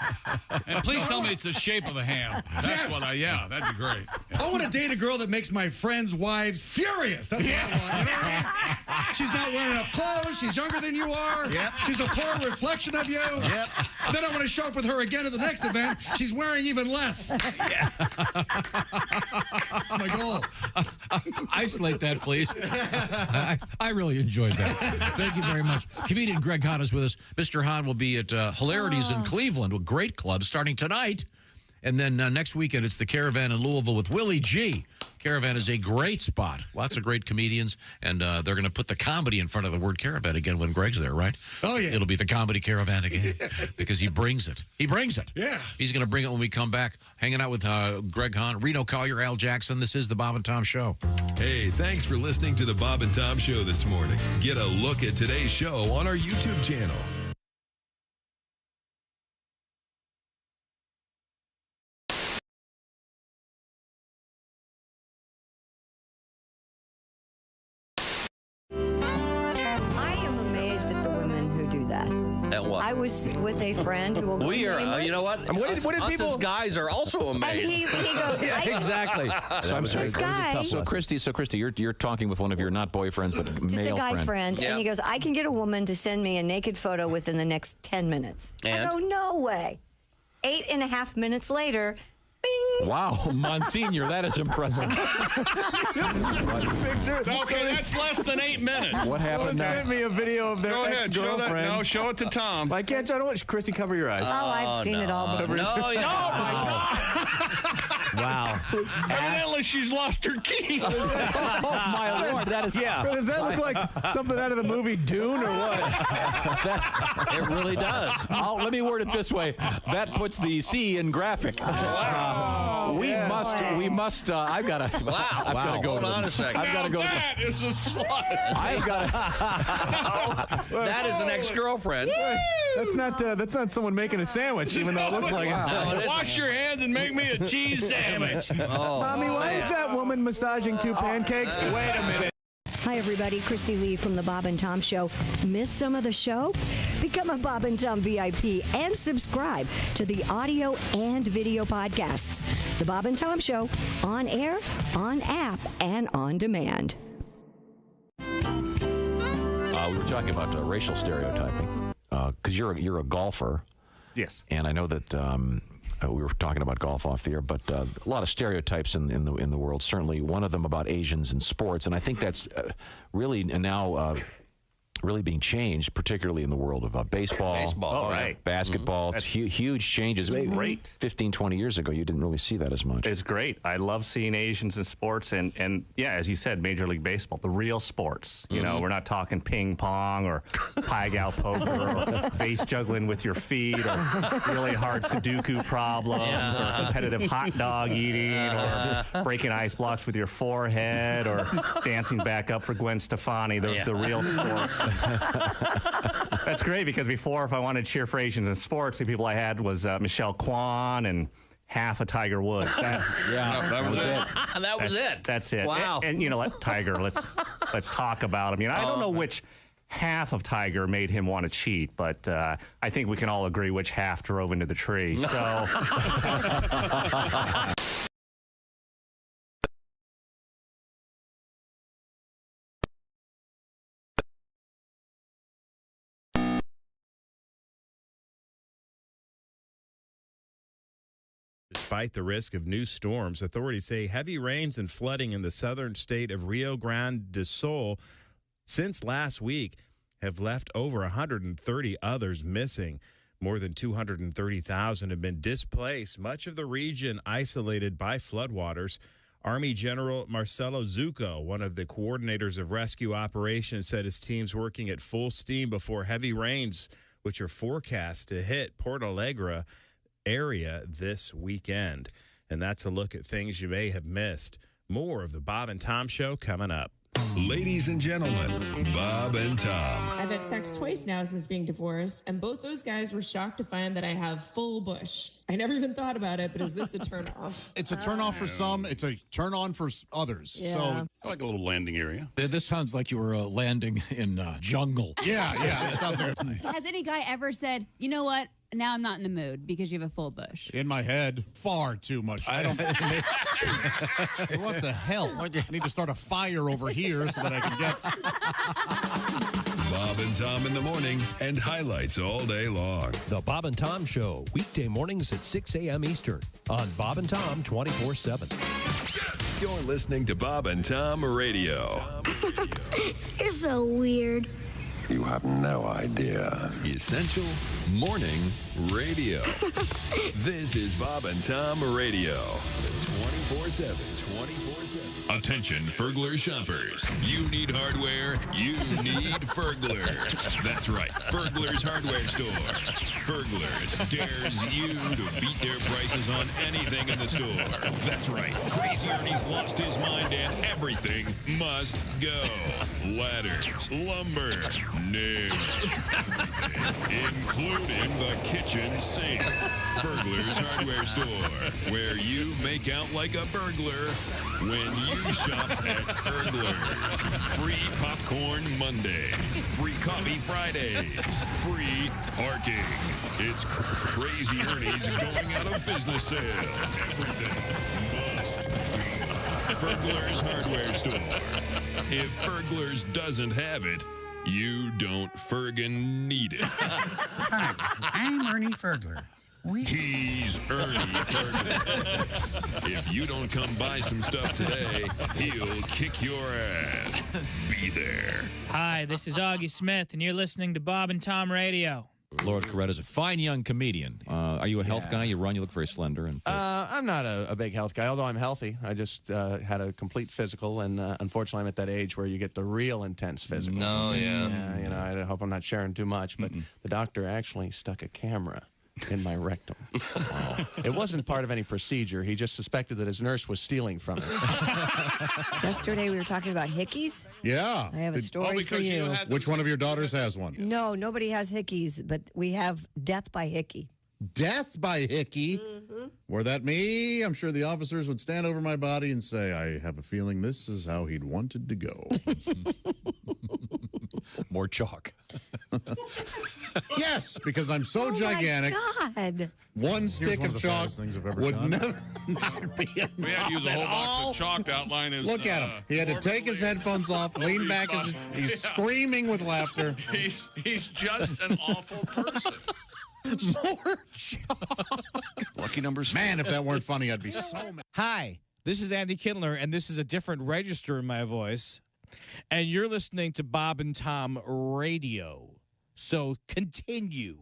And please tell me it's the shape of a ham. That's what that'd be great. I want to date a girl that makes my friends' wives furious. That's what I want. You know what I mean? She's not wearing enough clothes. She's younger than you are. Yep. She's a poor reflection of you. Yep. And then I want to show up with her again at the next event. She's wearing even less. Yeah. That's my goal. Isolate that, please. I really enjoyed that. Thank you very much. Comedian Greg Hahn is with us. Mr. Hahn will be at Hilarities in Cleveland, a great club, starting tonight. And then next weekend, it's the Caravan in Louisville with Willie G. Caravan is a great spot. Lots of great comedians, and they're going to put the comedy in front of the word caravan again when Greg's there, right? Oh, yeah. It'll be the comedy caravan again because he brings it. He brings it. Yeah. He's going to bring it when we come back. Hanging out with Greg Hahn, Reno, Collier, Al Jackson. This is the Bob and Tom Show. Hey, thanks for listening to the Bob and Tom Show this morning. Get a look at today's show on our YouTube channel. I am amazed at the women who do that. At what? I was with a friend who will go We are, nameless. you know what? Us as guys are also And amazed. he goes, Yeah, exactly. So I'm sorry. This guy- So Christy, you're talking with one of your not boyfriends, but just male a guy friend, Yeah. and he goes, I can get a woman to send me a naked photo within the next 10 minutes. And? I go, no way. 8.5 minutes later, bing. Wow, Monsignor, that is impressive. Okay, that's less than 8 minutes. What happened now? Sent me a video of their Go ahead, show that. ex-girlfriend. No, show it to Tom. I can't. I don't want Christy, cover your eyes. Oh, I've seen it all before. No, yeah. Oh, my God. Wow. Evidently, she's lost her key. Oh, my Lord. That is... Yeah. Does that look like something out of the movie Dune or what? It really does. Let me word it this way. That puts the C in graphic. We must. I've got to. Wow. I've got to go. Hold on a second. I've got to go. That is a slut. I've got to. That is an ex-girlfriend. That's not someone making a sandwich, even though it looks like it. Wash your hands and make me a cheese sandwich. Mommy, why is that woman massaging two pancakes? Wait a minute. Hi, everybody. Christy Lee from The Bob and Tom Show. Miss some of the show? Become a Bob and Tom VIP and subscribe to the audio and video podcasts. The Bob and Tom Show, on air, on app, and on demand. We were talking about racial stereotyping because you're a golfer. Yes. And I know that we were talking about golf off the air, but a lot of stereotypes in the world. Certainly, one of them about Asians in sports, and I think that's really now really being changed, particularly in the world of baseball, basketball. It's huge changes. It's Maybe great. 15, 20 years ago, you didn't really see that as much. It's great. I love seeing Asians in sports, and yeah, as you said, Major League Baseball, the real sports. You know, we're not talking ping pong or pie gal poker or vase juggling with your feet or really hard Sudoku problems or competitive hot dog eating or breaking ice blocks with your forehead or dancing back up for Gwen Stefani, the real sports. That's great because before, if I wanted to cheer for Asians in sports, the people I had was Michelle Kwan and half of Tiger Woods. That was it. That's it. Wow. And you know, Tiger. Let's talk about him. You know, I don't know which half of Tiger made him want to cheat, but I think we can all agree which half drove into the tree. So. Despite the risk of new storms, authorities say heavy rains and flooding in the southern state of Rio Grande do Sul since last week have left over 130 others missing. More than 230,000 have been displaced, much of the region isolated by floodwaters. Army General Marcelo Zucco, one of the coordinators of rescue operations, said his team's working at full steam before heavy rains, which are forecast to hit Porto Alegre area this weekend. And that's a look at things you may have missed. More of the Bob and Tom Show coming up. Ladies and gentlemen, Bob and Tom. I've had sex twice now since being divorced, and both those guys were shocked to find that I have full bush. I never even thought about it, but is this a turnoff? It's a turnoff for some. It's a turn on for others. Yeah. So I like a little landing area. This sounds like you were landing in jungle. Yeah. It sounds like Has any guy ever said, you know what? Now I'm not in the mood because you have a full bush. in my head, far too much. I don't. What the hell? I need to start a fire over here so that I can get. Bob and Tom in the morning and highlights all day long. The Bob and Tom Show, weekday mornings at 6 a.m. Eastern on Bob and Tom 24/7. You're listening to Bob and Tom Radio. You're so weird. You have no idea. Essential Morning Radio. This is Bob and Tom Radio. 24/7. Attention, Fergler shoppers. You need hardware. You need Fergler. That's right. Fergler's Hardware Store. Fergler's dares you to beat their prices on anything in the store. That's right. Crazy Ernie's lost his mind and everything must go. Ladders, lumber, nails, including the kitchen sink. Fergler's Hardware Store, where you make out like a burglar when you shop at Fergler's. Free popcorn Mondays, free coffee Fridays, free parking. It's Crazy Ernie's going out of business sale. Everything must go. Fergler's Hardware Store. If Fergler's doesn't have it, you don't Fergin need it. Hi, I'm Ernie Fergler. He's Ernie Fergler. If you don't come buy some stuff today, he'll kick your ass. Be there. Hi, this is Augie Smith, and you're listening to Bob and Tom Radio. Lord Coretta's a fine young comedian. Are you a health guy? You run, you look very slender. And I'm not a big health guy, although I'm healthy. I just had a complete physical, and unfortunately, I'm at that age where you get the real intense physical. No, yeah. You know, I hope I'm not sharing too much, but the doctor actually stuck a camera in my rectum. It wasn't part of any procedure. He just suspected that his nurse was stealing from him. Yesterday we were talking about hickeys. Yeah. I have a story for you. Which one of your daughters has one? No, nobody has hickeys, but we have death by hickey. Death by hickey? Were that me? I'm sure the officers would stand over my body and say, I have a feeling this is how he'd wanted to go. More chalk. Yes, because I'm so gigantic. Oh, my God. One stick one of of the chalk fattest things I've ever would done. never be enough. We had to use a whole at box all. of chalk to outline his. Look at him. He had to take his headphones off, lean back, and he's screaming with laughter. He's just an awful person. More chalk. Lucky number 6. Man, if that weren't funny, I'd be so mad. Hi, this is Andy Kindler, and this is a different register in my voice. And you're listening to Bob and Tom Radio. So continue.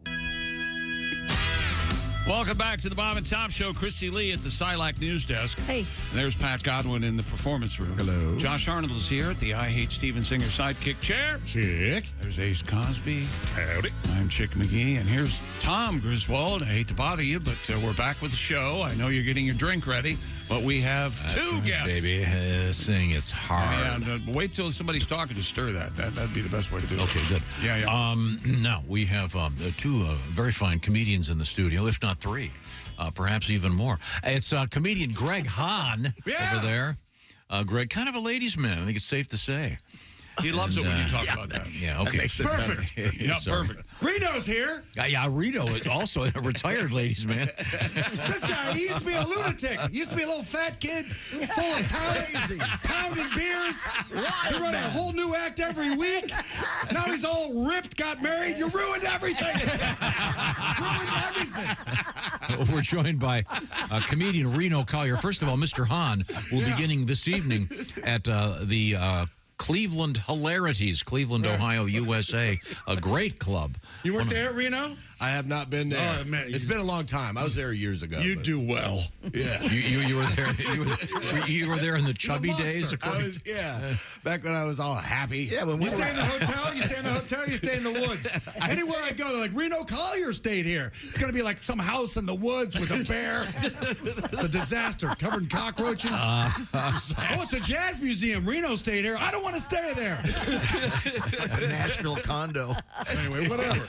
Welcome back to the Bob and Tom Show. Christy Lee at the Silac News Desk. Hey. And there's Pat Godwin in the performance room. Hello. Josh Arnold is here at the I Hate Steven Singer sidekick chair. Chick. There's Ace Cosby. Howdy. I'm Chick McGee. And here's Tom Griswold. I hate to bother you, but we're back with the show. I know you're getting your drink ready, but we have two guests. Baby, sing it's hard. And wait till somebody's talking to stir that. That'd be the best way to do it. Okay, good. Yeah. Now, we have two very fine comedians in the studio, if not 3, perhaps even more. It's comedian Greg Hahn over there. Greg, kind of a ladies' man, I think it's safe to say. He loves it when you talk about that. Yeah, okay. That makes it perfect. Yeah, perfect. Reno's here. Yeah, Reno is also a retired ladies' man. This guy, he used to be a lunatic. He used to be a little fat kid, full of talent, pounding beers. He run a whole new act every week. Now he's all ripped, got married. You ruined everything. We're joined by comedian Reno Collier. First of all, Mr. Hahn will be beginning this evening at the Cleveland Hilarities, Cleveland, Ohio, USA, a great club. You weren't there, Reno? I have not been there. Oh, man, it's been a long time. I was there years ago. You do well. Yeah. You were there. You were there in the chubby days. Back when I was all happy. Yeah, when you stay in the hotel. You stay in the hotel. You stay in the woods. Anywhere I go, they're like, Reno Collier stayed here. It's gonna be like some house in the woods with a bear. It's a disaster, covered in cockroaches. It's a jazz museum. Reno stayed here. I don't want to stay there. A Nashville condo. Anyway, whatever.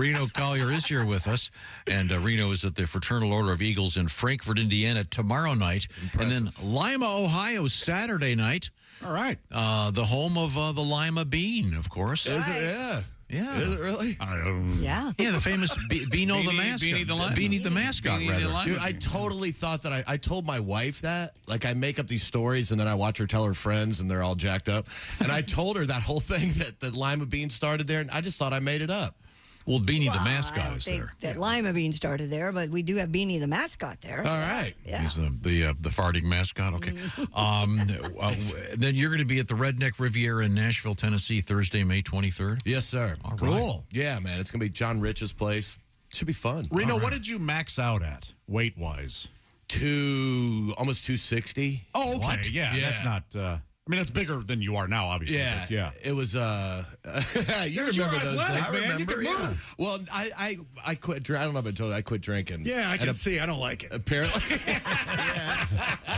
Reno Collier is here with us, and Reno is at the Fraternal Order of Eagles in Frankfort, Indiana, tomorrow night. Impressive. And then Lima, Ohio, Saturday night. All right. The home of the Lima Bean, of course. Is it? Yeah. Yeah. Is it really? Yeah. Yeah, the famous Beano the mascot. Beanie the mascot, rather. Dude, I totally thought that I told my wife that. Like, I make up these stories, and then I watch her tell her friends, and they're all jacked up. And I told her that whole thing that Lima Bean started there, and I just thought I made it up. Well, Beanie the I mascot don't is think there. that Lima Bean started there, but we do have Beanie the mascot there. All right. Yeah. He's the farting mascot. Okay. Then you're going to be at the Redneck Riviera in Nashville, Tennessee, Thursday, May 23rd. Yes, sir. All right. Cool. Yeah, man. It's going to be John Rich's place. Should be fun. Reno, what did you max out at, weight-wise? Almost 260. Oh, okay. Yeah, that's not... I mean, that's bigger than you are now, obviously. Yeah, yeah. It was. You remember those days? I remember. Yeah. Well, I quit. I don't know if I told you I quit drinking. Yeah, I can see. I don't like it. Apparently,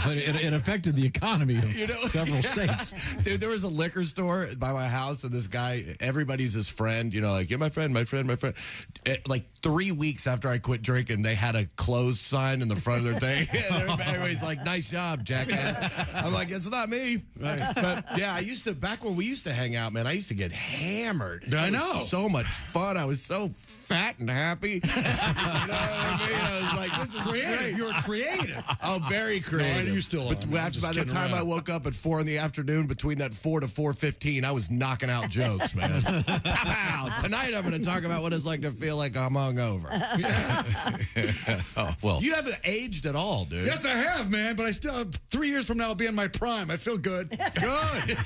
But it affected the economy of several states. Dude, there was a liquor store by my house, and this guy, everybody's his friend. You know, like, yeah, my friend. Like 3 weeks after I quit drinking, they had a closed sign in the front of their thing. And everybody's like, "Nice job, jackass." I'm like, "It's not me." Right. But yeah, back when we used to hang out, man, I used to get hammered. I know. So much fun. I was so fat and happy. You know what I mean? I was like, this is great. You were creative. Oh, very creative. No, you still are. But by the time I woke up at 4 in the afternoon, between that 4 to 4:15, I was knocking out jokes, man. Tonight I'm going to talk about what it's like to feel like I'm hungover. Oh, well. You haven't aged at all, dude. Yes, I have, man. But I still, 3 years from now, I'll be in my prime. I feel good. Good.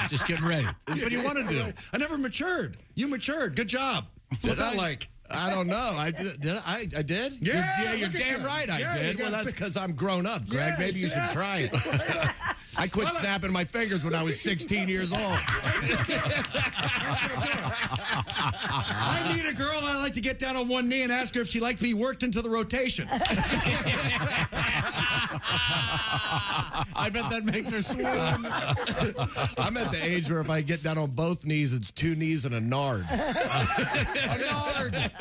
Just getting ready. That's what you want to do. I never matured. You matured. Good job. What's that like? I don't know. I did. Yeah, you're damn right. I did. Well, that's because I'm grown up, Greg. Maybe you should try it. I quit snapping my fingers when I was 16 years old. I need a girl and I like to get down on one knee and ask her if she liked to be worked into the rotation. I bet that makes her swoon. I'm at the age where if I get down on both knees, it's 2 knees and a nard. A nard.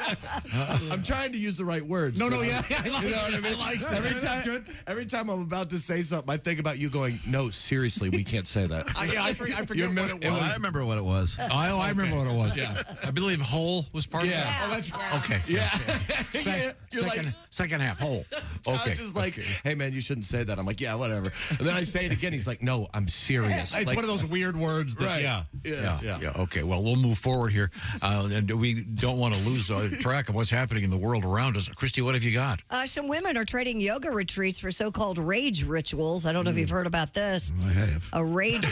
I'm trying to use the right words. No, I like know what I mean? like that. Every time I'm about to say something, I think about you going, no, seriously, we can't say that. I forget what it was. I remember what it was. I remember what it was. Yeah. I believe whole was part of Yeah. that. Oh, that's okay. Yeah. Second half, whole. Okay. I'm just like, hey, man, you shouldn't say that. I'm like, yeah, whatever. And then I say it again. He's like, no, I'm serious. It's like, one of those weird words that, right. Yeah. Okay. Well, we'll move forward here, and we don't want to lose track of what's happening in the world around us. Christy, what have you got? Some women are trading yoga retreats for so-called rage rituals. I don't know if you've heard about this. I have. A rage.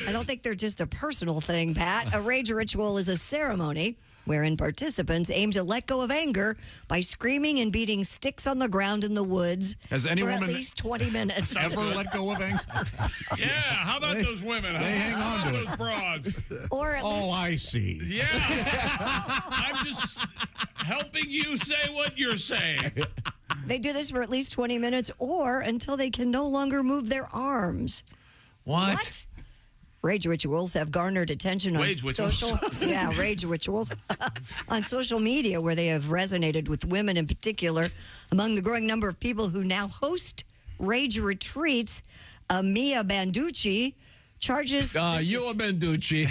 I don't think they're just a personal thing, Pat. A rage ritual is a ceremony wherein participants aim to let go of anger by screaming and beating sticks on the ground in the woods Has any for woman at least 20 minutes. ever let go of anger? Yeah, how about those women? They hang on to those broads. Or at least, I see. Yeah. I'm just helping you say what you're saying. they do this for at least 20 minutes or until they can no longer move their arms. What? Rage rituals have garnered attention on Rage rituals. social rage rituals on social media where they have resonated with women in particular. Among the growing number of people who now host rage retreats, Mia Banducci charges... Mia Banducci.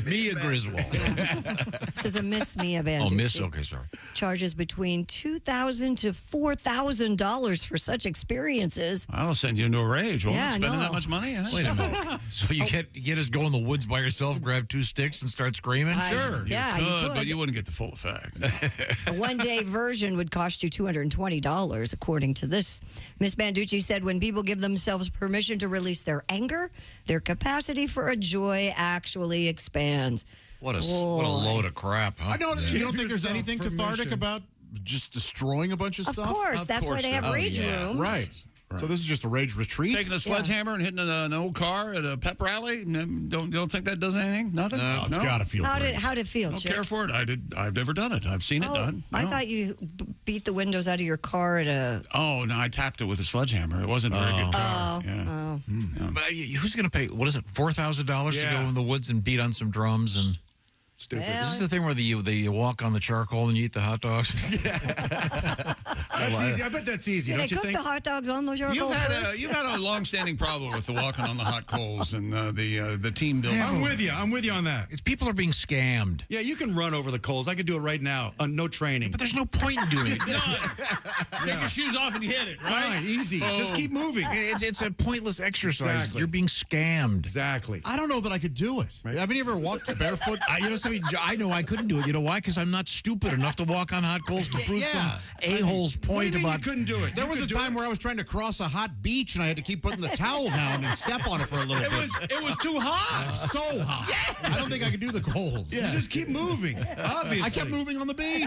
Mia Griswold. This is a Miss Mia Banducci. Oh, Miss, okay, sorry. Charges between $2,000 to $4,000 for such experiences. I'll send you into a rage. Well, Yeah, spending no. that much money? Huh? Wait a minute. So you get us go in the woods by yourself, grab 2 sticks, and start screaming? Sure. Yeah, you could. But you wouldn't get the full effect. A one-day version would cost you $220, according to this. Miss Banducci said when people give themselves permission to release their anger, their capacity for a joy actually expands. What a load of crap, huh? I don't. You don't think there's yourself anything cathartic permission. about just destroying a bunch of stuff? Of course, that's why they have rage rooms. Right. So this is just a rage retreat? Taking a sledgehammer and hitting an old car at a pep rally? Don't think that does anything? Nothing? No, it's got to feel great. How'd it feel, I don't Chip? care for it. I've never done it. I've seen it done. I No. thought you beat the windows out of your car at a... Oh, no, I tapped it with a sledgehammer. It wasn't a very good car. Oh. But who's going to pay, what is it, $4,000 to go in the woods and beat on some drums? And Stupid. This is the thing where you walk on the charcoal and you eat the hot dogs? That's easy. I bet that's easy, Yeah, don't they you cook think? the hot dogs on the charcoal first. You've had a long-standing problem with the walking on the hot coals and the team building. I'm with you. I'm with you on that. People are being scammed. Yeah, you can run over the coals. I could do it right now. No training. But there's no point in doing it. Take your shoes off and hit it, right? Fine, easy. Just keep moving. It's a pointless exercise. Exactly. You're being scammed. Exactly. I don't know that I could do it. Haven't you ever walked barefoot? I know I couldn't do it. You know why? Because I'm not stupid enough to walk on hot coals to prove some a-hole's point you about... You couldn't do it. There was a time where I was trying to cross a hot beach and I had to keep putting the towel down and step on it for a little bit. It was too hot. So hot. Yeah. I don't think I could do the coals. Yeah. You just keep moving. Obviously. I kept moving on the beach.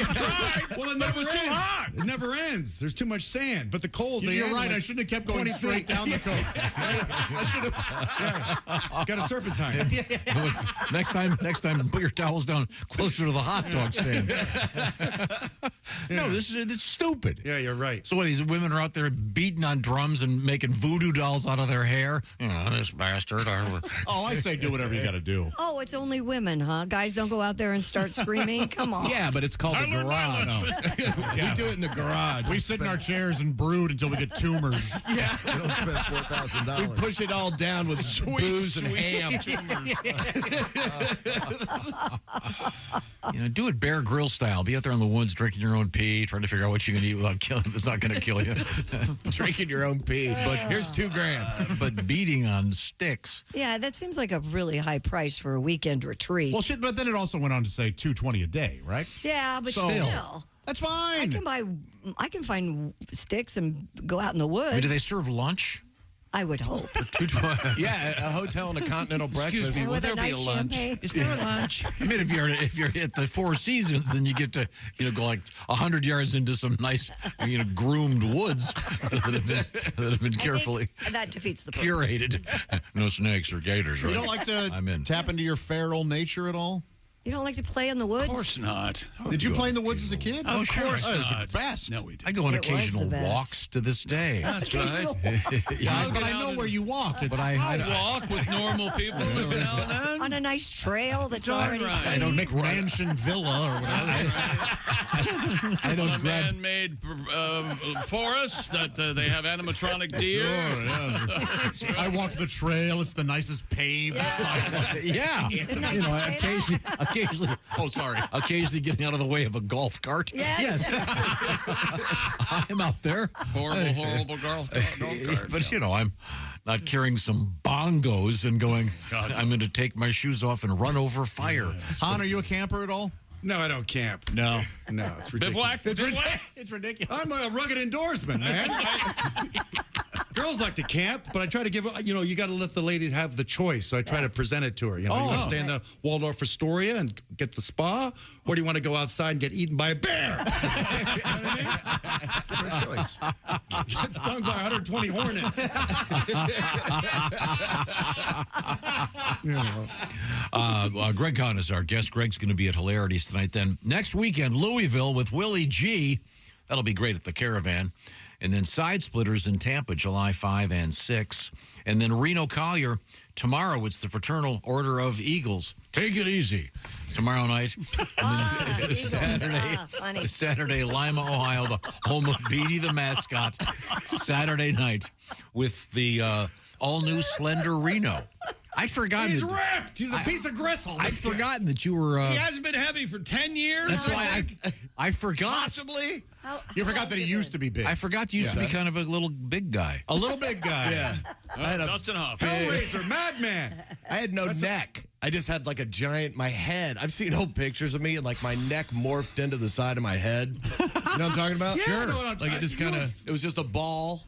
Right. Well, it never ends. Too hot. It never ends. There's too much sand. But the coals, You're right. I shouldn't have kept going straight down the coast. I should have. Got a serpentine. Next time, put your towels down closer to the hot dog stand. No, it's stupid. Yeah, you're right. So what, these women are out there beating on drums and making voodoo dolls out of their hair? This bastard. Oh, I say do whatever you got to do. Oh, it's only women, huh? Guys don't go out there and start screaming? Come on. Yeah, but it's called a garage. We do it in the garage. We sit in our chairs and brood until we get tumors. Yeah. We don't spend $4,000. We push it all down with booze and ham. Do it Bear Grill style. Be out there in the woods drinking your own pee, trying to figure out what you can eat without killing. That's not going to kill you. Drinking your own pee. But here's $2,000. But beating on sticks. Yeah, that seems like a really high price for a weekend retreat. Well, but then it also went on to say $220 a day, right? Yeah, but still. That's fine. I can find sticks and go out in the woods. Do they serve lunch? I would hope. Yeah, a hotel and a continental breakfast. Excuse me, will With a there be a nice lunch? champagne. Is there a lunch? I mean, if you're at the Four Seasons, then you get to go like 100 yards into some nice groomed woods that have been carefully That defeats the purpose. curated. No snakes or gators. You Right? don't like to I'm in. tap into your feral nature at all? You don't like to play in the woods? Of course not. Did you play in the woods as a kid? Of course It was the not. best. No, we did. I go on It was occasional the best. walks to this day. That's right. Yeah, but I know where you walk. But I walk with normal people every now and then. On a nice trail that's all already right. I don't make Mansion Villa or whatever. I don't On a grab. man-made forest that they have animatronic deer. Sure, yeah. I walk the trail. It's the nicest paved sidewalk. Yeah, occasionally. Oh, sorry. Occasionally getting out of the way of a golf cart. Yes. I'm out there. Horrible golf cart. But I'm not carrying some bongos and going. I'm going to take my shoes off and run over fire. Hahn, are you a camper at all? No, I don't camp. No. No, it's ridiculous. Bivouac? It's ridiculous. I'm a rugged endorsement, man. Girls like to camp, but I try to give, you got to let the lady have the choice. So I try to present it to her. You want to stay in the Waldorf Astoria and get the spa, or do you want to go outside and get eaten by a bear? You know what I mean? Good choice. Get stung by 120 hornets. Greg Hahn is our guest. Greg's going to be at Hilarities tonight. Then next weekend, Louisville with Willie G. That'll be great at the Caravan. And then Side Splitters in Tampa, July 5 and 6. And then Reno Collier. Tomorrow, it's the Fraternal Order of Eagles. Take it easy. Tomorrow night. And then Saturday, Lima, Ohio, the home of Beatty the mascot. Saturday night with the all-new Slender Reno. I'd forgotten. He's ripped. He's a piece of gristle. I'd forgotten that you were. He hasn't been heavy for 10 years. That's why I forgot. Possibly. You forgot that he used to be big. I forgot you used to be kind of a little big guy. A little big guy. Yeah. I had a Dustin Hoff. Hellraiser, madman. I had no neck. I just had like a giant, my head. I've seen old pictures of me and like my neck morphed into the side of my head. You know what I'm talking about? Yeah, Sure. I know what I'm Like it just kind of, it was just a ball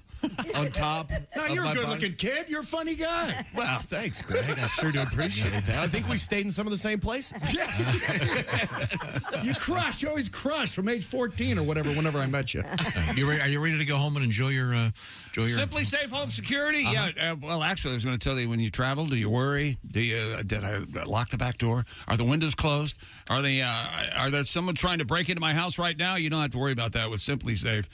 on top. No, of you're my a body. good-looking kid. You're a funny guy. Well, thanks, Greg. I sure do appreciate that. I think we stayed in some of the same places. Yeah. You crushed. You always crushed from age 14 or whatever, whenever I met you. Are you ready to go home and enjoy your Simply Safe Home Security? Yeah. Well, actually, I was going to tell you, when you travel, do you worry? Did I lock the back door? Are the windows closed? Are there someone trying to break into my house right now? You don't have to worry about that with Simply Safe.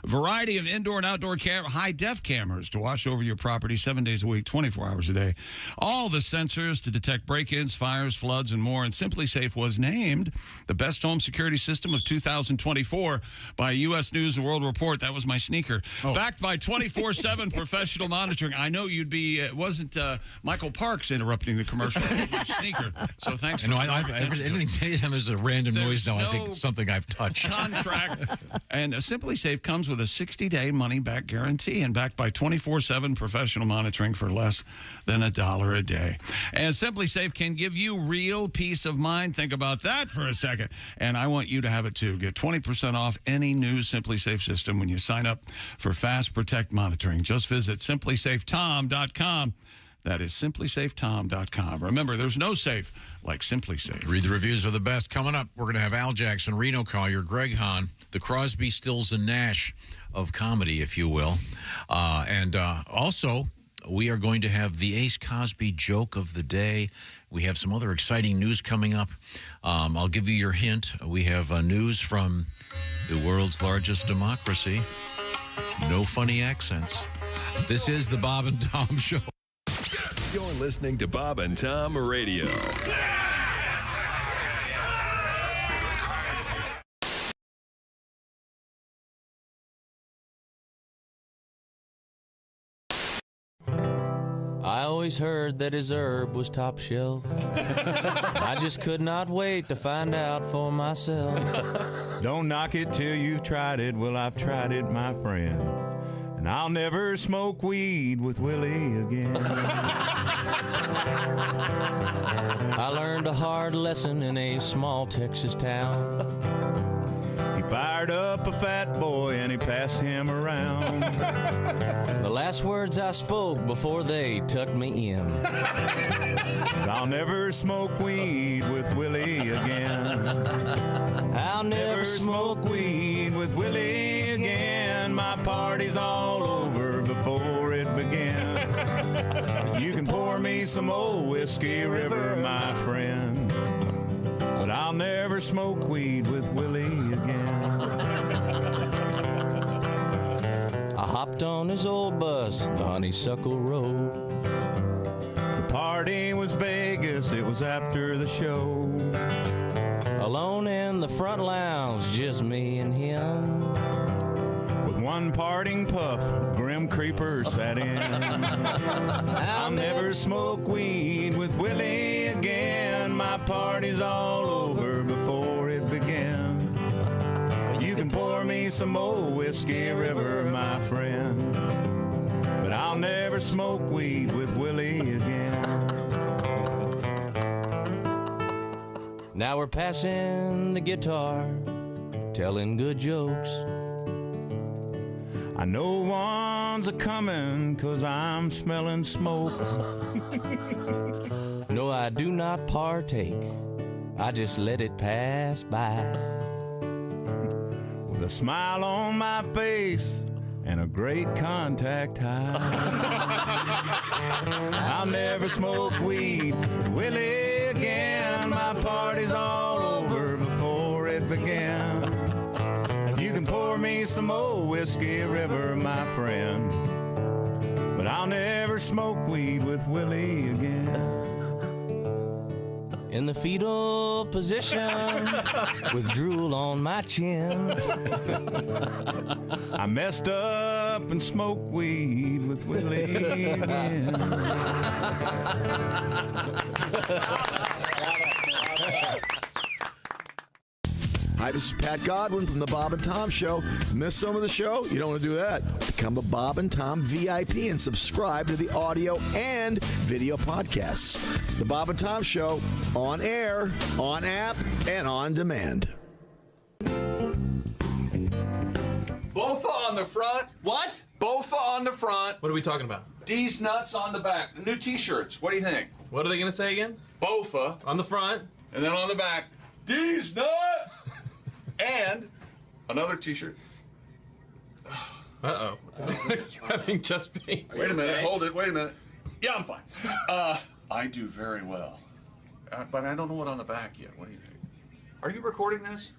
Variety of indoor and outdoor high-def cameras to watch over your property 7 days a week, 24 hours a day. All the sensors to detect break-ins, fires, floods, and more. And Simply Safe was named the best home security system of 2024 by U.S. News and World Report. That was my sneaker. Backed by 24/7 professional monitoring. I know you'd be. It wasn't Michael Parks interrupting the commercial. It was my sneaker. So thanks for anything there's a random noise now. I think it's something I've touched. Contract. And Simply Safe comes with a 60-day money-back guarantee and backed by 24/7 professional monitoring for less than $1 a day. And Simply Safe can give you real peace of mind. Think about that for a second. And I want you to have it too. Get 20% off any new Simply Safe system when you sign up for Fast Protect monitoring. Just visit simplysafetom.com. That is simplysafetom.com. Remember, there's no safe like Simply Safe. Read the reviews of the best. Coming up, we're going to have Al Jackson, Reno Collier, Greg Hahn, the Crosby, Stills, and Nash of comedy, if you will. And also, we are going to have the Ace Cosby joke of the day. We have some other exciting news coming up. I'll give you your hint. We have news from the world's largest democracy. No funny accents. This is the Bob and Tom Show. You're listening to Bob and Tom Radio. I always heard that his herb was top shelf. I just could not wait to find out for myself. Don't knock it till you've tried it. Well, I've tried it, my friend. And I'll never smoke weed with Willie again. I learned a hard lesson in a small Texas town. He fired up a fat boy and he passed him around. The last words I spoke before they tucked me in. I'll never smoke weed with Willie again. I'll never smoke weed with Willie again. My party's all over before it began. You can pour me some old Whiskey River, my friend, but I'll never smoke weed with Willie again. I hopped on his old bus, the Honeysuckle Road. The party was Vegas, it was after the show. Alone in the front lounge, just me and him. With one parting puff, Grim Creeper sat in. I'll never smoke weed with Willie again. My party's all over before it began. You can pour me some old Whiskey River, my friend, but I'll never smoke weed with Willie again. Now we're passing the guitar, telling good jokes. I know one's a-comin' 'cause I'm smelling smoke. No, I do not partake. I just let it pass by. With a smile on my face and a great contact high. I'll never smoke weed with Willie again. My party's all over before it began. You can pour me some old Whiskey River, my friend, but I'll never smoke weed with Willie again. In the fetal position, with drool on my chin. I messed up and smoked weed with Willie again. Hi, this is Pat Godwin from the Bob and Tom Show. Miss some of the show? You don't want to do that. Become a Bob and Tom VIP and subscribe to the audio and video podcasts. The Bob and Tom Show, on air, on app, and on demand. Bofa on the front. What? Bofa on the front. What are we talking about? D's nuts on the back. The new T-shirts. What do you think? What are they going to say again? Bofa on the front. And then on the back, D's nuts. And another T-shirt. Uh-oh. You're having chest pains. Wait a minute. Hold it. Wait a minute. Yeah, I'm fine. I do very well. But I don't know what on the back yet. What do you think? Are you recording this?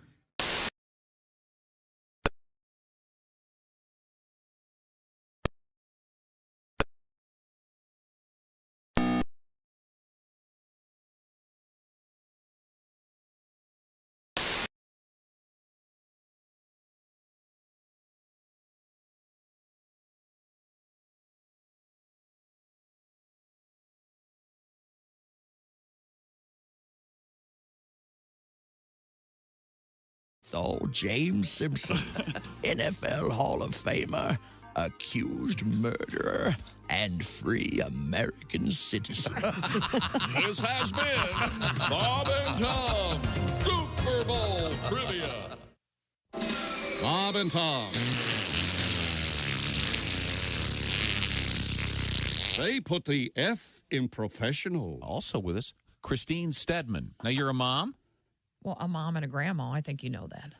So, James Simpson, NFL Hall of Famer, accused murderer, and free American citizen. This has been Bob and Tom Super Bowl Trivia. Bob and Tom. They put the F in professional. Also with us, Christine Stedman. Now, you're a mom? Well, a mom and a grandma. I think you know that.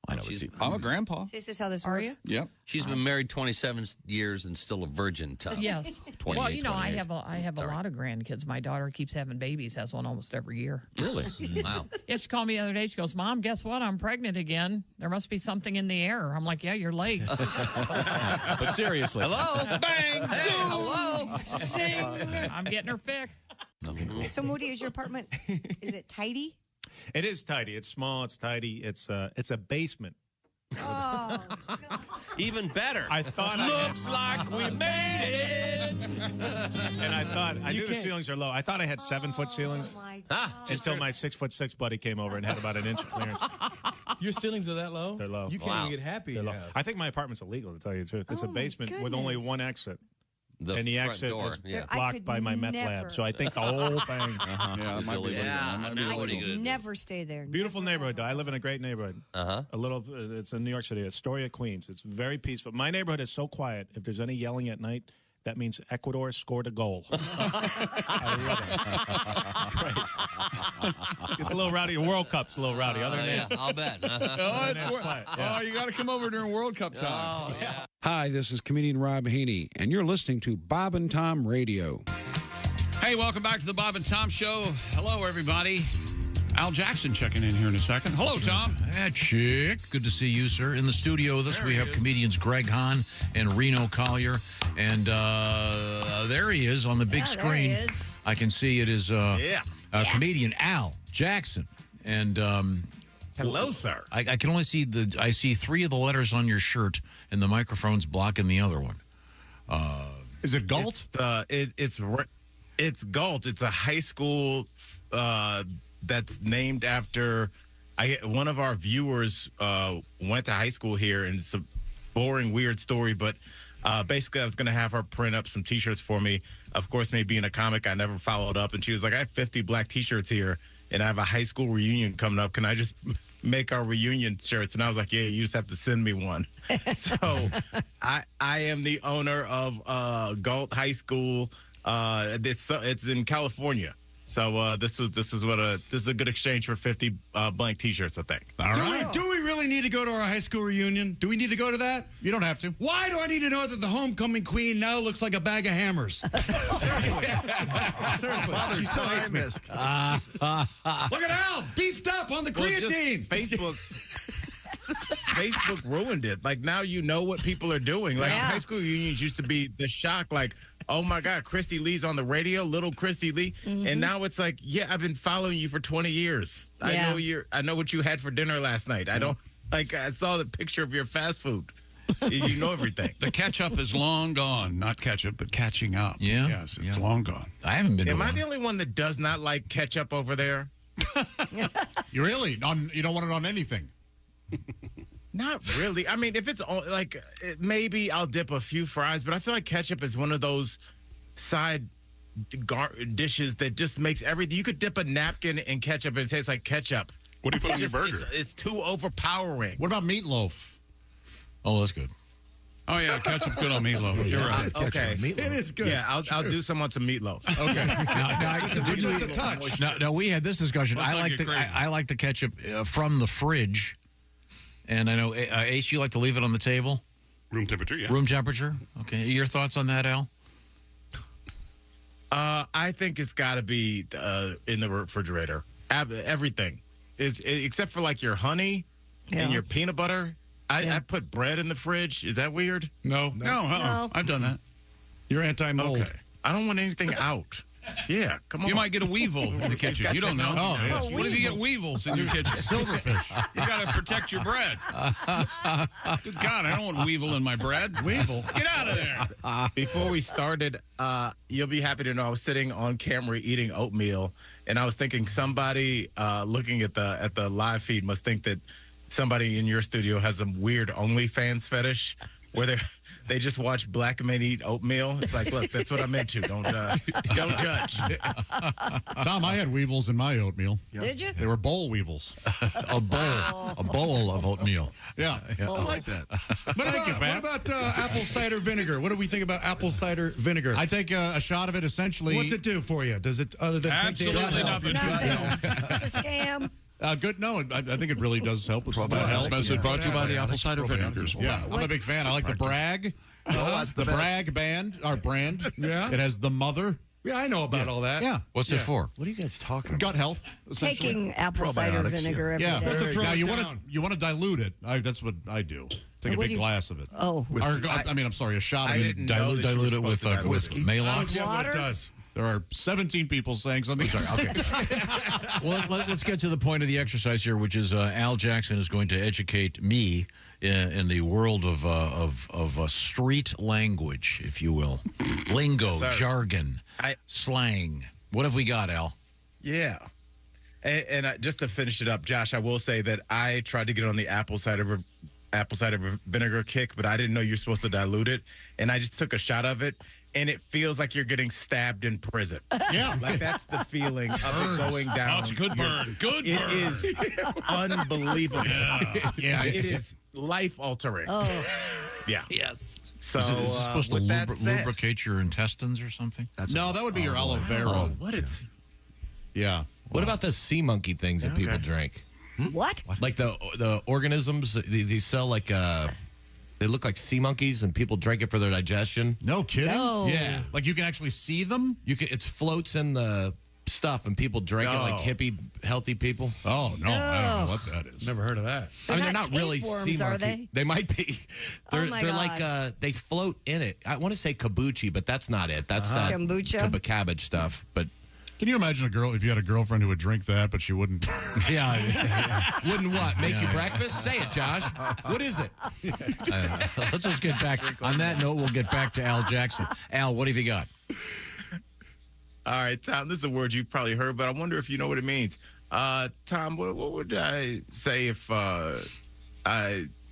I know. I'm a grandpa. Is this how this Are works? you? Yep. She's been married 27 years and still a virgin, Tom. Yes. 28, Well, you know, I 28. have a lot of grandkids. My daughter keeps having babies, has one almost every year. Really? Wow. Yeah, she called me the other day. She goes, Mom, guess what? I'm pregnant again. There must be something in the air. I'm like, yeah, your legs. But seriously. Hello? Bang! Hey, zoom. hello? Zing! I'm getting her fixed. So, Moody, is your apartment, is it tidy? It is tidy. It's small. It's tidy. It's a basement. Oh, Even better. I thought Looks like we made it. And I thought I knew the ceilings are low. I thought I had 7-foot ceilings until my 6'6" buddy came over and had about an inch of clearance. Your ceilings are that low? They're low. You can't even get happy in They're your low. house. I think my apartment's illegal, to tell you the truth. It's a basement with only one exit. and the front exit door, was yeah. I blocked could by my meth never- lab. So I think the whole thing. Yeah, is it might be illegal. illegal. Yeah, It might be now what are you illegal. gonna do? Never stay there. Beautiful neighborhood, though. I live in a great neighborhood. Uh-huh. It's in New York City, Astoria, Queens. It's very peaceful. My neighborhood is so quiet. If there's any yelling at night, that means Ecuador scored a goal. I love it. Great. It's a little rowdy. The World Cup's a little rowdy. Other than Yeah, that, I'll bet. Oh, it's quiet. Yeah. oh, you got to come over during World Cup time. Oh, yeah. Hi, this is comedian Rob Haney, and you're listening to Bob and Tom Radio. Hey, welcome back to the Bob and Tom Show. Hello, everybody. Al Jackson checking in here in a second. Hello, Tom. Chick. Good to see you, sir. In the studio with us, we have comedians Greg Hahn and Reno Collier. And there he is on the big screen. There he is. I can see it is comedian Al Jackson. And hello, sir. I can only see I see 3 of the letters on your shirt, and the microphone's blocking the other one. Is it Galt? It's Galt. It's a high school that's named after one of our viewers went to high school here, and it's a boring, weird story, but basically I was going to have her print up some T-shirts for me. Of course, me being a comic, I never followed up, and she was like, I have 50 black T-shirts here, and I have a high school reunion coming up. Can I just make our reunion shirts? And I was like, yeah, you just have to send me one. So I am the owner of Galt High School. It's in California. So this is a good exchange for 50 blank T-shirts, I think. All right. Do we really need to go to our high school reunion? Do we need to go to that? You don't have to. Why do I need to know that the homecoming queen now looks like a bag of hammers? Seriously. She still hates me. Look at Al, beefed up on the creatine. Facebook ruined it. Like, now you know what people are doing. Like, high school reunions used to be the shock, like, oh my God, Christy Lee's on the radio, little Christy Lee. Mm-hmm. And now it's like, yeah, I've been following you for 20 years. Yeah. I know what you had for dinner last night. I saw the picture of your fast food. You know everything. The ketchup is long gone. Not ketchup, but catching up. Yeah. Yes, it's long gone. I haven't been to Am I one. the only one that does not like ketchup over there? You really? You don't want it on anything? Not really. I mean, if it's like, maybe I'll dip a few fries, but I feel like ketchup is one of those side dishes that just makes everything. You could dip a napkin in ketchup and it tastes like ketchup. What do you put on your burger? It's too overpowering. What about meatloaf? Oh, that's good. Oh, yeah, ketchup good on meatloaf. You're right. Okay. It is good. Yeah, I'll do some on some meatloaf. Okay. Just a touch. Now we had this discussion. Let's I not like get the crazy. I like the ketchup from the fridge, and I know Ace, you like to leave it on the table. Room temperature, yeah. Room temperature. Okay, your thoughts on that, Al? I think it's got to be in the refrigerator. Everything is except for like your honey and your peanut butter. I put bread in the fridge. Is that weird? No. No. I've done that. You're anti-mold. Okay. I don't want anything out. Yeah, come on. You might get a weevil in the kitchen. You don't know. Oh, yeah. What if you get weevils in your kitchen? Silverfish. You got to protect your bread. Good God, I don't want weevil in my bread. Weevil? Get out of there. Before we started, you'll be happy to know I was sitting on camera eating oatmeal, and I was thinking somebody looking at the live feed must think that somebody in your studio has some weird OnlyFans fetish where they just watch black men eat oatmeal. It's like, look, that's what I'm into. Don't judge. Tom, I had weevils in my oatmeal. Did you? They were boll weevils. A bowl of oatmeal. Yeah. I like that. What about apple cider vinegar? What do we think about apple cider vinegar? I take a shot of it essentially. What's it do for you? Does it, other than Absolutely take the nothing. It's a scam. Good. No, I think it really does help with This health. message brought to you by the apple cider vinegars. Yeah, I'm a big fan. I like the Bragg. that's the Bragg brand. Yeah. It has the mother. Yeah, I know about all that. Yeah. What's it for? What are you guys talking about? Gut health. Taking apple cider Probiotics, vinegar every Yeah. day. Now you want to dilute it. That's what I do. Take a What big do you- glass of it. Oh. I'm sorry, a shot I of it. didn't know that Dilute you it were with supposed to with dilute Maalox. Yeah, what it Water? does. There are 17 people saying something. Sorry. Okay. Well, let's get to the point of the exercise here, which is Al Jackson is going to educate me in the world of street language, if you will, lingo, jargon, slang. What have we got, Al? Yeah. And just to finish it up, Josh, I will say that I tried to get on the apple cider vinegar kick, but I didn't know you're supposed to dilute it. And I just took a shot of it. and it feels like you're getting stabbed in prison. Yeah. Like that's the feeling of it going down. Oh, it's a good burn. Good It burn. is unbelievable. Yeah, it is life altering. Oh. Yeah. Yes. So Is it supposed to with that said- lubricate your intestines or something? No, that would be your aloe vera. What is? Yeah. What about those sea monkey things that people drink? What? Like the organisms, they sell like they look like sea monkeys, and people drink it for their digestion. No kidding? No. Yeah, Like you can actually see them? you can. It floats in the stuff, and people drink it like hippie, healthy people. Oh, no. I don't know what that is. Never heard of that. I mean, They're they're not not really tapeworms, sea are monkey. they? Might be. They're my they're God. like they float in it. I want to say kabuchi, but that's not it. That's that Kombucha? cabbage stuff. But Can you imagine a girl, if you had a girlfriend who would drink that, but she wouldn't? Yeah. wouldn't what? Make you breakfast? Say it, Josh. What is it? Let's just get back. On that note, we'll get back to Al Jackson. Al, what have you got? All right, Tom, this is a word you've probably heard, but I wonder if you know what it means. Tom, what would I say if I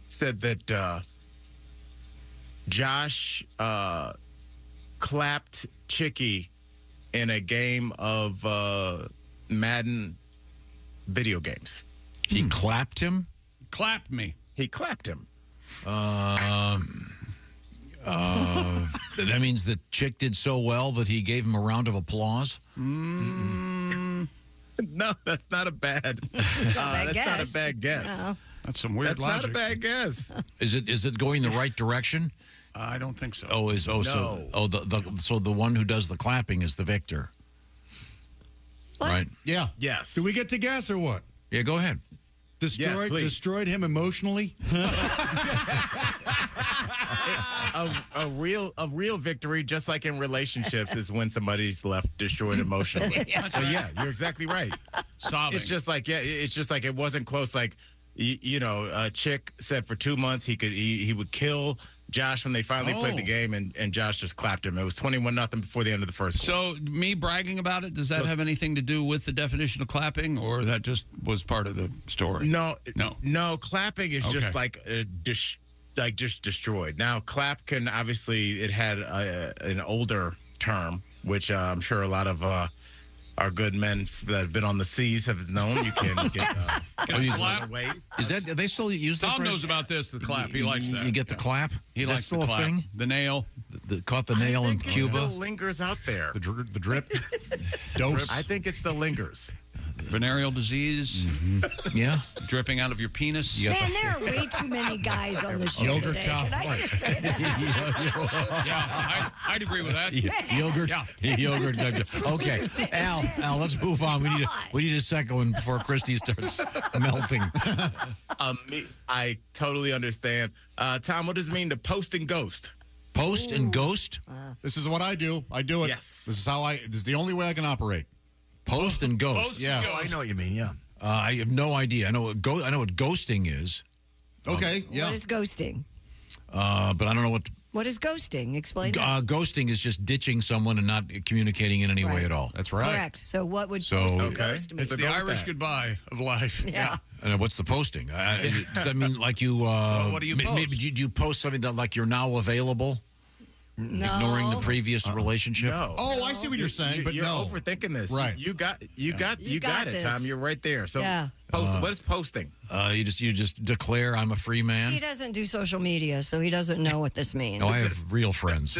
said that Josh clapped Chicky in a game of Madden video games? He clapped him? Clapped me. He clapped him. That means the chick did so well that he gave him a round of applause? No, that's not a bad. That's not a bad guess. No. That's some weird That's logic. not a bad guess. Is it going the right direction? I don't think so. So the one who does the clapping is the victor. Right? Yeah. Yes. Do we get to guess or what? Yeah, go ahead. Destroyed him emotionally? A real victory, just like in relationships, is when somebody's left destroyed emotionally. So yeah, you're exactly right. Sobbing. It's just like it wasn't close. Like a chick said for 2 months he would kill Josh when they finally played the game, and Josh just clapped him. It was 21-0 before the end of the first. So me bragging about it, does that have anything to do with the definition of clapping, or that just was part of the story? No. Clapping is just like just destroyed. Now, clap can obviously it had an older term, which I'm sure a lot of our good men that have been on the seas have known. You can get clap. Is that they still use that? Tom knows about this. The clap. He likes that. You get the clap. He Is likes that still the a clap. thing? The nail. Caught the nail in Cuba. It still lingers out there. The drip. Dose. I think it still lingers. Venereal disease. Mm-hmm. Yeah. Dripping out of your penis. Man, there are way too many guys on the show Yogurt today. cow. Can I just say that? Yeah, I'd agree with that. Yogurt. Yeah. Yogurt. Okay, Al, let's move on. We need a second one before Christy starts melting. I totally understand. Tom, what does it mean to post and ghost? Post and ghost. This is what I do. I do it. Yes. This is the only way I can operate. Post and ghost. Post Yes. and I know what you mean, yeah. I have no idea. I know what ghosting is, Okay, yeah. What is ghosting? but I don't know what. What is ghosting? Explain that. Ghosting is just ditching someone and not communicating in any way Right. at all. That's right. Correct. So what would So- post and Okay. ghost mean? It's the Irish goodbye of life. Yeah. And what's the posting? Does that mean like you? what do you post? Maybe do you post something that like you're now available? No. Ignoring the previous relationship. No. Oh, I see what you're saying, but you're no. overthinking this. Right. You got You got it, this. Tom. You're right there. So Yeah. what is posting? You just declare I'm a free man. He doesn't do social media, so he doesn't know what this means. No, I have real friends.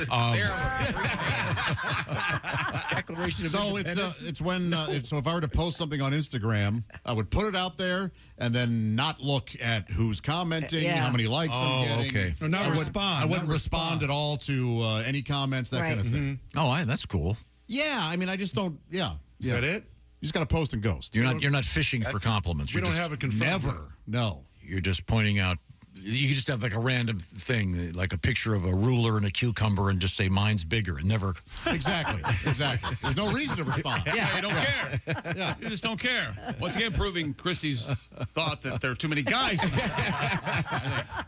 Declaration of So Independence. it's when so if I were to post something on Instagram, I would put it out there and then not look at who's commenting, Yeah. how many likes I'm getting. Okay. Or not I would- respond. I wouldn't Not respond at all to any comments, that kind of thing. Oh, that's cool. Yeah, I mean, I just don't. Yeah, Is that it? You just got to post and ghost. You're not fishing for compliments. We You're don't just, have it confirmed. Never. No. You're just pointing out. You just have like a random thing, like a picture of a ruler and a cucumber, and just say mine's bigger, and never. Exactly. There's no reason to respond. Yeah, you don't care. Yeah. You just don't care. Once again, proving Christie's thought that there are too many guys.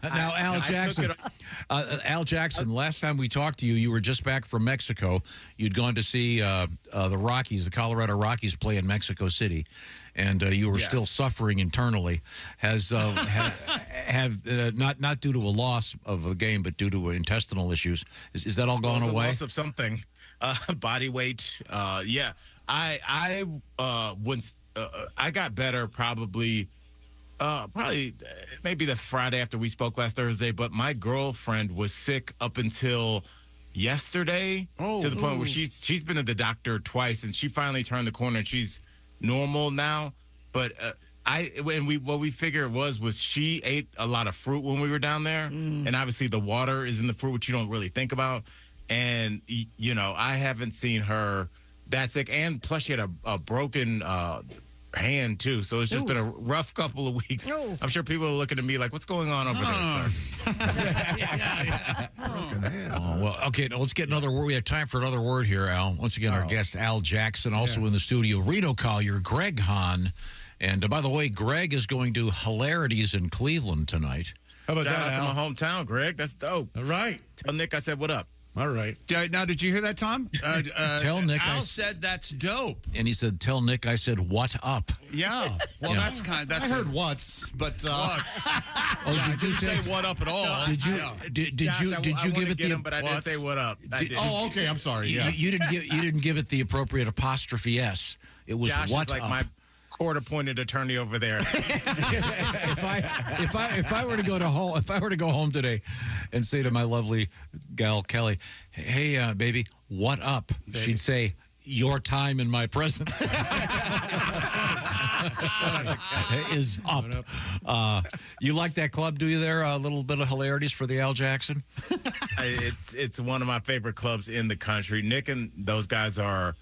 Now, Al Jackson, last time we talked to you, you were just back from Mexico. You'd gone to see the Rockies, the Colorado Rockies, play in Mexico City. and you were Yes. still suffering internally, has not due to a loss of a game, but due to intestinal issues. Is that all gone Well, the away? Loss of something, body weight. Yeah, I got better probably maybe the Friday after we spoke last Thursday. But my girlfriend was sick up until yesterday, to the point where she's been to the doctor twice, and she finally turned the corner and she's normal now. But what we figured was she ate a lot of fruit when we were down there, and obviously the water is in the fruit, which you don't really think about. And I haven't seen her that sick, and plus she had a broken hand too, so it's just been a rough couple of weeks. I'm sure people are looking at me like, what's going on over there, sir? Oh, well, okay, now let's get another word. We have time for another word here, Al. Once again, our guest, Al Jackson, also in the studio. Reno Collier, Greg Hahn. And by the way, Greg is going to Hilarities in Cleveland tonight. How about that, Al? To my hometown, Greg. That's dope. All right. Tell Nick I said what up. All right. Now, did you hear that, Tom? Tell Nick Al said that's dope. And he said, tell Nick I said, what up? Yeah. Well, Yeah. that's kind of... That's I heard what's, but... What's. Did you say what up at all? Did you Josh, give it the... but I didn't say what up. Oh, okay. I'm sorry. Yeah. You didn't give it the appropriate apostrophe S. It was Josh what is like up. my court-appointed attorney over there. if I were to go home today and say to my lovely gal Kelly, hey baby, what up? Baby. She'd say, your time in my presence is up. You like that club, do you there? A little bit of hilarities for the Al Jackson? It's one of my favorite clubs in the country. Nick and those guys are,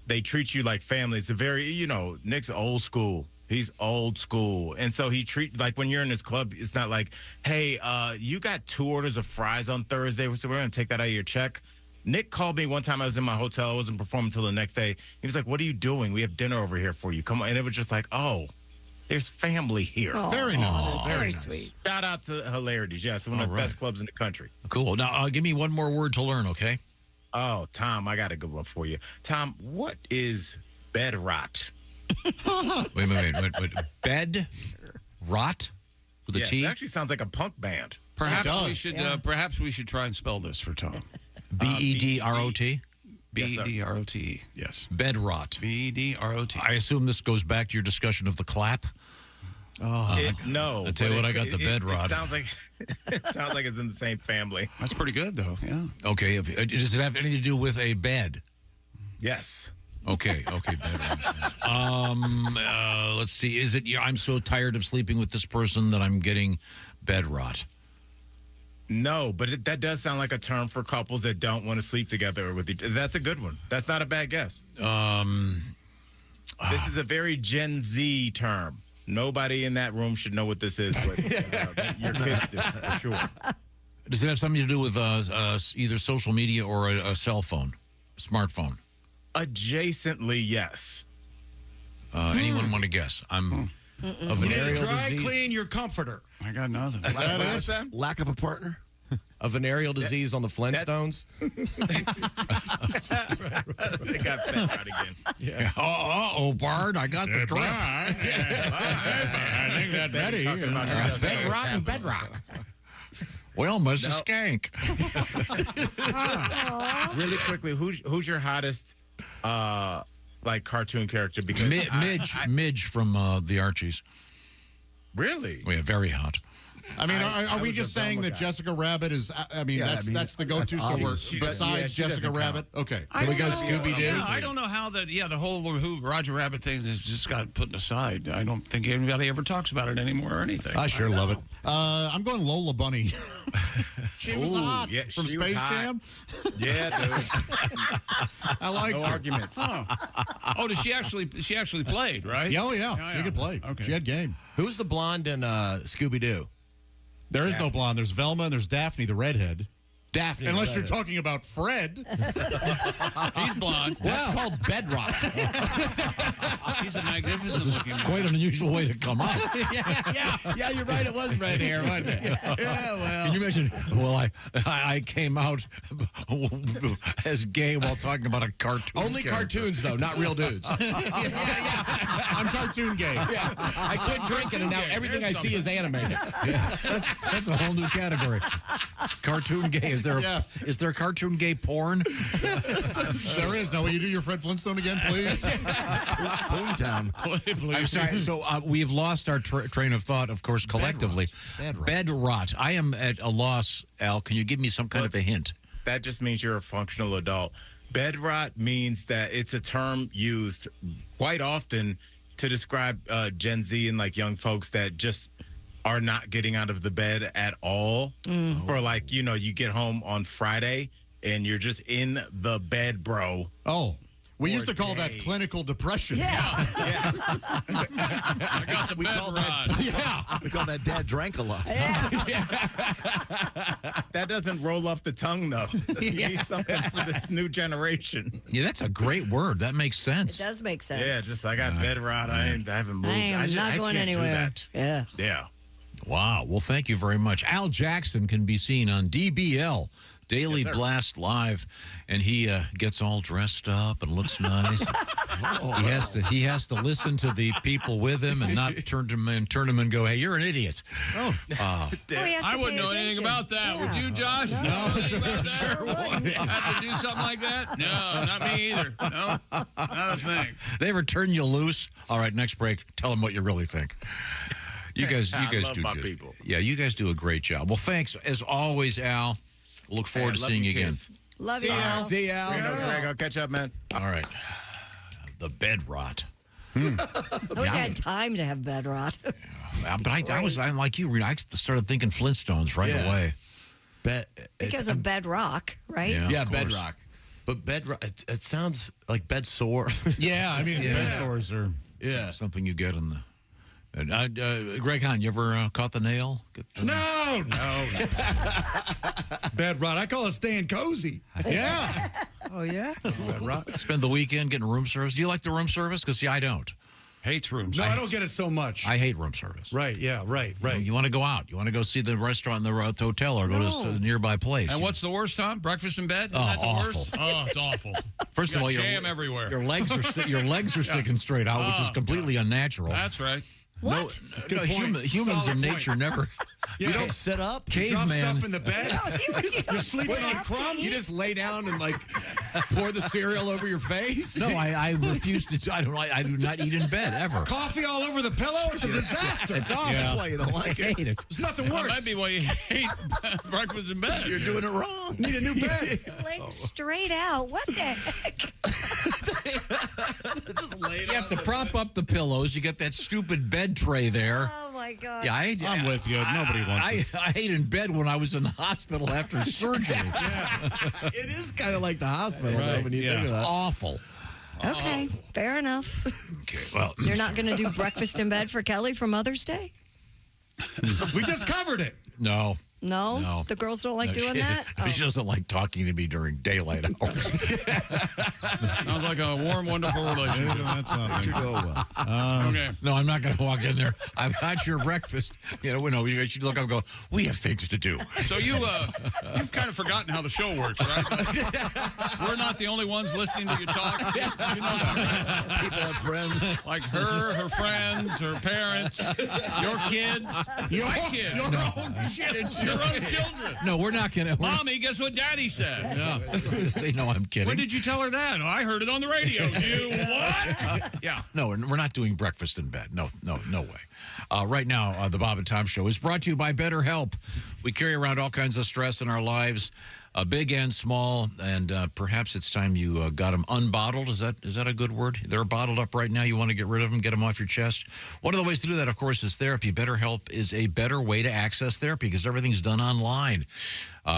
they treat you like family. It's a very, Nick's old school. He's old school. And so like when you're in this club, it's not like, hey, you got 2 orders of fries on Thursday, so we're going to take that out of your check. Nick called me one time. I was in my hotel. I wasn't performing until the next day. He was like, what are you doing? We have dinner over here for you. Come on. And it was just like, oh, there's family here. Oh, very nice. that's very sweet. Shout out to Hilarities. Yes, one of the best clubs in the country. Cool. Now, give me one more word to learn, okay? Oh, Tom, I got a good one for you. Tom, what is bed rot? Wait. Bed rot with a T? It actually sounds like a punk band. Perhaps we should try and spell this for Tom. B-E-D-R-O-T? B-E-D-R-O-T, yes. Bed rot. B-E-D-R-O-T. I assume this goes back to your discussion of the clap? No. I'll tell you what, I got the bed rot. It sounds like it's in the same family. That's pretty good, though, yeah. Okay, does it have anything to do with a bed? Yes. Okay, bed rot. Let's see. Is it, I'm so tired of sleeping with this person that I'm getting bed rot? No, but that does sound like a term for couples that don't want to sleep together with each other. That's a good one. That's not a bad guess. This is a very Gen Z term. Nobody in that room should know what this is, but your kids do, for sure. Does it have something to do with either social media or a cell phone, smartphone? Adjacently, yes. Anyone want to guess? I'm a venereal disease. Clean your comforter. I got nothing. Lack of a partner? A venereal disease on the Flintstones? They got bed rot again. Yeah. Oh, Bard, I got the drop. I think that Betty. Bedrock. Well, Mrs. Skank. Really quickly, who's your hottest cartoon character? Because Midge from the Archies. Really? Oh, yeah, very hot. I mean, are we just saying that Jessica Rabbit is? That's the go-to. So we're besides Jessica Rabbit. Okay, can we go Scooby Doo? I don't know how that. Yeah, the whole Roger Rabbit thing has just got put aside. I don't think anybody ever talks about it anymore or anything. I sure love it. I'm going Lola Bunny. She was hot from she Space was hot. Jam. Yeah, dude. I like no arguments. Oh, did she actually played, right? Oh yeah, she could play. Okay. She had game. Who's the blonde in Scooby Doo? There is no blonde. There's Velma and there's Daphne, the redhead. Daphne. Unless you're talking about Fred. He's blonde. That's called bed rot. He's a magnificent looking man. Quite an unusual way to come out. yeah, you're right. It was red hair, wasn't it? Yeah, well. Can you imagine? Well, I came out as gay while talking about a cartoon. Only character. cartoons, though, not real dudes. I'm cartoon gay. Yeah. I quit drinking, and now everything I see is animated. Yeah, that's a whole new category. Cartoon gay. Is there cartoon gay porn? There is. Now, will you do your Fred Flintstone again, please? Boomtown. I'm sorry. So we've lost our train of thought, of course, collectively. Bed rot. I am at a loss, Al. Can you give me some kind of a hint? That just means you're a functional adult. Bed rot means that it's a term used quite often to describe Gen Z and like young folks that just are not getting out of the bed at all. For like, you get home on Friday and you're just in the bed, bro. Oh. We used to call that clinical depression. Yeah. I got the bed rot. Yeah. We call that dad drank a lot. That doesn't roll off the tongue, though. You need something for this new generation. Yeah, that's a great word. That makes sense. It does make sense. Yeah, just I got bed rot. I haven't moved. I am not going can't anywhere. Do that. Yeah. Wow. Well, thank you very much. Al Jackson can be seen on DBL, Daily Blast Live, and he gets all dressed up and looks nice. He has to listen to the people with him and not turn to him and go, "Hey, you're an idiot." I wouldn't know anything about that. Would you, Josh? No, sure wouldn't. Have to do something like that? No, not me either. No, not a thing. They ever turn you loose? All right, next break. Tell them what you really think. You guys I love do my good. people. Yeah, you guys do a great job. Well, thanks as always, Al. Look forward to seeing you again. Love you, Al. See you, Al. Greg, I'll catch up, man. All right. The bed rot. I wish I had time to have bed rot. But I'm like you, Reno. I started thinking Flintstones right away. Because of bedrock, right? Yeah, bedrock. But bedrock, it sounds like bed sore. Yeah, I mean, bed sores are something you get in the. Greg Hahn, you ever caught the nail? No. Bed rot. I call it staying cozy. Yeah. Oh, yeah? Bed rot. Spend the weekend getting room service. Do you like the room service? Because, see, I don't. Hates room No, I don't get it so much. I hate room service. Right, yeah, right. You want to go out. You want to go see the restaurant in the hotel or go to a nearby place. And what's the worst, Tom? Breakfast in bed? Is that the awful. worst? Oh, it's awful. First of all, jam everywhere. Your legs are sticking straight out, which is completely unnatural. That's right. What? No, humans in nature never. You don't sit up. Caveman. Drop stuff in the bed. You're sleeping on crumbs. You just lay down and like pour the cereal over your face. No, I refuse to. I do not eat in bed ever. Coffee all over the pillow. It's a disaster. It's awful. That's why you don't like I it. hate it. There's nothing That worse. might be why you hate breakfast in bed. You're doing it wrong. Need a new bed. Legs straight out. What the heck? Just lay You have to prop up the pillows. You get that stupid bed tray there. Oh, my God. Yeah, I'm with you. Nobody wants it. I ate in bed when I was in the hospital after surgery. It is kind of like the hospital though, when you think of It's that. awful. Okay, fair enough. Okay, well, You're not going to do breakfast in bed for Kelly for Mother's Day? We just covered it. no. No? The girls don't like doing that? She doesn't like talking to me during daylight hours. Sounds like a warm, wonderful relationship. That's not Should go well. Okay. No, I'm not going to walk in there. I've got your breakfast. You should look up and go, we have things to do. So you've kind of forgotten how the show works, right? We're not the only ones listening to you talk. You know that, right? People have friends. Like her friends, her parents, your kids, my kids, Your own shit. your own children. No, we're not going to. Mommy, guess what Daddy said? They know I'm kidding. When did you tell her that? Oh, I heard it on the radio. You what? Yeah. No, we're not doing breakfast in bed. No way. Right now, the Bob and Tom Show is brought to you by BetterHelp. We carry around all kinds of stress in our lives, big and small, and perhaps it's time you got them unbottled. Is that a good word? They're bottled up right now. You want to get rid of them, get them off your chest. One of the ways to do that, of course, is therapy. BetterHelp is a better way to access therapy because everything's done online.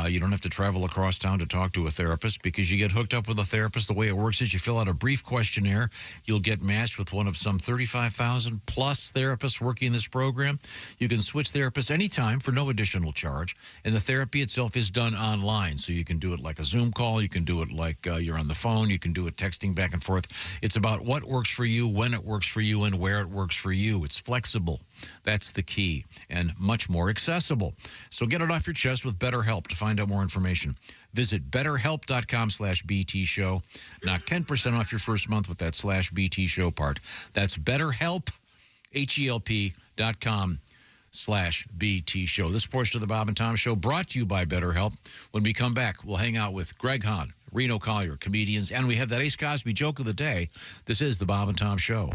You don't have to travel across town to talk to a therapist because you get hooked up with a therapist. The way it works is you fill out a brief questionnaire. You'll get matched with one of some 35,000 plus therapists working this program. You can switch therapists anytime for no additional charge. And the therapy itself is done online. So you can do it like a Zoom call. You can do it like you're on the phone. You can do it texting back and forth. It's about what works for you, when it works for you, and where it works for you. It's flexible. That's the key, and much more accessible. So get it off your chest with BetterHelp. To find out more information, visit betterhelp.com/BT show. Knock 10% off your first month with that /BT show part. That's BetterHelp, HELP.com/BT show. This portion of the Bob and Tom Show brought to you by BetterHelp. When we come back, we'll hang out with Greg Hahn, Reno, Collier, comedians, and we have that Ace Cosby joke of the day. This is the Bob and Tom Show.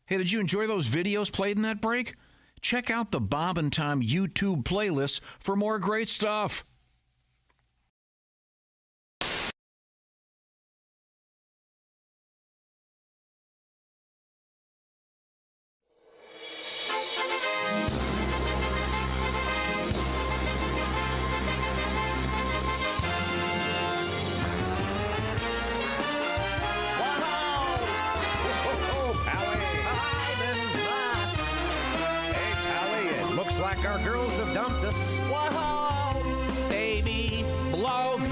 Hey, did you enjoy those videos played in that break? Check out the Bob and Tom YouTube playlist for more great stuff. Like our girls have dumped us. Whoa, baby, blow me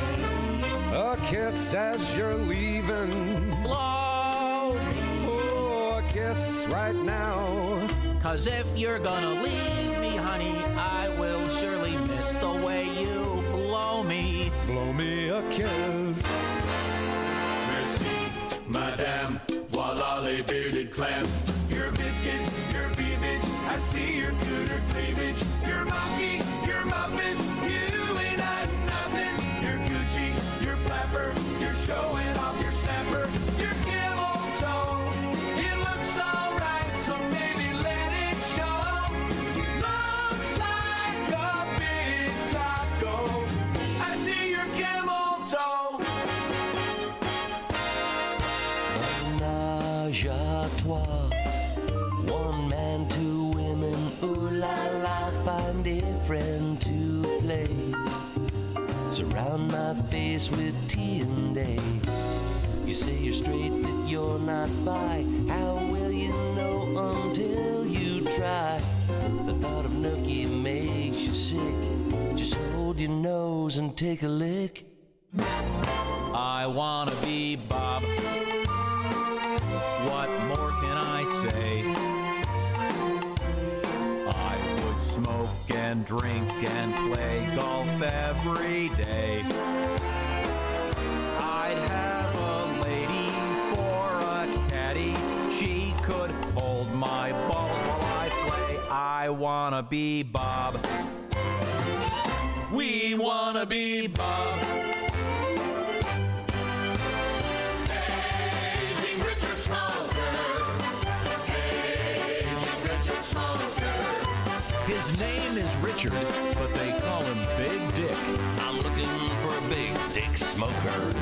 A kiss as you're leaving. Blow me. Oh, a kiss right now. 'Cause if you're gonna leave me, honey, I will surely miss the way you blow me. Blow me a kiss. Merci, madame, voila les bearded clam. Your biscuit, your beavage, I see your cooter cleavage. Your monkey, your muffin, you ain't hiding nothing. Your Gucci, your flapper, you're showing off your snapper. Your camel toe, it looks alright, so baby let it show. Looks like a big taco. I see your camel toe. Menage à trois. One man, two women, ooh la la, find a friend to play. Surround my face with tea and day. You say you're straight, but you're not bi. How will you know until you try? The thought of nookie makes you sick. Just hold your nose and take a lick. I wanna be Bob. What more can I say? I would smoke and drink and play golf every day. I'd have a lady for a caddy. She could hold my balls while I play. I wanna be Bob. We wanna be Bob. Aging Richard Smoker. Aging Richard Smoker. His name is Richard, but they call him Big Dick. I'm looking for a big dick smoker.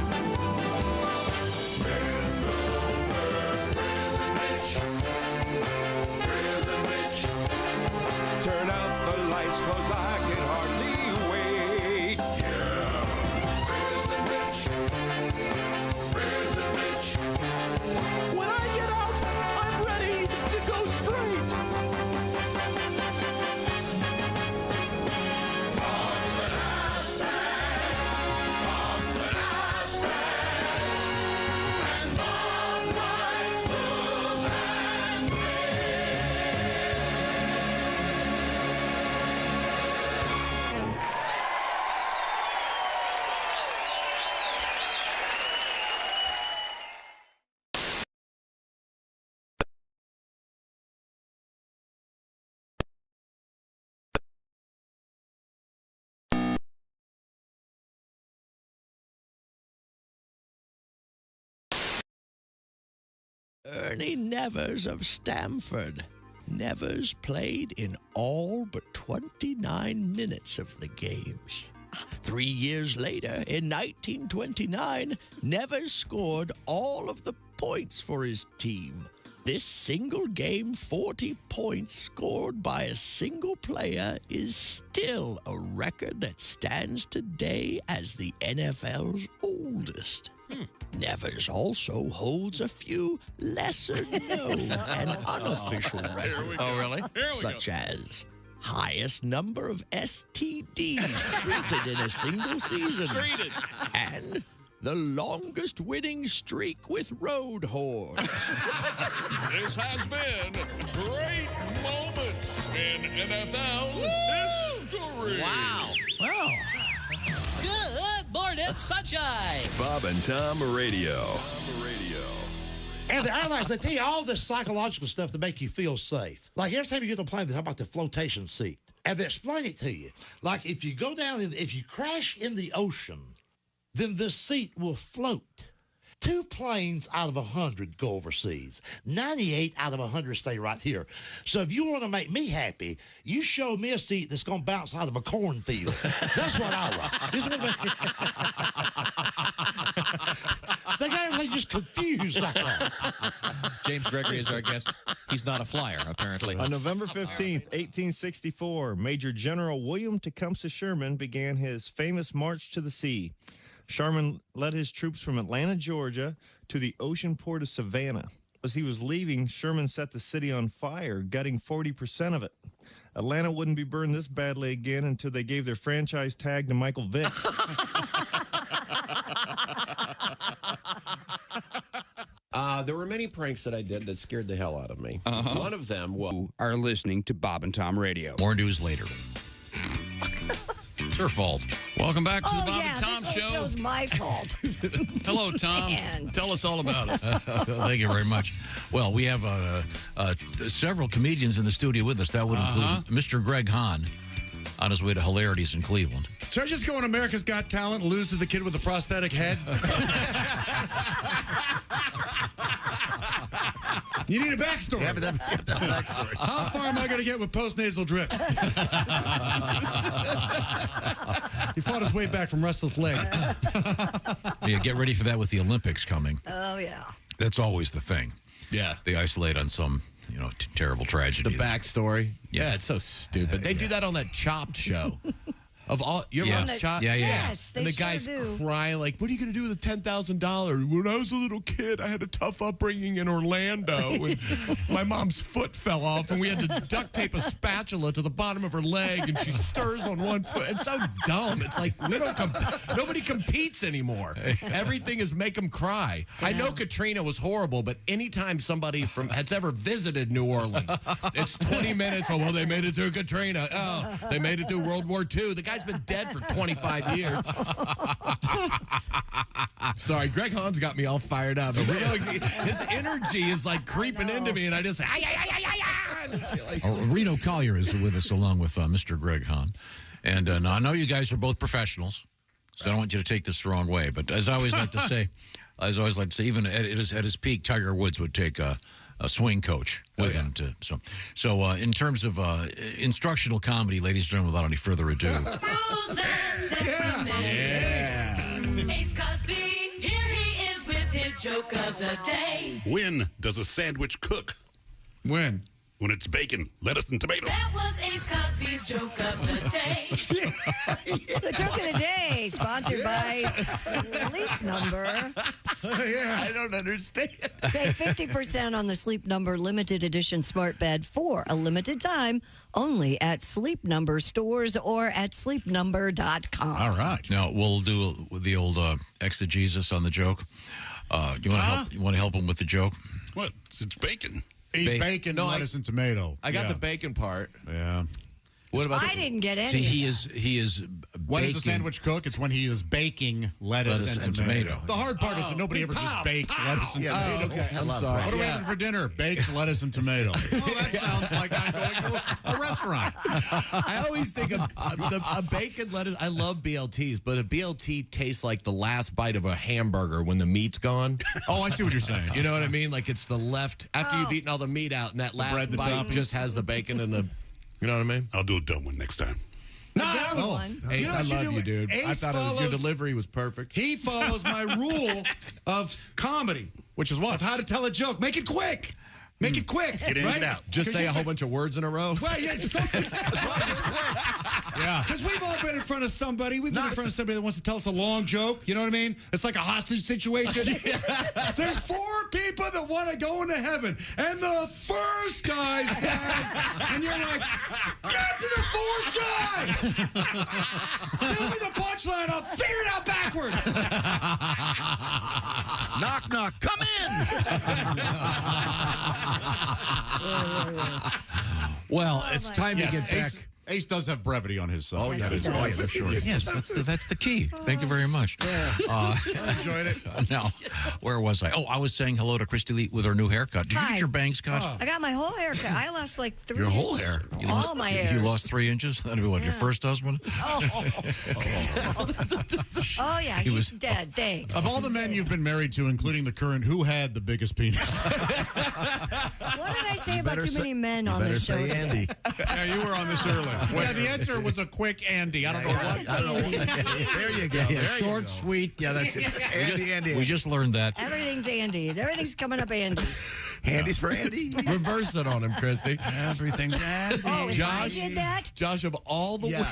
Prison Rich. Turn out the lights, 'cause I can hardly wait. Yeah. Prison Rich. When I get out, I'm ready to go straight. And Bob likes blues and Ernie Nevers of Stamford Nevers played in all but 29 minutes of the games. 3 years later, in 1929, Nevers scored all of the points for his team. This single game, 40 points scored by a single player, is still a record that stands today as the NFL's oldest. Nevers also holds a few lesser-known and unofficial records. Oh, really? Such as highest number of STDs treated in a single season. Treated. And the longest winning streak with road horse. This has been great moments in NFL history. Wow. Wow. Good morning, sunshine. Bob and Tom Radio. And the airlines, they tell you all this psychological stuff to make you feel safe. Like every time you get on a plane, they talk about the flotation seat. And they explain it to you. Like if you go down, if you crash in the ocean, then this seat will float. 2 planes out of 100 go overseas. 98 out of 100 stay right here. So if you want to make me happy, you show me a seat that's going to bounce out of a cornfield. That's what I want. This is what they got everything just confused like that. James Gregory is our guest. He's not a flyer, apparently. On November 15th, 1864, Major General William Tecumseh Sherman began his famous March to the Sea. Sherman led his troops from Atlanta, Georgia, to the ocean port of Savannah. As he was leaving, Sherman set the city on fire, gutting 40% of it. Atlanta wouldn't be burned this badly again until they gave their franchise tag to Michael Vick. There were many pranks that I did that scared the hell out of me. One of them was... You are listening to Bob and Tom Radio. More news later. It's her fault. Welcome back to the Bob yeah, and Tom this whole Show. show's my fault. Hello, Tom. Man. Tell us all about it. Thank you very much. Well, we have several comedians in the studio with us. That would include Mr. Greg Hahn on his way to Hilarities in Cleveland. So I just go on America's Got Talent and lose to the kid with the prosthetic head? You need a backstory. Yeah, but that backstory. How far am I going to get with postnasal drip? He fought his way back from restless leg. Yeah, get ready for that with the Olympics coming. Oh, yeah. That's always the thing. Yeah. They isolate on some, terrible tragedy. The backstory. Yeah, it's so stupid. They do that on that Chopped show. Of all, you ever watch Chopped? Yeah. Yes, and the sure guy's do. crying like, "What are you going to do with the $10,000? When I was a little kid, I had a tough upbringing in Orlando, and my mom's foot fell off, and we had to duct tape a spatula to the bottom of her leg, and she stirs on one foot." It's so dumb. It's like nobody competes anymore. Everything is make them cry. I know Katrina was horrible, but anytime somebody has ever visited New Orleans, it's 20 minutes. Oh, well, they made it through Katrina. Oh, they made it through World War II. The guy's been dead for 25 years. Sorry, Greg Hahn's got me all fired up. His energy is like creeping into me, and I just say, Reno Collier is with us along with Mr. Greg Hahn. And now I know you guys are both professionals, so I don't want you to take this the wrong way. But as I always like to say, even at his peak, Tiger Woods would take a swing coach with him. So in terms of instructional comedy, ladies and gentlemen, without any further ado. Ace Cosby, here he is with his joke of the day. When does a sandwich cook? When? When it's bacon, lettuce, and tomato. That was Ace Cosby's joke of the day. The joke of the day, sponsored by Sleep Number. I don't understand. Save 50% on the Sleep Number limited edition smart bed for a limited time only at Sleep Number stores or at sleepnumber.com. All right. Now, we'll do the old exegesis on the joke. You want to help him with the joke? What? It's bacon. He's bacon, lettuce, and tomato. I got the bacon part. Yeah. What about I didn't get any. See, of he is. When does a baking- sandwich cook? It's when he is baking lettuce and tomato. The hard part is that nobody ever just bakes lettuce and tomato. okay. I'm sorry. What are we having for dinner? Baked lettuce and tomato. Oh, that sounds like I'm going to a restaurant. I always think of a bacon lettuce. I love BLTs, but a BLT tastes like the last bite of a hamburger when the meat's gone. Oh, I see what you're saying. You know what I mean? Like it's the left after Oh. you've eaten all the meat out, and that last bread, the bite topping. just has the bacon and the. You know what I mean? I'll do a dumb one next time. No, that was one. Ace, You know I what love do? you, dude. I Ace thought your follows- delivery was perfect. He follows my rule of comedy, Which is what? of how to tell a joke. Make it quick. Make it quick. Get in, right? get out. Just 'Cause say you- a whole bunch of words in a row. Well, yeah, something. As long as it's quick. Yeah. Because we've all been in front of somebody. We've been in front of somebody that wants to tell us a long joke. You know what I mean? It's like a hostage situation. There's 4 people that want to go into heaven. And the first guy says, and you're like, get to the 4th guy. Tell me the punchline. I'll figure it out backwards. Knock, knock. Come in. Well, it's time to Yes, get back. Ace does have brevity on his side. Oh, yeah, that's right. That's sure. Yes, that's the key. Thank you very much. Enjoyed it. Now, where was I? Oh, I was saying hello to Christy Lee with her new haircut. Did you Hi. get your bangs cut? I got my whole haircut. I lost like 3 Your whole inches. hair? You All lost, my you hair. lost 3 inches? That'd be what, your first husband? Oh, yeah. He He's was- dead. Thanks. Of all the men you've been married to, including the current, who had the biggest penis? What did I say about better too many men on Better this show? say today? Andy. Yeah, you were on this early. Yeah, the answer was a quick Andy. I don't know what. I don't know. There you go. Yeah, short, sweet. Yeah, that's it. Andy. We just learned that. Everything's Andy. Everything's coming up Andy. Andy's for Andy. Reverse it on him, Christy. Everything's Oh, if I Josh- did that? Josh, of all the Yeah.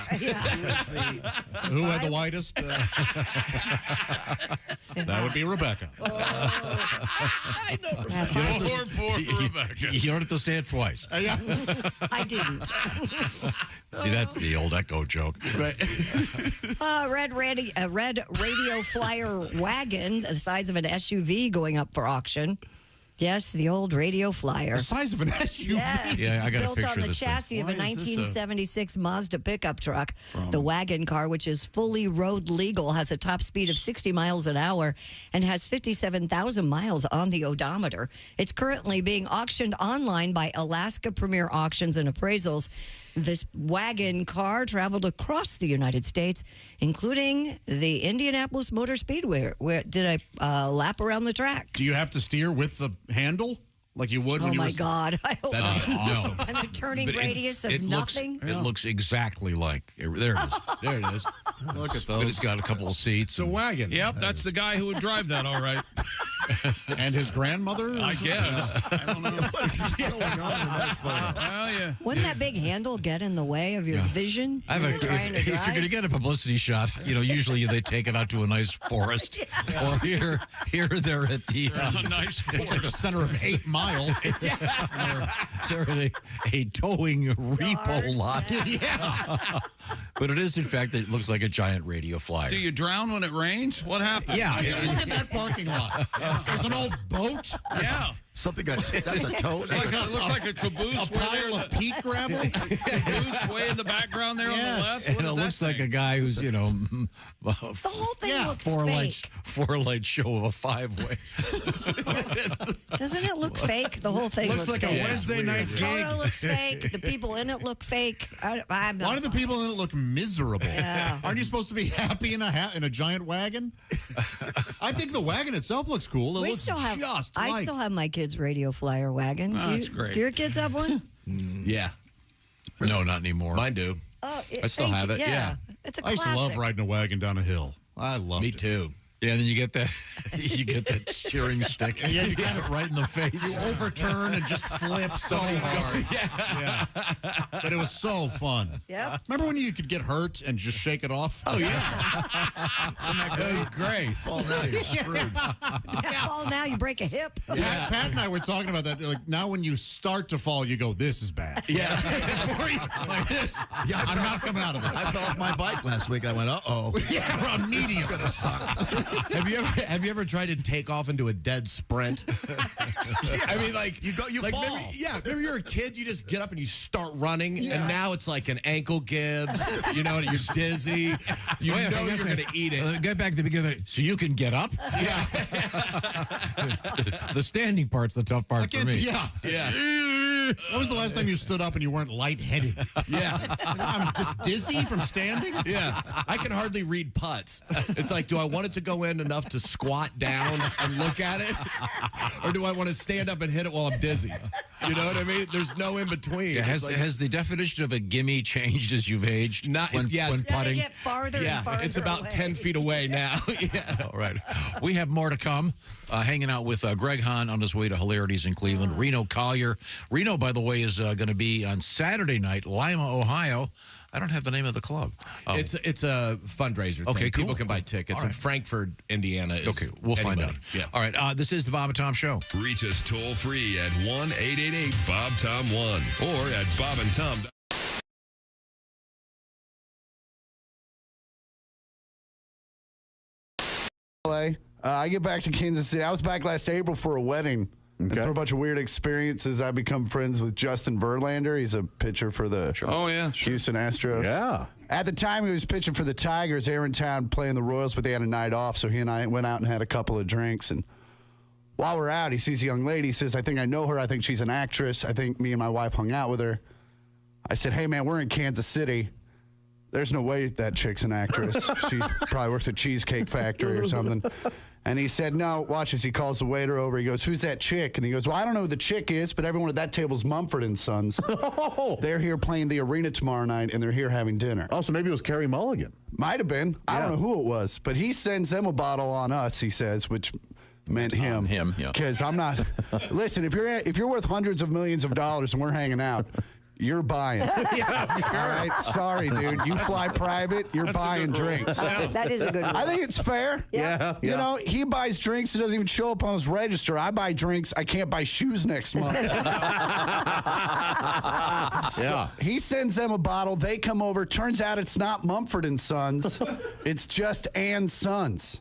Who had the whitest? That would be Rebecca. Poor Rebecca. You don't have to say it twice. Yeah. I didn't. See, that's the old echo joke. Red radio flyer wagon, the size of an SUV, going up for auction. Yes, the old radio flyer. The size of an SUV. Yeah, I got a built picture on of the this thing. chassis of a Why is this 1976 Mazda pickup truck. The wagon car, which is fully road legal, has a top speed of 60 miles an hour and has 57,000 miles on the odometer. It's currently being auctioned online by Alaska Premier Auctions and Appraisals. This wagon car traveled across the United States, including the Indianapolis Motor Speedway, where did a lap around the track. Do you have to steer with the handle like you would when Oh you my were... God! I hope That'd be awesome. and the turning But radius of nothing. It looks exactly like. There it is. There it is. Look at But it's those. got a couple of seats. It's a wagon. Yep, that's the guy who would drive that, all right. And his grandmother? I guess. I don't know. Well, yeah. Wouldn't that big handle get in the way of your vision? I have when a, you're trying to if you're drive? going to get a publicity shot, usually they take it out to a nice forest, or here they're at the Nice It's like the center of 8 Mile. they're at a towing repo lot. Yeah. But it is, in fact, it looks like a giant radio flyer. Do you drown when it rains? What happened? Yeah. Look at that parking lot. There's an old boat. Yeah. Something got that's a toad. It looks like a caboose. A pile of peat gravel. Caboose way in the background there on the left. What And it is that looks like thing? a guy who's, The whole thing looks fake. four-light show of a 5-way. Doesn't it look fake? The whole thing Looks like fake. a Wednesday night The gig. photo looks fake. The people in it look fake. I'm not Why do the people in it look miserable? Yeah. Aren't you supposed to be happy in a giant wagon? I think the wagon itself looks cool. It We looks still have. just I like... still have my kids' radio flyer wagon. Oh, that's great. Do your kids have one? Yeah. No, not anymore. Mine do. Oh, I still thank have you. it, yeah. It's a I used to love classic. riding a wagon down a hill. I loved Me it. too. Yeah, and then you get that steering stick. Yeah, you kind of right in the face. You overturn and just flip so hard. Yeah. But it was so fun. Yep. Remember when you could get hurt and just shake it off? Oh, yeah. Great. Fall now, you're screwed. Fall now, you break a hip. Pat and I were talking about that. Like, now when you start to fall, you go, this is bad. Yeah. Before you, like this, I'm not coming out of it. I fell off my bike last week. I went, uh-oh. Yeah, immediately. It's going to suck. Have you ever tried to take off into a dead sprint? I mean, like you fall. Remember you're a kid, you just get up and you start running, and now it's like an ankle gives. You know, you're dizzy. You know you're going to eat it. Get back to the beginning. So you can get up? Yeah. The standing part's the tough part for me. Yeah. When was the last time you stood up and you weren't lightheaded? Yeah. I'm just dizzy from standing? Yeah. I can hardly read putts. It's like, do I want it to go in enough to squat down and look at it? Or do I want to stand up and hit it while I'm dizzy? You know what I mean? There's no in between. Yeah, has the definition of a gimme changed as you've aged? When putting? Get farther and farther it's about away. 10 feet away now. Yeah. All right. We have more to come. Hanging out with Greg Hahn on his way to Hilarities in Cleveland. Reno Collier. Reno, by the way, is going to be on Saturday night, Lima, Ohio. I don't have the name of the club. It's a fundraiser thing. Okay, cool. People can buy tickets. In Frankfurt, Indiana. Okay, we'll find out. Yeah. All right, this is the Bob and Tom Show. Reach us toll free at 1-888-BOB-TOM-1 or at bobandtom.com. I get back to Kansas City. I was back last April for a wedding. And for a bunch of weird experiences, I become friends with Justin Verlander. He's a pitcher for the Houston Astros. Yeah. At the time, he was pitching for the Tigers. They were in town playing the Royals, but they had a night off, so he and I went out and had a couple of drinks. And while we're out, he sees a young lady. He says, I think I know her. I think she's an actress. I think me and my wife hung out with her. I said, hey, man, we're in Kansas City. There's no way that chick's an actress. She probably works at Cheesecake Factory or something. And he said, no, watch this. He calls the waiter over. He goes, who's that chick? And he goes, well, I don't know who the chick is, but everyone at that table is Mumford & Sons. They're here playing the arena tomorrow night, and they're here having dinner. Oh, so maybe it was Carrie Mulligan. Might have been. I don't know who it was. But he sends them a bottle on us, he says, which meant him. Him, yeah. Because I'm not. Listen, if you're worth hundreds of millions of dollars and we're hanging out, you're buying. All right? Sorry, dude. You fly private, you're buying drinks. That is a good one. I think it's fair. Yeah. You know, he buys drinks. It doesn't even show up on his register. I buy drinks. I can't buy shoes next month. So he sends them a bottle. They come over. Turns out it's not Mumford & Sons. It's just Ann's Sons.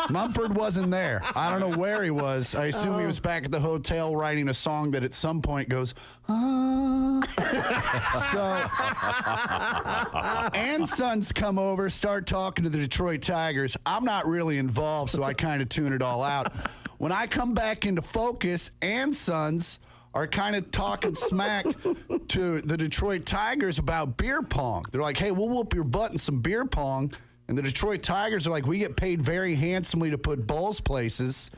Mumford wasn't there. I don't know where he was. I assume he was back at the hotel writing a song that at some point goes, So Ann's Sons come over, start talking to the Detroit Tigers. I'm not really involved, so I kind of tune it all out. When I come back into focus, Ann's Sons are kind of talking smack to the Detroit Tigers about beer pong. They're like, hey, we'll whoop your butt in some beer pong. And the Detroit Tigers are like, we get paid very handsomely to put balls places.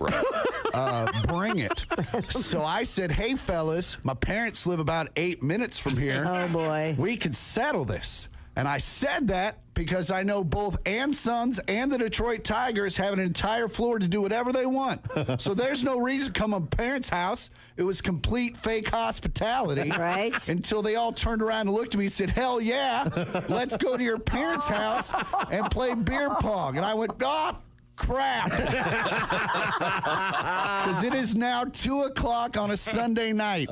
Bring it. So I said, hey, fellas, my parents live about 8 minutes from here. Oh, boy. We could settle this. And I said that because I know both Ann's Sons and the Detroit Tigers have an entire floor to do whatever they want. So there's no reason to come to my parents' house. It was complete fake hospitality. Right. Until they all turned around and looked at me and said, hell yeah, let's go to your parents' house and play beer pong. And I went, oh, crap. Because it is now 2 o'clock on a Sunday night.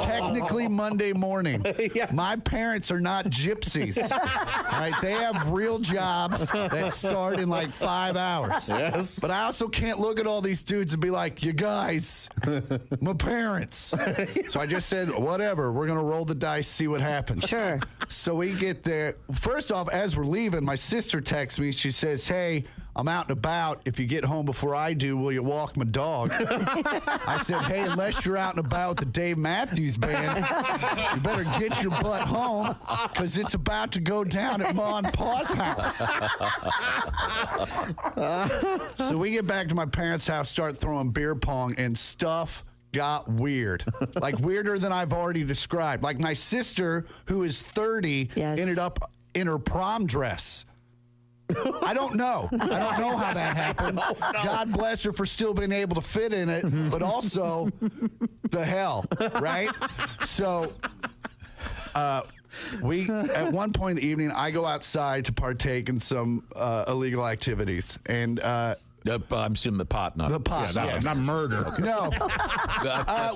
Technically Monday morning. My parents are not gypsies. All right, they have real jobs that start in like 5 hours. Yes. But I also can't look at all these dudes and be like, you guys, my parents. So I just said, whatever, we're going to roll the dice, see what happens. Sure. So we get there. First off, as we're leaving, my sister texts me. She says, hey, I'm out and about. If you get home before I do, will you walk my dog? I said, hey, unless you're out and about with the Dave Matthews Band, you better get your butt home because it's about to go down at Ma and Pa's house. So we get back to my parents' house, start throwing beer pong, and stuff got weird. Like weirder than I've already described. Like my sister, who is 30, ended up in her prom dress. I don't know. I don't know how that happened. God bless her for still being able to fit in it, but also the hell, right? So we, at one point in the evening, I go outside to partake in some illegal activities. And I'm assuming the pot, not the pot, not murder. Okay. No.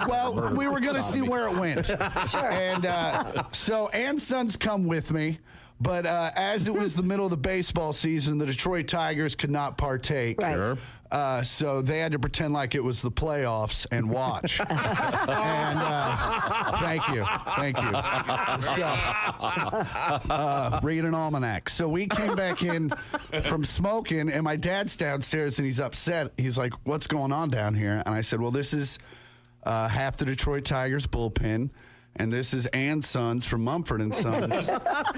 Well, we were going to see where it went. Sure. And so Ann's Sons come with me. But as it was the middle of the baseball season, the Detroit Tigers could not partake. Right. Sure. So they had to pretend like it was the playoffs and watch. And thank you. Read an almanac. So we came back in from smoking, and my dad's downstairs, and he's upset. He's like, "What's going on down here?" And I said, "Well, this is half the Detroit Tigers bullpen. And this is Ann Sons from Mumford & Sons,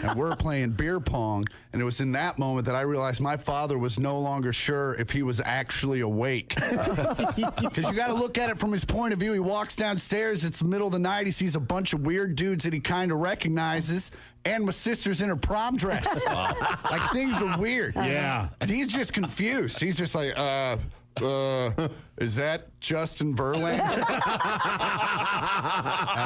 and we're playing beer pong. And it was in that moment that I realized my father was no longer sure if he was actually awake. Because you got to look at it from his point of view. He walks downstairs, it's the middle of the night, he sees a bunch of weird dudes that he kind of recognizes, and my sister's in her prom dress. Like, things are weird. Yeah. And he's just confused. He's just like, is that Justin Verlander? And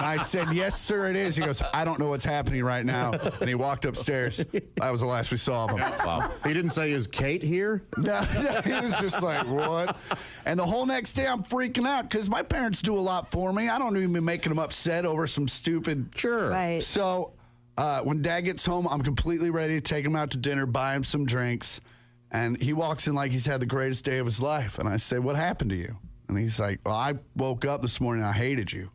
I said, yes, sir, it is. He goes, I don't know what's happening right now. And he walked upstairs. That was the last we saw of him. Wow. He didn't say, is Kate here? No, he was just like, what? And the whole next day I'm freaking out because my parents do a lot for me. I don't even be making them upset over some stupid. Sure. Right. So when Dad gets home, I'm completely ready to take him out to dinner, buy him some drinks. And he walks in like he's had the greatest day of his life. And I say, what happened to you? And he's like, well, I woke up this morning and I hated you.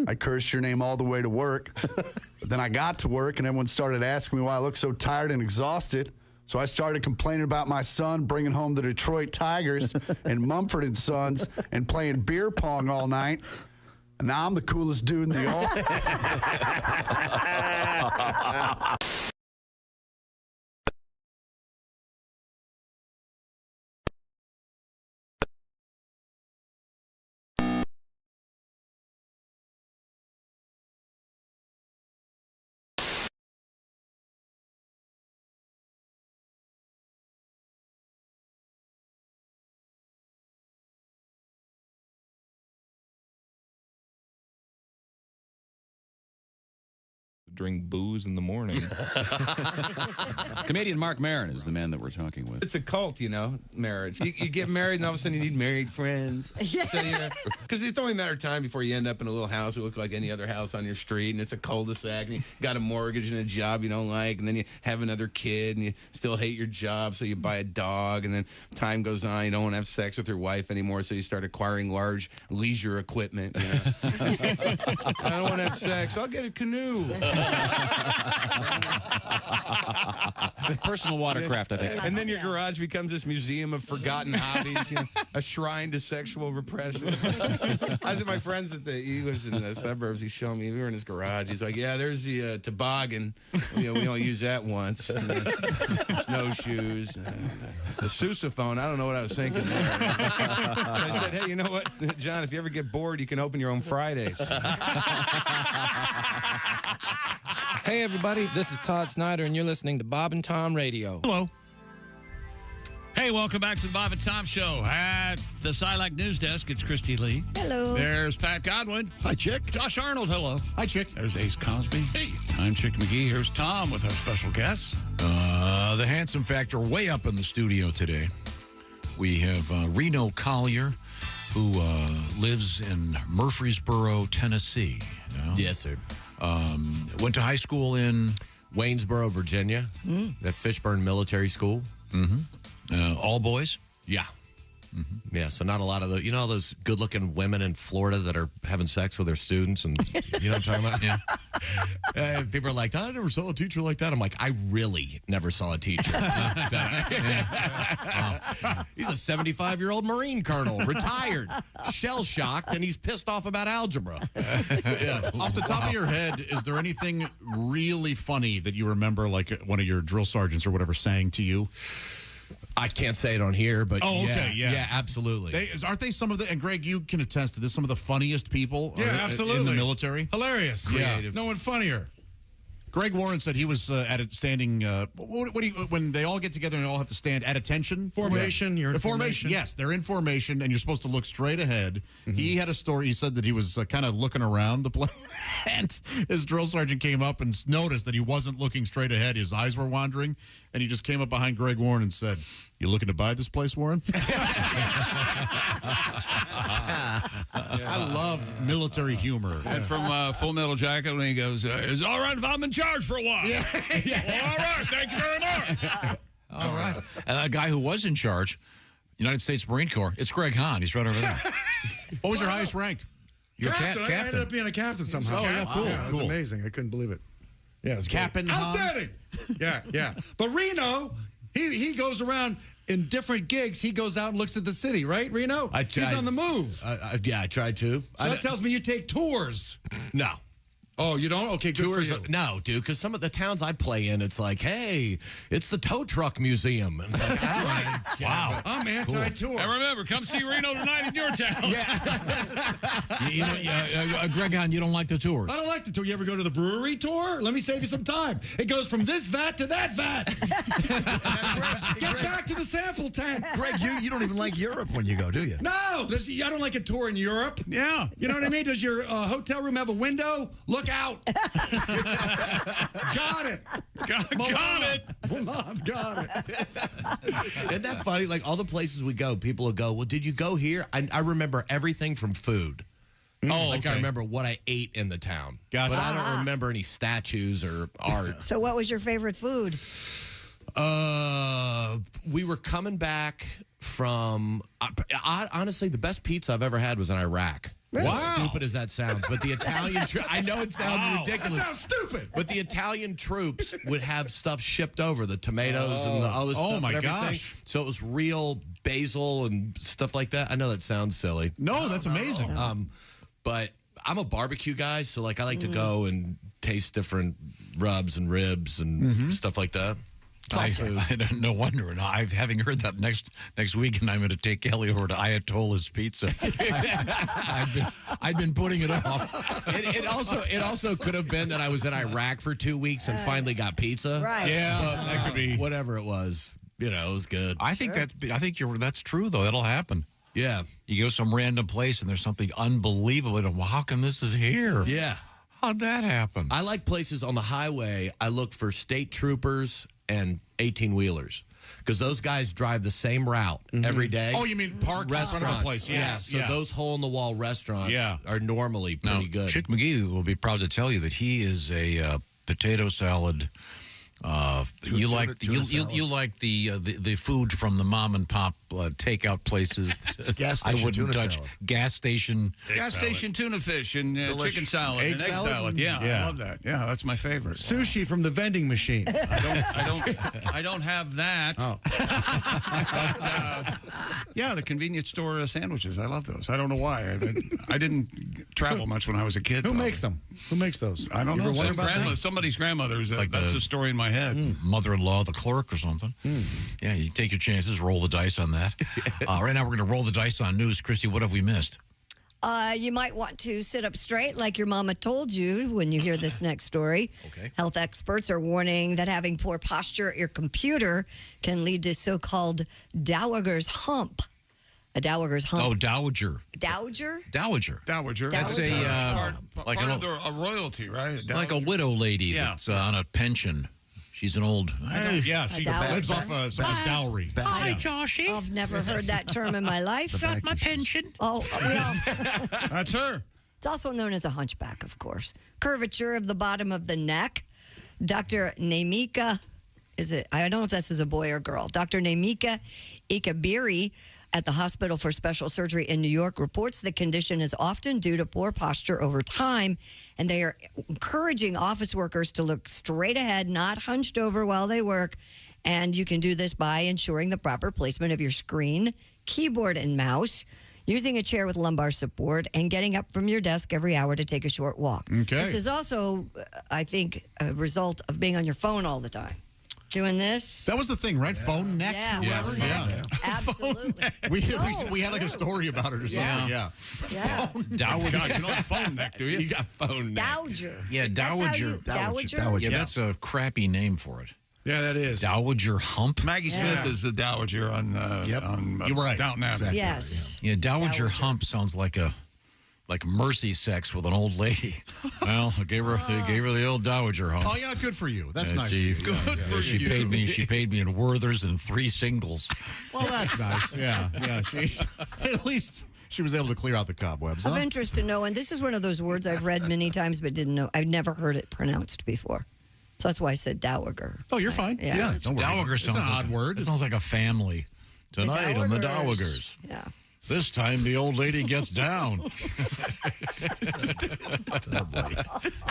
I cursed your name all the way to work. But then I got to work and everyone started asking me why I looked so tired and exhausted. So I started complaining about my son bringing home the Detroit Tigers and Mumford & Sons and playing beer pong all night. And now I'm the coolest dude in the office. Drink booze in the morning. Comedian Mark Maron is the man that we're talking with. It's a cult, marriage. You get married, and all of a sudden you need married friends. Yeah. Because it's only a matter of time before you end up in a little house that looks like any other house on your street, and it's a cul-de-sac, and you got a mortgage and a job you don't like, and then you have another kid, and you still hate your job, so you buy a dog, and then time goes on, you don't want to have sex with your wife anymore, so you start acquiring large leisure equipment. I don't want to have sex. I'll get a canoe. Personal watercraft, I think. And then your garage becomes this museum of forgotten hobbies, a shrine to sexual repression. I was at my friend's he was in the suburbs. He's showing me, we were in his garage. He's like, yeah, there's the toboggan. We only use that once. And snowshoes. The sousaphone. I don't know what I was thinking there. I said, hey, you know what, John, if you ever get bored, you can open your own Fridays. Hey, everybody, this is Todd Snyder, and you're listening to Bob and Tom Radio. Hello. Hey, welcome back to the Bob and Tom Show. At the Silac News Desk, it's Christy Lee. Hello. There's Pat Godwin. Hi, Chick. Josh Arnold, hello. Hi, Chick. There's Ace Cosby. Hey. I'm Chick McGee. Here's Tom with our special guests. The handsome factor way up in the studio today. We have Reno Collier, who lives in Murfreesboro, Tennessee. Yes, sir. Went to high school in Waynesboro, Virginia, at Fishburne Military School. All boys? Yeah. Yeah, so not a lot of those, all those good-looking women in Florida that are having sex with their students, and you know what I'm talking about? Yeah. People are like, I never saw a teacher like that. I'm like, I really never saw a teacher. He's a 75-year-old Marine colonel, retired, shell-shocked, and he's pissed off about algebra. Yeah. Off the top of your head, is there anything really funny that you remember, like one of your drill sergeants or whatever saying to you? I can't say it on here, but yeah, absolutely. Aren't they some of the, and Greg, you can attest to this, some of the funniest people absolutely. in the military? Hilarious. Creative. No one funnier. Greg Warren said he was at a standing, what do you, when they all get together and they all have to stand at attention? Formation. You're in formation. Yes, they're in formation, and you're supposed to look straight ahead. He had a story. He said that he was kind of looking around the place, and his drill sergeant came up and noticed that he wasn't looking straight ahead. His eyes were wandering, and he just came up behind Greg Warren and said, "You looking to buy this place, Warren?" I love military humor. And from Full Metal Jacket, when he goes, "Is it all right if I'm in charge?" charge for a while. Yeah. Well, all right. Thank you very much. All right. And a guy who was in charge, United States Marine Corps, it's Greg Hahn. He's right over there. What was your highest rank? You're captain. I ended captain. up being a captain somehow. Oh, yeah, cool. It was amazing. I couldn't believe it. Yeah, it was Captain Hahn? outstanding. Yeah. But Reno, he goes around in different gigs. He goes out and looks at the city, right, Reno? He's on the move. Yeah, I tried to. So that tells me you take tours. No. Oh, you don't? Okay, good Tours, for you. no, dude, because some of the towns I play in, it's like, hey, it's the tow truck museum. And it's like, Wow. I'm anti-tour. And remember, come see Reno tonight in your town. Greg Hahn, you don't like the tours? I don't like the tour. You ever go to the brewery tour? Let me save you some time. It goes from this vat to that vat. Get back to the sample tank. Greg, you don't even like Europe when you go, do you? No, I don't like a tour in Europe. Yeah. You know what I mean? Does your hotel room have a window? Look out. Got it. Got it. Milan, got it. Isn't that funny? Like all the places we go, people will go, well, did you go here? I remember everything from food. Oh, like I remember what I ate in the town. Gotcha. But I don't remember any statues or art. So what was your favorite food? We were coming back from, honestly, the best pizza I've ever had was in Iraq. Really? As stupid as that sounds, but the Italian I know it sounds ridiculous. That sounds stupid. But the Italian troops would have stuff shipped over, the tomatoes and all this stuff. Oh, my and everything. gosh. So it was real basil and stuff like that. I know that sounds silly. No, that's amazing. But I'm a barbecue guy, so like I like to go and taste different rubs and ribs and stuff like that. I don't no wonder. And having heard that next weekend, I'm going to take Kelly over to Ayatollah's Pizza. I've been putting it off. It also could have been that I was in Iraq for 2 weeks and finally got pizza. Right. Yeah, that could be. Whatever it was. You know, it was good. I think that's true though. That'll happen. Yeah. You go some random place and there's something unbelievable. And, well, how come this is here? Yeah. How'd that happen? I like places on the highway. I look for state troopers and 18-wheelers because those guys drive the same route every day. Oh, you mean park in front of a place? Yeah. So those hole-in-the-wall restaurants are normally pretty good. Chick McGee will be proud to tell you that he is a potato salad. You like the food from the mom and pop takeout places. Gas station tuna touch. salad. Gas station Tuna fish and chicken salad and egg salad. Yeah, I love that. Yeah, that's my favorite. Sushi from the vending machine. I don't have that. Oh. Yeah, the convenience store sandwiches. I love those. I don't know why. I didn't travel much when I was a kid. Who makes them? Who makes those? I don't know. Wonder about that? Somebody's grandmother's. That's a story in my head. Mother-in-law, the clerk or something. Yeah, you take your chances, roll the dice on that. Right now we're going to roll the dice on news. Christy, what have we missed? You might want to sit up straight like your mama told you when you hear this next story. Okay. Health experts are warning that having poor posture at your computer can lead to so-called dowager's hump. A dowager's hump. Oh, dowager. Dowager? Dowager. That's a royalty, right? Like a widow lady that's on a pension. She's an old. She lives off somebody's dowry. Hi, Joshy. I've never heard that term in my life. Got my pension. Oh, that's her. It's also known as a hunchback, of course. Curvature of the bottom of the neck. Dr. Namika, I don't know if this is a boy or girl. Dr. Namika Ikabiri at the Hospital for Special Surgery in New York reports the condition is often due to poor posture over time, and they are encouraging office workers to look straight ahead, not hunched over while they work. And you can do this by ensuring the proper placement of your screen, keyboard, and mouse, using a chair with lumbar support, and getting up from your desk every hour to take a short walk. Okay. This is also, I think, a result of being on your phone all the time. Doing this. That was the thing, right? Phone neck? Yeah. Absolutely. We had like a story about it or something. Yeah. Dowager. God, you don't have phone neck, do you? You got phone neck. Dowager. Yeah, dowager. Dowager? Yeah, that's a crappy name for it. Yeah, that is. Dowager hump. Maggie Smith is the dowager on You're right. Downton Abbey. Exactly. Yes. Yeah, dowager hump sounds like mercy sex with an old lady. Well, they gave her the old dowager hump. Oh yeah, good for you. That's nice. She, Good for she you. paid me. She paid me in Werthers and 3 singles. Well, that's nice. Yeah. She at least she was able to clear out the cobwebs. Of Huh? interest to know, and this is one of those words I've read many times but didn't know. I've never heard it pronounced before. So that's why I said dowager. Oh, you're fine. Yeah. Don't worry. Dowager sounds it's an like odd word. It sounds like a family. Tonight on the Dowagers. Yeah. This time the old lady gets down.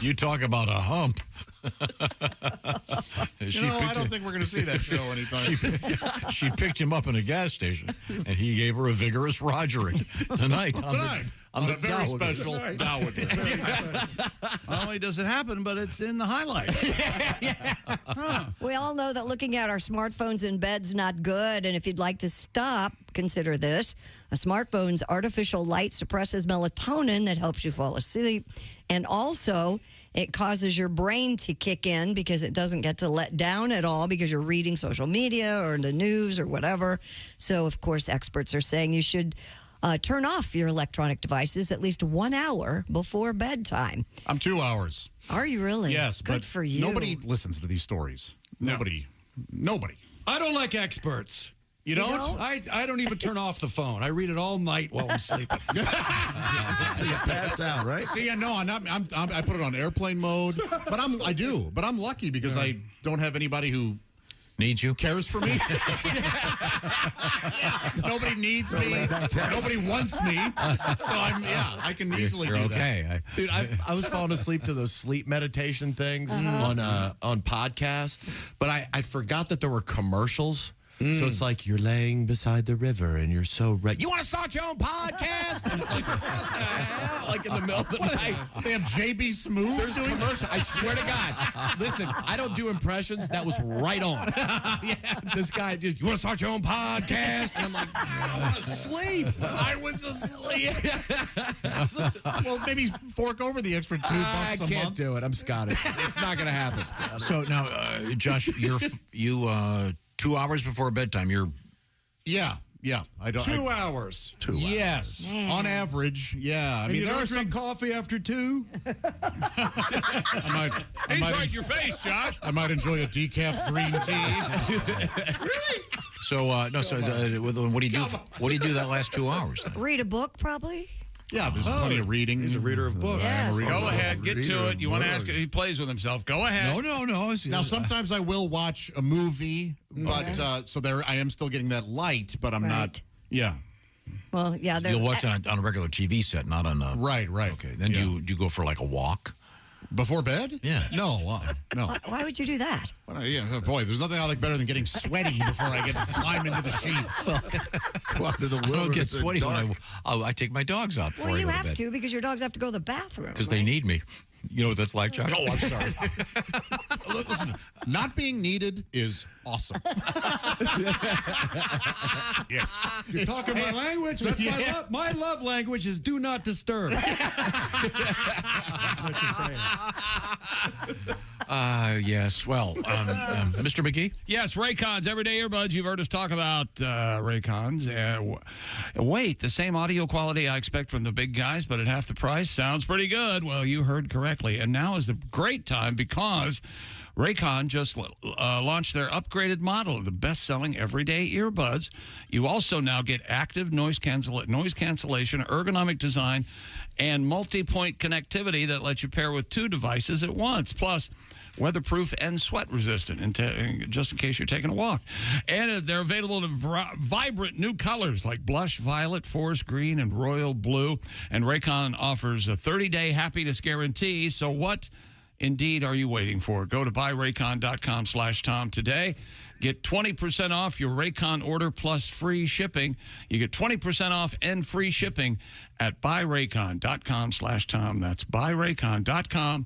You talk about a hump. I don't think we're going to see that show anytime. She picked him up in a gas station, and he gave her a vigorous rogering tonight. On a the very Dowagers. special Dowager. Not only does it happen, but it's in the highlights. We all know that looking at our smartphones in bed's not good. And if you'd like to stop, consider this. A smartphone's artificial light suppresses melatonin that helps you fall asleep. And also, it causes your brain to kick in because it doesn't get to let down at all because you're reading social media or the news or whatever. So, of course, experts are saying you should turn off your electronic devices at least 1 hour before bedtime. I'm 2 hours. Are you really? Yes, Good but for you. nobody listens to these stories. Nobody. I don't like experts. You don't? I don't even turn off the phone. I read it all night while I'm sleeping. Until you pass out, right? See, no, I put it on airplane mode, but I'm lucky because I don't have anybody who needs you, cares for me. Nobody needs me. Nobody wants me. So I can easily do that. Dude, I was falling asleep to those sleep meditation things on podcast, but I forgot that there were commercials. So it's like you're laying beside the river and you're so ready. You want to start your own podcast? And it's like, what the hell? Like in the middle of the night. They have JB Smooth. There's a commercial. I swear to God. Listen, I don't do impressions. That was right on. This guy just, you want to start your own podcast? And I'm like, I want to sleep. I was asleep. Well, maybe fork over the extra $2 I a can't month. do it. I'm Scottish. It's not going to happen. So now, Josh, you 2 hours before bedtime, you're... Yeah. I don't. 2 hours. 2 hours. Yes, on average. Yeah, I And mean you there don't are some. drink coffee after 2? I He's might, right in your face, Josh. I might enjoy a decaf green tea. Really? So what do you do? What do you do that last 2 hours? Then? Read a book, probably. Yeah, there's plenty of reading. He's a reader of books. Yes. Go ahead, get to it. You want to ask it? He plays with himself. Go ahead. No. Now, sometimes I will watch a movie, but so there I am still getting that light, but I'm not. Yeah. Well, yeah. You'll watch it on a regular TV set, not on a... Right. Okay, then do you go for like a walk? Before bed? Yeah. No. Why would you do that? Boy, there's nothing I like better than getting sweaty before I climb into the sheets. Go out to the I don't get wilderness in sweaty when dark. I take my dogs out before Well, I you go to have bed. to because your dogs have to go to the bathroom. Because they need me. You know what that's like, Josh? Oh, I'm sorry. Listen, not being needed is awesome. Yes. You're talking my language. That's my love language is do not disturb. What you saying? Yes. Well, Mr. McGee? Yes, Raycons, everyday earbuds. You've heard us talk about Raycons. Wait, the same audio quality I expect from the big guys, but at half the price? Sounds pretty good. Well, you heard correctly. And now is the great time because Raycon just launched their upgraded model of the best-selling everyday earbuds. You also now get active noise cancellation, ergonomic design, and multi-point connectivity that lets you pair with 2 devices at once. Plus, weatherproof and sweat resistant, just in case you're taking a walk. And they're available in vibrant new colors like blush violet, forest green, and royal blue. And Raycon offers a 30-day happiness guarantee. So what indeed are you waiting for? Go to buyraycon.com/Tom today. Get 20% off your Raycon order plus free shipping. You get 20% off and free shipping at buyraycon.com/Tom. That's buyraycon.com/Tom.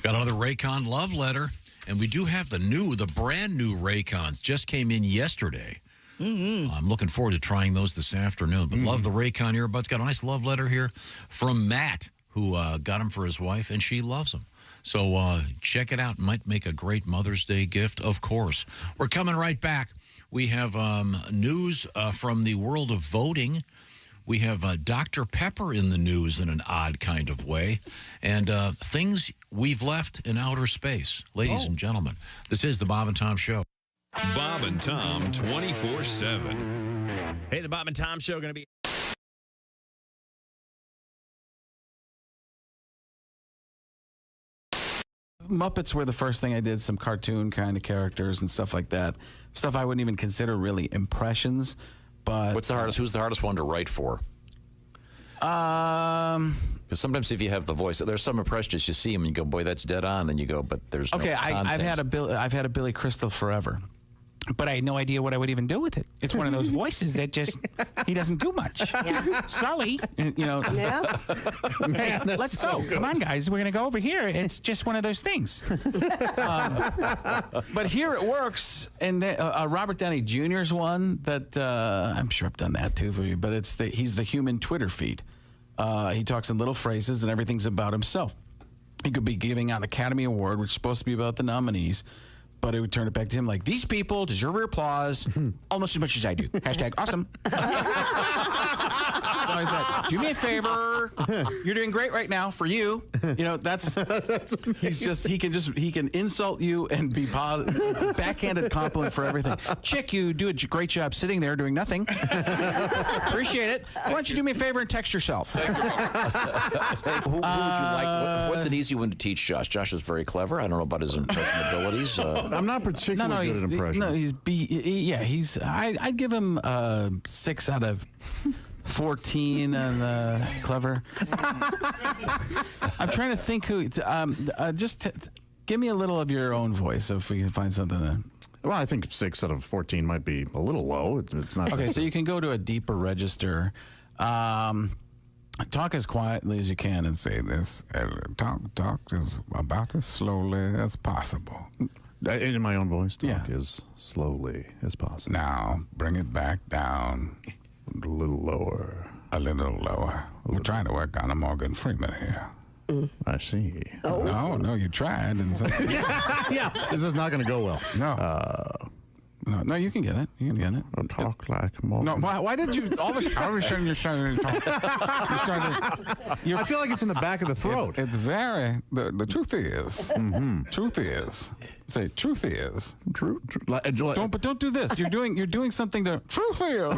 Got another Raycon love letter, and we do have the brand new Raycons. Just came in yesterday. I'm looking forward to trying those this afternoon. But love the Raycon earbuds. Got a nice love letter here from Matt, who got them for his wife, and she loves them. So check it out. Might make a great Mother's Day gift, of course. We're coming right back. We have news from the world of voting. We have Dr. Pepper in the news in an odd kind of way. And things we've left in outer space. Ladies and gentlemen, this is the Bob and Tom Show. Bob and Tom 24/7. Hey, the Bob and Tom Show going to be... Muppets were the first thing I did, some cartoon kind of characters and stuff like that. Stuff I wouldn't even consider really impressions. But who's the hardest one to write for? Because sometimes if you have the voice, there's some impressionists, you see them and you go, boy, that's dead on, and you go, but there's no content. I've had a Billy Crystal forever, but I had no idea what I would even do with it. It's one of those voices that just he doesn't do much. Sully, Yeah. Hey, let's go. Come on, guys, we're gonna go over here. It's just one of those things. But here it works, and Robert Downey Jr.'s one that I'm sure I've done that too for you. But he's the human Twitter feed. He talks in little phrases, and everything's about himself. He could be giving out an Academy Award, which is supposed to be about the nominees, but it would turn it back to him like, these people deserve your applause almost as much as I do. # awesome. So he's like, do me a favor. You're doing great right now for you. That's he can insult you and be backhanded compliment for everything. Chick, you do a great job sitting there doing nothing. Appreciate it. Why don't you do me a favor and text yourself? Who would you like? What's an easy one to teach Josh? Josh is very clever. I don't know about his impression abilities. I'm not particularly good at impressions. I'd give him 6 out of 14 on clever. I'm trying to think who. Give me a little of your own voice if we can find something. Well, I think 6 out of 14 might be a little low. It's not. Okay, so you can go to a deeper register. Talk as quietly as you can and say this. Talk as about as slowly as possible. In my own voice, talk as slowly as possible. Now, bring it back down. A little lower. A little lower. We're trying to work on a Morgan Freeman here. I see. Oh. No, you tried. And so yeah. This is not going to go well. No, you can get it. You can get it. I'll talk like Morgan. No, why did you all of a sudden you're starting to talk? I feel like it's in the back of the throat. It's very. The truth is. Truth is. Say truth is. True. Don't do this. You're doing something to. Truth is.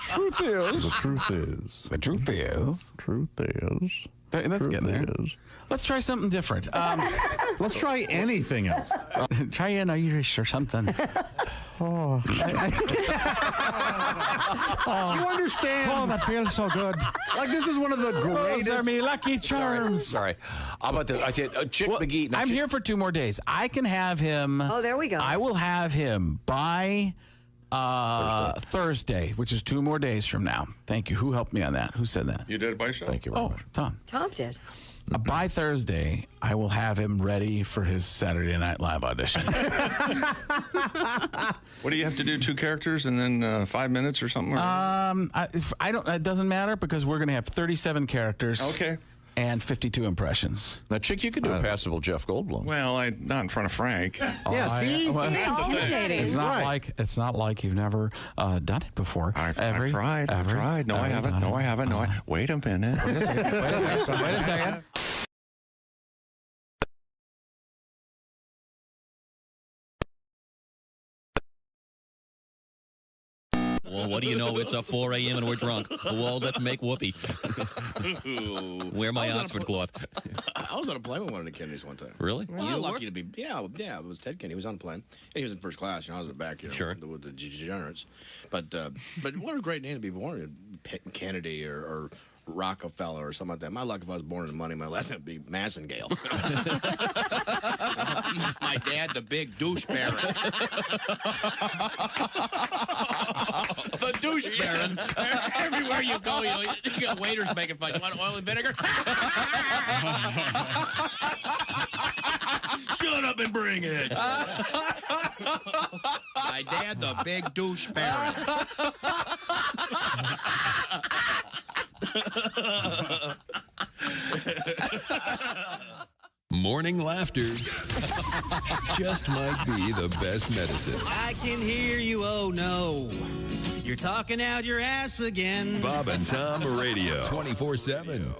Truth is. The truth is. The truth is. Truth is. Let's get there. Let's try something different. Let's try anything else. Try an Irish or something. You understand? Oh, that feels so good. Like this is one of the greatest. Those are me lucky charms. Sorry. How about this? I said Chick McGee. I'm here for 2 more days. I can have him. Oh, there we go. I will have him by Thursday, which is 2 more days from now. Thank you. Who helped me on that? Who said that? You did it by yourself? Thank you very much. Tom. Tom did. By Thursday, I will have him ready for his Saturday Night Live audition. What do you have to do? 2 characters and then 5 minutes or something? It doesn't matter because we're going to have 37 characters. Okay. And 52 impressions. Now, Chick, you could do a passable Jeff Goldblum. Well, not in front of Frank. Yeah, see? It's not like you've never done it before. I've tried. No, I haven't. No, I haven't. No, wait a minute. Wait a second. Well, what do you know? It's 4 a.m. and we're drunk. Well, let's make whoopee. Wear my Oxford cloth. I was on a plane with one of the Kennedys one time. Really? Well, lucky to be. Yeah, it was Ted Kennedy. He was on the plane. And he was in first class. I was in the back, with the degenerates. But what a great name to be born. Kennedy or Rockefeller or something like that. My luck if I was born in money, my last name would be Massengale. My dad, the big douche baron. The douche baron. Everywhere you go, you got waiters making fun. You want oil and vinegar? Shut up and bring it. My dad, the big douche baron. Morning laughter just might be the best medicine. I can hear you, oh no. You're talking out your ass again. Bob and Tom Radio, 24/7.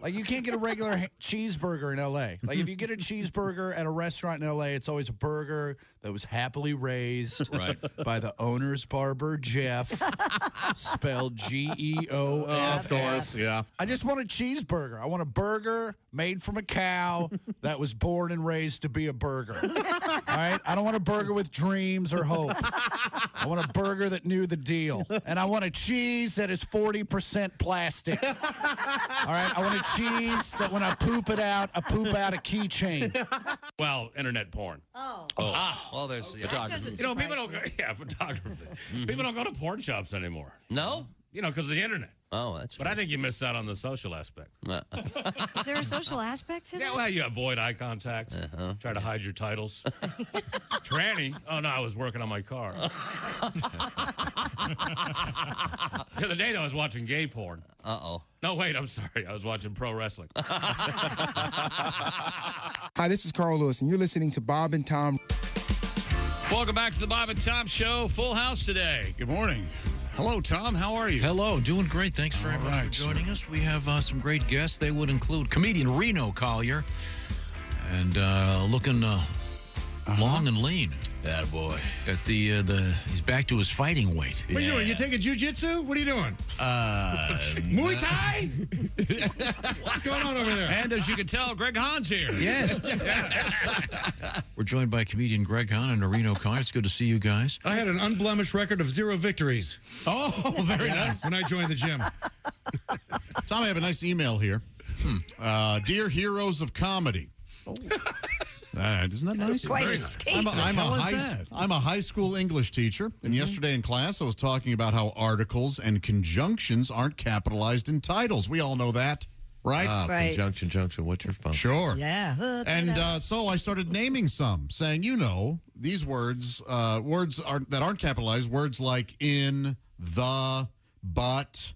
Like, you can't get a regular cheeseburger in L.A. Like, if you get a cheeseburger at a restaurant in L.A., it's always a burger that was happily raised by the owner's barber, Jeff. Spelled G-E-O. Of course, yeah. I just want a cheeseburger. I want a burger made from a cow that was born and raised to be a burger. All right? I don't want a burger with dreams or hope. I want a burger that knew the deal. And I want a cheese that is 40% plastic. All right? I want a cheese that when I poop it out, I poop out a keychain. Well, internet porn. Oh. Well, there's photography. You know, people don't go, photography. People don't go to porn shops anymore. No? You know, because of the internet. Oh, that's true. But I think you miss out on the social aspect. Is there a social aspect to that? Yeah, well, you avoid eye contact. Try to hide your titles. Tranny. Oh, no, I was working on my car. The other day, though, I was watching gay porn. Uh-oh. No, wait, I'm sorry. I was watching pro wrestling. Hi, this is Carl Lewis, and you're listening to Bob and Tom. Welcome back to the Bob and Tom Show. Full house today. Good morning. Hello, Tom. How are you? Hello. Doing great. Thanks very much for joining us. We have some great guests. They would include comedian Reno Collier and looking long and lean. That boy. Got he's back to his fighting weight. What are you doing? You taking jujitsu? What are you doing? Muay Thai? What's going on over there? And as you can tell, Greg Hahn's here. Yes. We're joined by comedian Greg Hahn and Reno Collier. It's good to see you guys. I had an unblemished record of 0 victories. Oh, very nice. When I joined the gym. Tom, I have a nice email here. Dear heroes of comedy. Isn't that nice? Quite a statement. I'm a high school English teacher, and yesterday in class I was talking about how articles and conjunctions aren't capitalized in titles. We all know that, right? Right. Conjunction, junction, what's your phone? Sure. Yeah. And so I started naming some, saying, these words that aren't capitalized, words like in, the, but,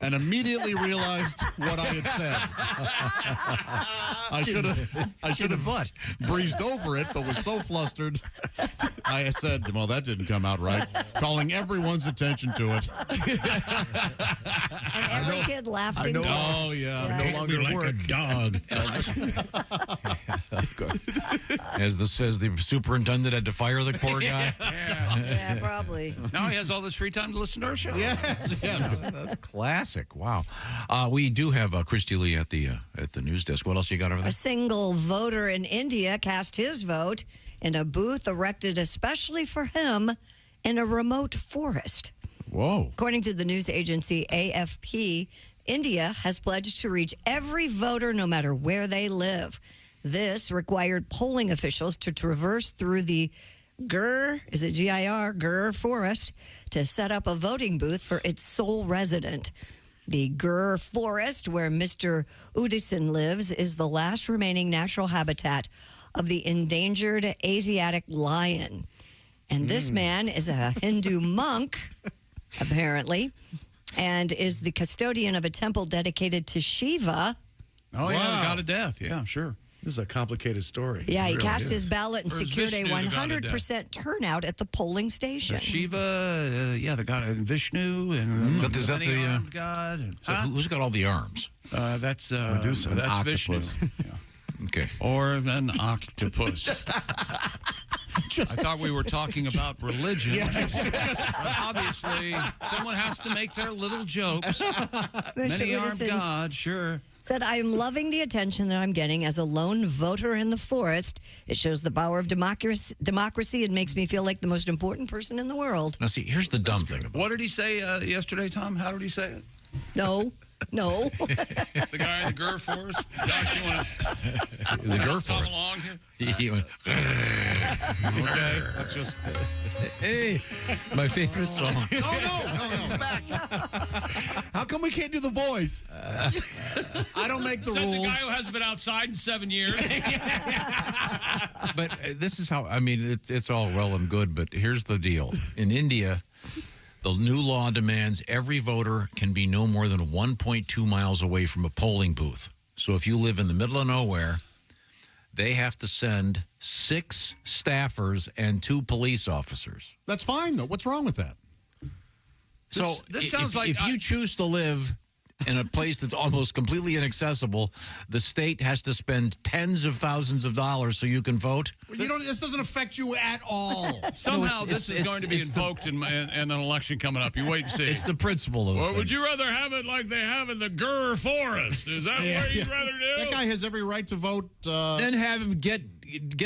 and immediately realized what I had said. I should have breezed over it, but was so flustered. I said, well, that didn't come out right, calling everyone's attention to it. And every kid laughed and Oh, yeah. No longer like a dog. As says the superintendent had to fire the poor guy. Yeah, probably. Now he has all this free time to listen to our show. Yes. Yeah. That's classic. Wow. We do have Christy Lee at the news desk. What else you got over there? A single voter in India cast his vote in a booth erected especially for him in a remote forest. Whoa. According to the news agency AFP, India has pledged to reach every voter no matter where they live. This required polling officials to traverse through the Gir forest to set up a voting booth for its sole resident. The Gir forest, where Mr. Udison lives, is the last remaining natural habitat of the endangered Asiatic lion. And this man is a Hindu monk, apparently, and is the custodian of a temple dedicated to Shiva. Oh, yeah, the god of death. Yeah, sure. This is a complicated story. Yeah, he It really cast his is. ballot and Or is secured a Vishnu the god of 100% turnout at the polling station. Shiva, the god of Vishnu, and Is that the many-armed god. And, so who's got all the arms? that's Medusa, an that's Vishnu. octopus. Okay. Or an octopus. I thought we were talking about religion. Obviously, someone has to make their little jokes. Many-armed Udison's god, sure. said, I am loving the attention that I'm getting as a lone voter in the forest. It shows the power of democracy and makes me feel like the most important person in the world. Now, see, here's the dumb thing about What did he say yesterday, Tom? How did he say it? No. The guy in the Gir forest? Josh, you want to the Gir follow forest. along here? He went, Okay, that's just. hey, my favorite song. No, he's back. How come we can't do the voice? I don't make the Said rules. the guy who hasn't been outside in 7 years. But this is how, I mean, it's all well and good, but here's the deal. In India, the new law demands every voter can be no more than 1.2 miles away from a polling booth. So if you live in the middle of nowhere, they have to send 6 staffers and 2 police officers. That's fine, though. What's wrong with that? So This sounds like if you choose to live in a place that's almost completely inaccessible, the state has to spend tens of thousands of dollars so you can vote? This doesn't affect you at all. Somehow this is going to be invoked in an election coming up. You wait and see. It's the principle of the Or thing. would you rather have it like they have in the Gurr Forest? Is that what you'd rather do? That guy has every right to vote. Then have him get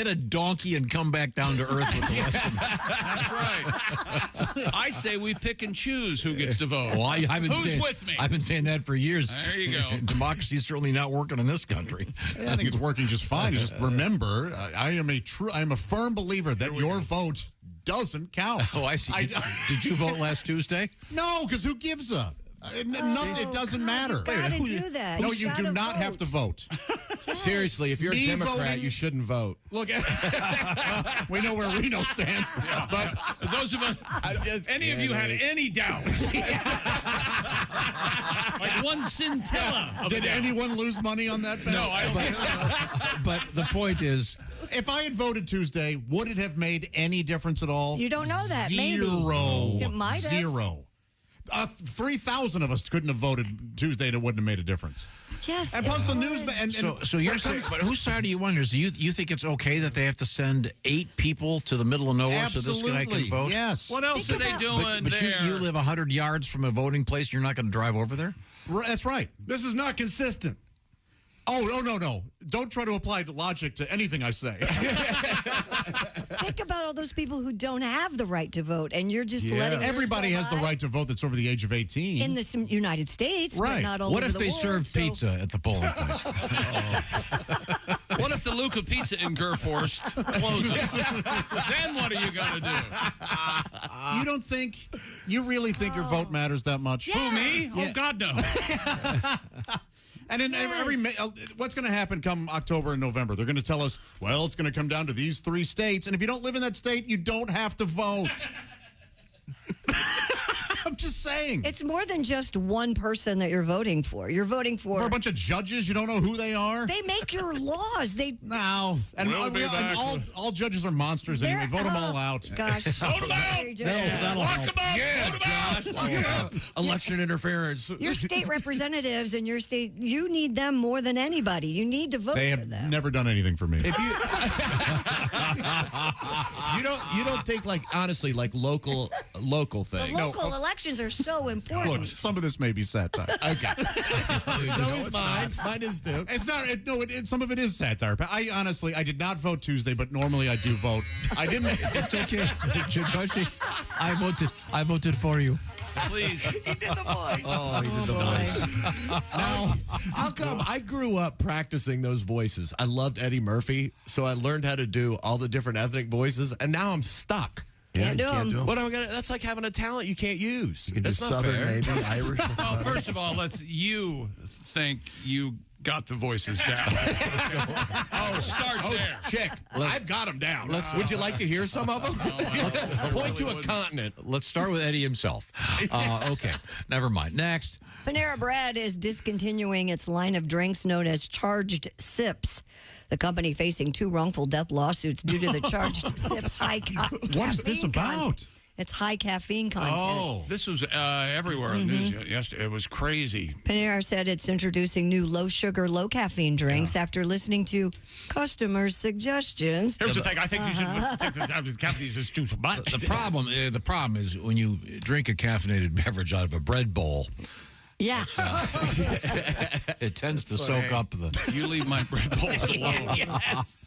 a donkey and come back down to earth with the rest of them. That's right. I say we pick and choose who gets to vote. Well, Who's with me? I've been saying that for years. There you go. Democracy is certainly not working in this country. I think it's working just fine. Just remember, I am a firm believer that your vote doesn't count. Oh, I see. Did you vote last Tuesday? No, because who gives a? It doesn't matter. You gotta do that. No, you do not have to vote. Seriously, if you're a Democrat, voting- you shouldn't vote. Look, we know where Reno stands, but those of us, any of you had any doubts, like one scintilla. Did anyone lose money on that bet? No, I don't think so. But the point is, if I had voted Tuesday, would it have made any difference at all? You don't know that. Zero. Maybe. It might have. Zero. 3,000 of us couldn't have voted Tuesday, and it wouldn't have made a difference. Yes. And plus the news. So you're saying, but whose side are you on? Do you think it's okay that they have to send 8 people to the middle of nowhere so this guy can vote? Yes. What else are they doing but there? you live 100 yards from a voting place. You're not going to drive over there? That's right. This is not consistent. Oh, no. Don't try to apply the logic to anything I say. Think about all those people who don't have the right to vote, and you're just letting this Everybody go has the by right to vote that's over the age of 18. in the United States, but Right. not all What over if the they world, serve so- pizza at the polling place? What if the Luca Pizza in Gurr Forest closes? Then what are you going to do? You really think your vote matters that much? Who, me? Oh, God, no. And in what's going to happen come October and November? They're going to tell us, well, it's going to come down to these 3 states. And if you don't live in that state, you don't have to vote. I'm just saying. It's more than just one person that you're voting for. You're voting for a bunch of judges. You don't know who they are. They make your laws. No. And all judges are monsters anyway. Vote them all out. Gosh. Vote them out. Lock them up. Vote them out. Election interference. Your state representatives and your state, you need them more than anybody. You need to vote They for have them. never done anything for me. If you don't think honestly local things. The local elections are so important. Look, some of this may be satire. Okay. So is mine. Mine is too. It's not. Some of it is satire. I honestly did not vote Tuesday, but normally I do vote. I didn't. It's okay. Joshi, I voted for you. Please. He did the voice. Oh, he did the voice. Now, how come I grew up practicing those voices? I loved Eddie Murphy, so I learned how to do all the different ethnic voices, and now I'm stuck. Can't do them. What am I gonna? That's like having a talent you can't use. You can That's do not Southern, fair. maybe Irish. Well, first of all, you think you got the voices down. Start there. Check. I've got them down. Would you like to hear some of them? Point to a continent. Let's start with Eddie himself. Okay, never mind. Next. Panera Bread is discontinuing its line of drinks known as charged sips. The company facing 2 wrongful death lawsuits due to the charged sips high What is this about? It's high caffeine content. Oh, this was everywhere in the news yesterday. It was crazy. Panera said it's introducing new low-sugar, low-caffeine drinks after listening to customers' suggestions. Here's the thing. I think you should think that caffeine is just too much. The problem is when you drink a caffeinated beverage out of a bread bowl. Yeah. It tends to soak up the. You leave my bread bowls alone. Yes.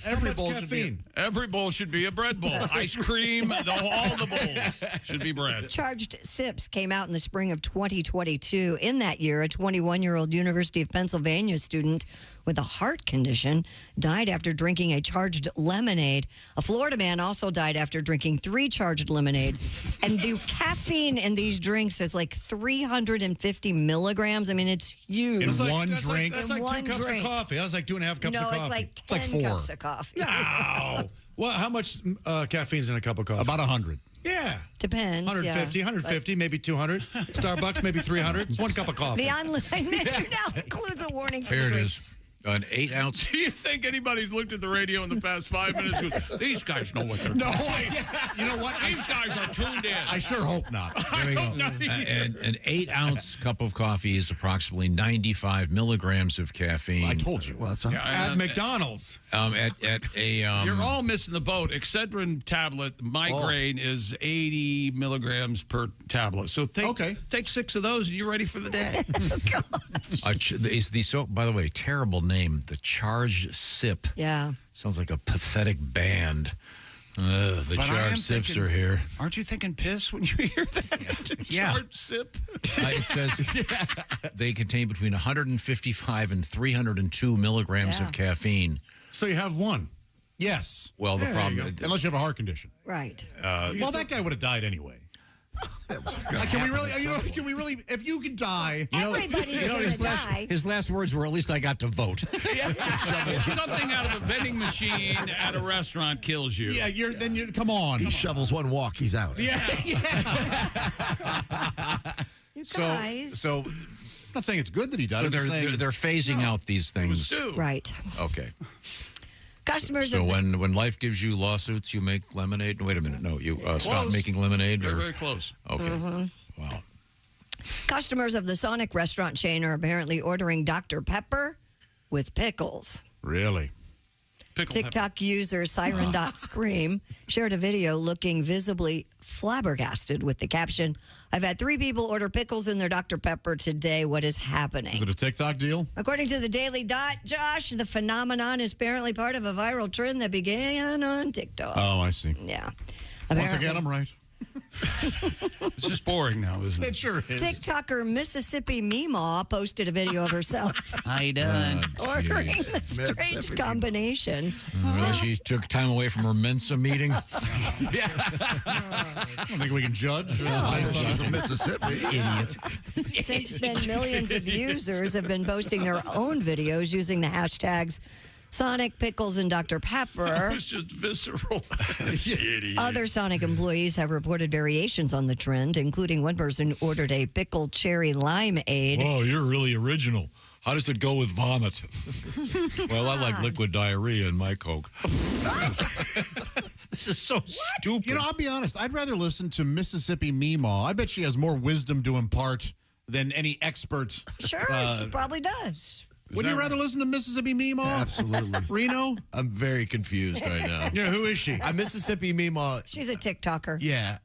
Every bowl should be. Every bowl should be a bread bowl. Ice cream, all the bowls should be bread. Charged sips came out in the spring of 2022. In that year, a 21-year-old University of Pennsylvania student with a heart condition died after drinking a charged lemonade. A Florida man also died after drinking 3 charged lemonades. And the caffeine in these drinks is like 350 milligrams. I mean, it's huge. In one drink? That's like 2 cups of coffee. That's like 2.5 cups of coffee. No, it's like 10 cups of coffee. No. Well, how much caffeine's in a cup of coffee? About 100. Yeah. Depends. 150, 150, maybe 200. Starbucks, maybe 300. It's 1 cup of coffee. The online menu now includes a warning for Here it drinks. is. An 8-ounce. Do you think anybody's looked at the radio in the past 5 minutes and goes, these guys know what they're doing? You know what? These guys are tuned in. I sure hope not. There we go. An 8-ounce cup of coffee is approximately 95 milligrams of caffeine. I told you. Well, at McDonald's. You're all missing the boat. Excedrin tablet, migraine is 80 milligrams per tablet. So take 6 of those and you're ready for the day. By the way, terrible name, the Charged Sip. Yeah. Sounds like a pathetic band. The Charged Sips are here. Aren't you thinking piss when you hear that? Yeah. Charged Sip. It says they contain between 155 and 302 milligrams of caffeine. So you have one. Yes. Well, the problem, unless you have a heart condition. Right. Well, that guy would have died anyway. Can we really? Can we really? If you could die, everybody's gonna die. His last words were, "At least I got to vote." If something out of a vending machine at a restaurant kills you. Yeah, come on. He shovels one walk, he's out. Yeah. You guys. So I'm not saying it's good that he died. So they're phasing out these things. Right. Okay. Customers. So when life gives you lawsuits, you make lemonade. Wait a minute. No, you stop making lemonade. Very close. Okay. Wow. Customers of the Sonic restaurant chain are apparently ordering Dr. Pepper with pickles. Really? TikTok user Siren.Scream shared a video looking visibly flabbergasted with the caption, "I've had 3 people order pickles in their Dr. Pepper today. What is happening?" Is it a TikTok deal? According to the Daily Dot, Josh, the phenomenon is apparently part of a viral trend that began on TikTok. Oh, I see. Yeah. Once again, I'm right. It's just boring now, isn't it? It sure is. TikToker Mississippi Meemaw posted a video of herself I done. ordering the strange combination. She took time away from her Mensa meeting. I don't think we can judge. I thought it was from Mississippi. Idiot. Since then, millions of users have been posting their own videos using the hashtags Sonic, Pickles, and Dr. Pepper. It was just visceral. Idiot. Other Sonic employees have reported variations on the trend, including one person who ordered a pickled cherry limeade. Whoa, you're really original. How does it go with vomit? Well, I like liquid diarrhea in my Coke. This is so stupid. You know, I'll be honest. I'd rather listen to Mississippi Meemaw. I bet she has more wisdom to impart than any expert. Sure, she probably does. Wouldn't you rather listen to Mississippi Meemaw? Absolutely. Reno? I'm very confused right now. Yeah, who is she? Mississippi Meemaw. She's a TikToker. Yeah.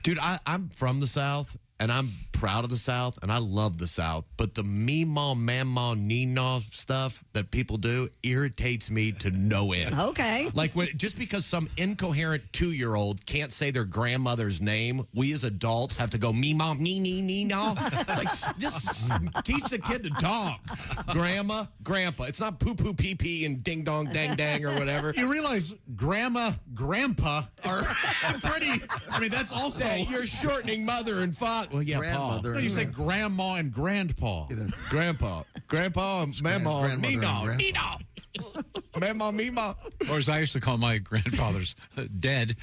Dude, I'm from the South, and I'm proud of the South, and I love the South. But the Meemaw, Mamaw, Neenaw stuff that people do irritates me to no end. Okay. Like, just because some incoherent 2-year-old can't say their grandmother's name, we as adults have to go Meemaw, Neenaw. It's like, just teach the kid to talk. Grandma, grandpa. It's not poo-poo, pee-pee, and ding-dong, dang-dang, or whatever. You realize grandma, grandpa are pretty, I mean, that's also... Hey, you're shortening mother and father. Well, yeah, Grandmother. No, you say grandma and grandpa. Grandpa, Mama, Neenaw. Mama, Mima. Or as I used to call my grandfathers, dead.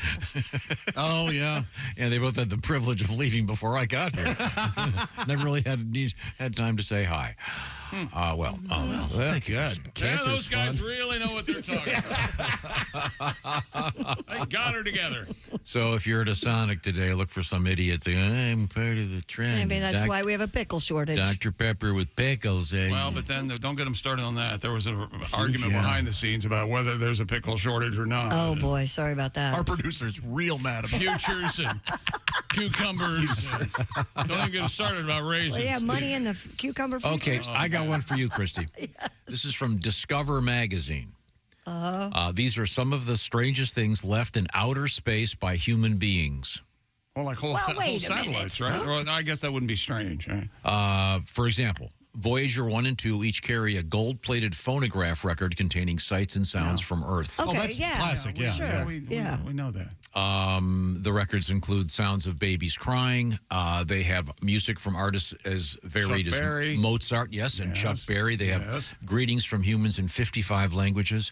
Oh, yeah. And they both had the privilege of leaving before I got here. Never really had time to say hi. Well, good. Yeah, Cancer's those guys fun. really know what they're talking about. They got her together. So if you're at a Sonic today, look for some idiot saying, I'm part of the trend. Maybe that's why we have a pickle shortage. Dr. Pepper with pickles. Well, but then don't get them started on that. There was an argument behind the scenes about whether there's a pickle shortage or not. Oh, boy. Sorry about that. Our producer's real mad about Futures and cucumbers. Don't even get us started about raisins. Well, yeah, money in the cucumber futures. Okay, I got one for you, Christy. Yes. This is from Discover Magazine. These are some of the strangest things left in outer space by human beings. Well, like whole satellites, right? Well, I guess that wouldn't be strange, right? For example, Voyager 1 and 2 each carry a gold-plated phonograph record containing sights and sounds from Earth. Okay, that's classic, yeah. Sure. We know that. The records include sounds of babies crying. They have music from artists as varied Chuck as Berry. Mozart, and Chuck Berry. They have greetings from humans in 55 languages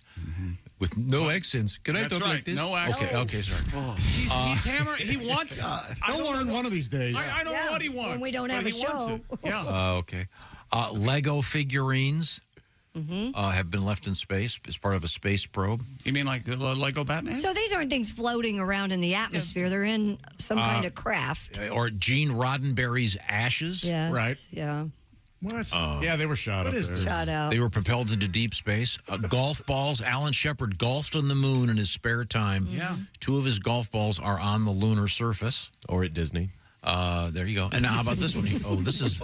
with no accents. Can I That's talk right. like this? No accents. Okay, sorry. He's hammering. He wants. He'll learn one of these days. I don't know what he wants. When we don't have but a he wants show. it. Yeah. Okay. Lego figurines have been left in space as part of a space probe. You mean like Lego Batman? So these aren't things floating around in the atmosphere. They're in some kind of craft. Or Gene Roddenberry's ashes. Yes. Right. Yeah. What? Yeah, they were shot up there. Shot out. They were propelled into deep space. Golf balls. Alan Shepard golfed on the moon in his spare time. Yeah. 2 of his golf balls are on the lunar surface. Or at Disney. There you go. And now how about this one? Oh, this is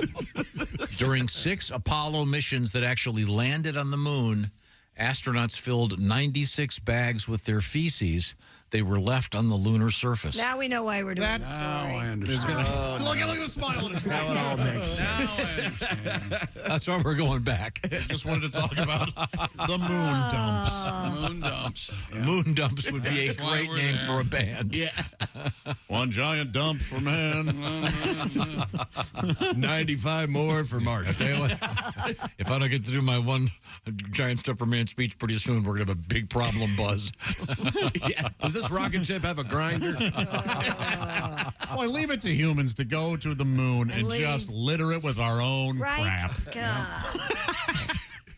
during 6 Apollo missions that actually landed on the moon, astronauts filled 96 bags with their feces. They were left on the lunar surface. Now we know why we're doing the story. I understand. Look at the smile on his face. Now it all makes sense. That's why we're going back. Just wanted to talk about the moon dumps. Moon dumps. Yeah. Moon dumps would be a That's why great we're name there. for a band. Yeah. One giant dump for man. 95 more for March. Tell you what, if I don't get to do my one giant step for man speech pretty soon, we're going to have a big problem, Buzz. Yeah. Does this rocket ship have a grinder? Well, leave it to humans to go to the moon and just litter it with our own crap. God.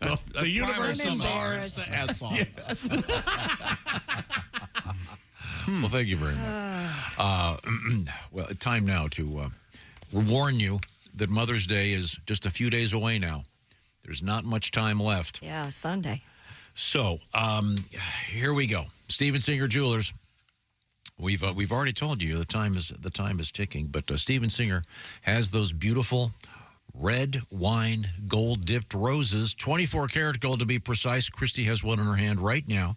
The universe I'm is ours to S on. Well, thank you very much. Well, time now to warn you that Mother's Day is just a few days away now. There's not much time left. Yeah, Sunday. So here we go. Steven Singer Jewelers. We've already told you the time is ticking, but Steven Singer has those beautiful red wine gold dipped roses, 24 karat gold to be precise. Christy has one in her hand right now.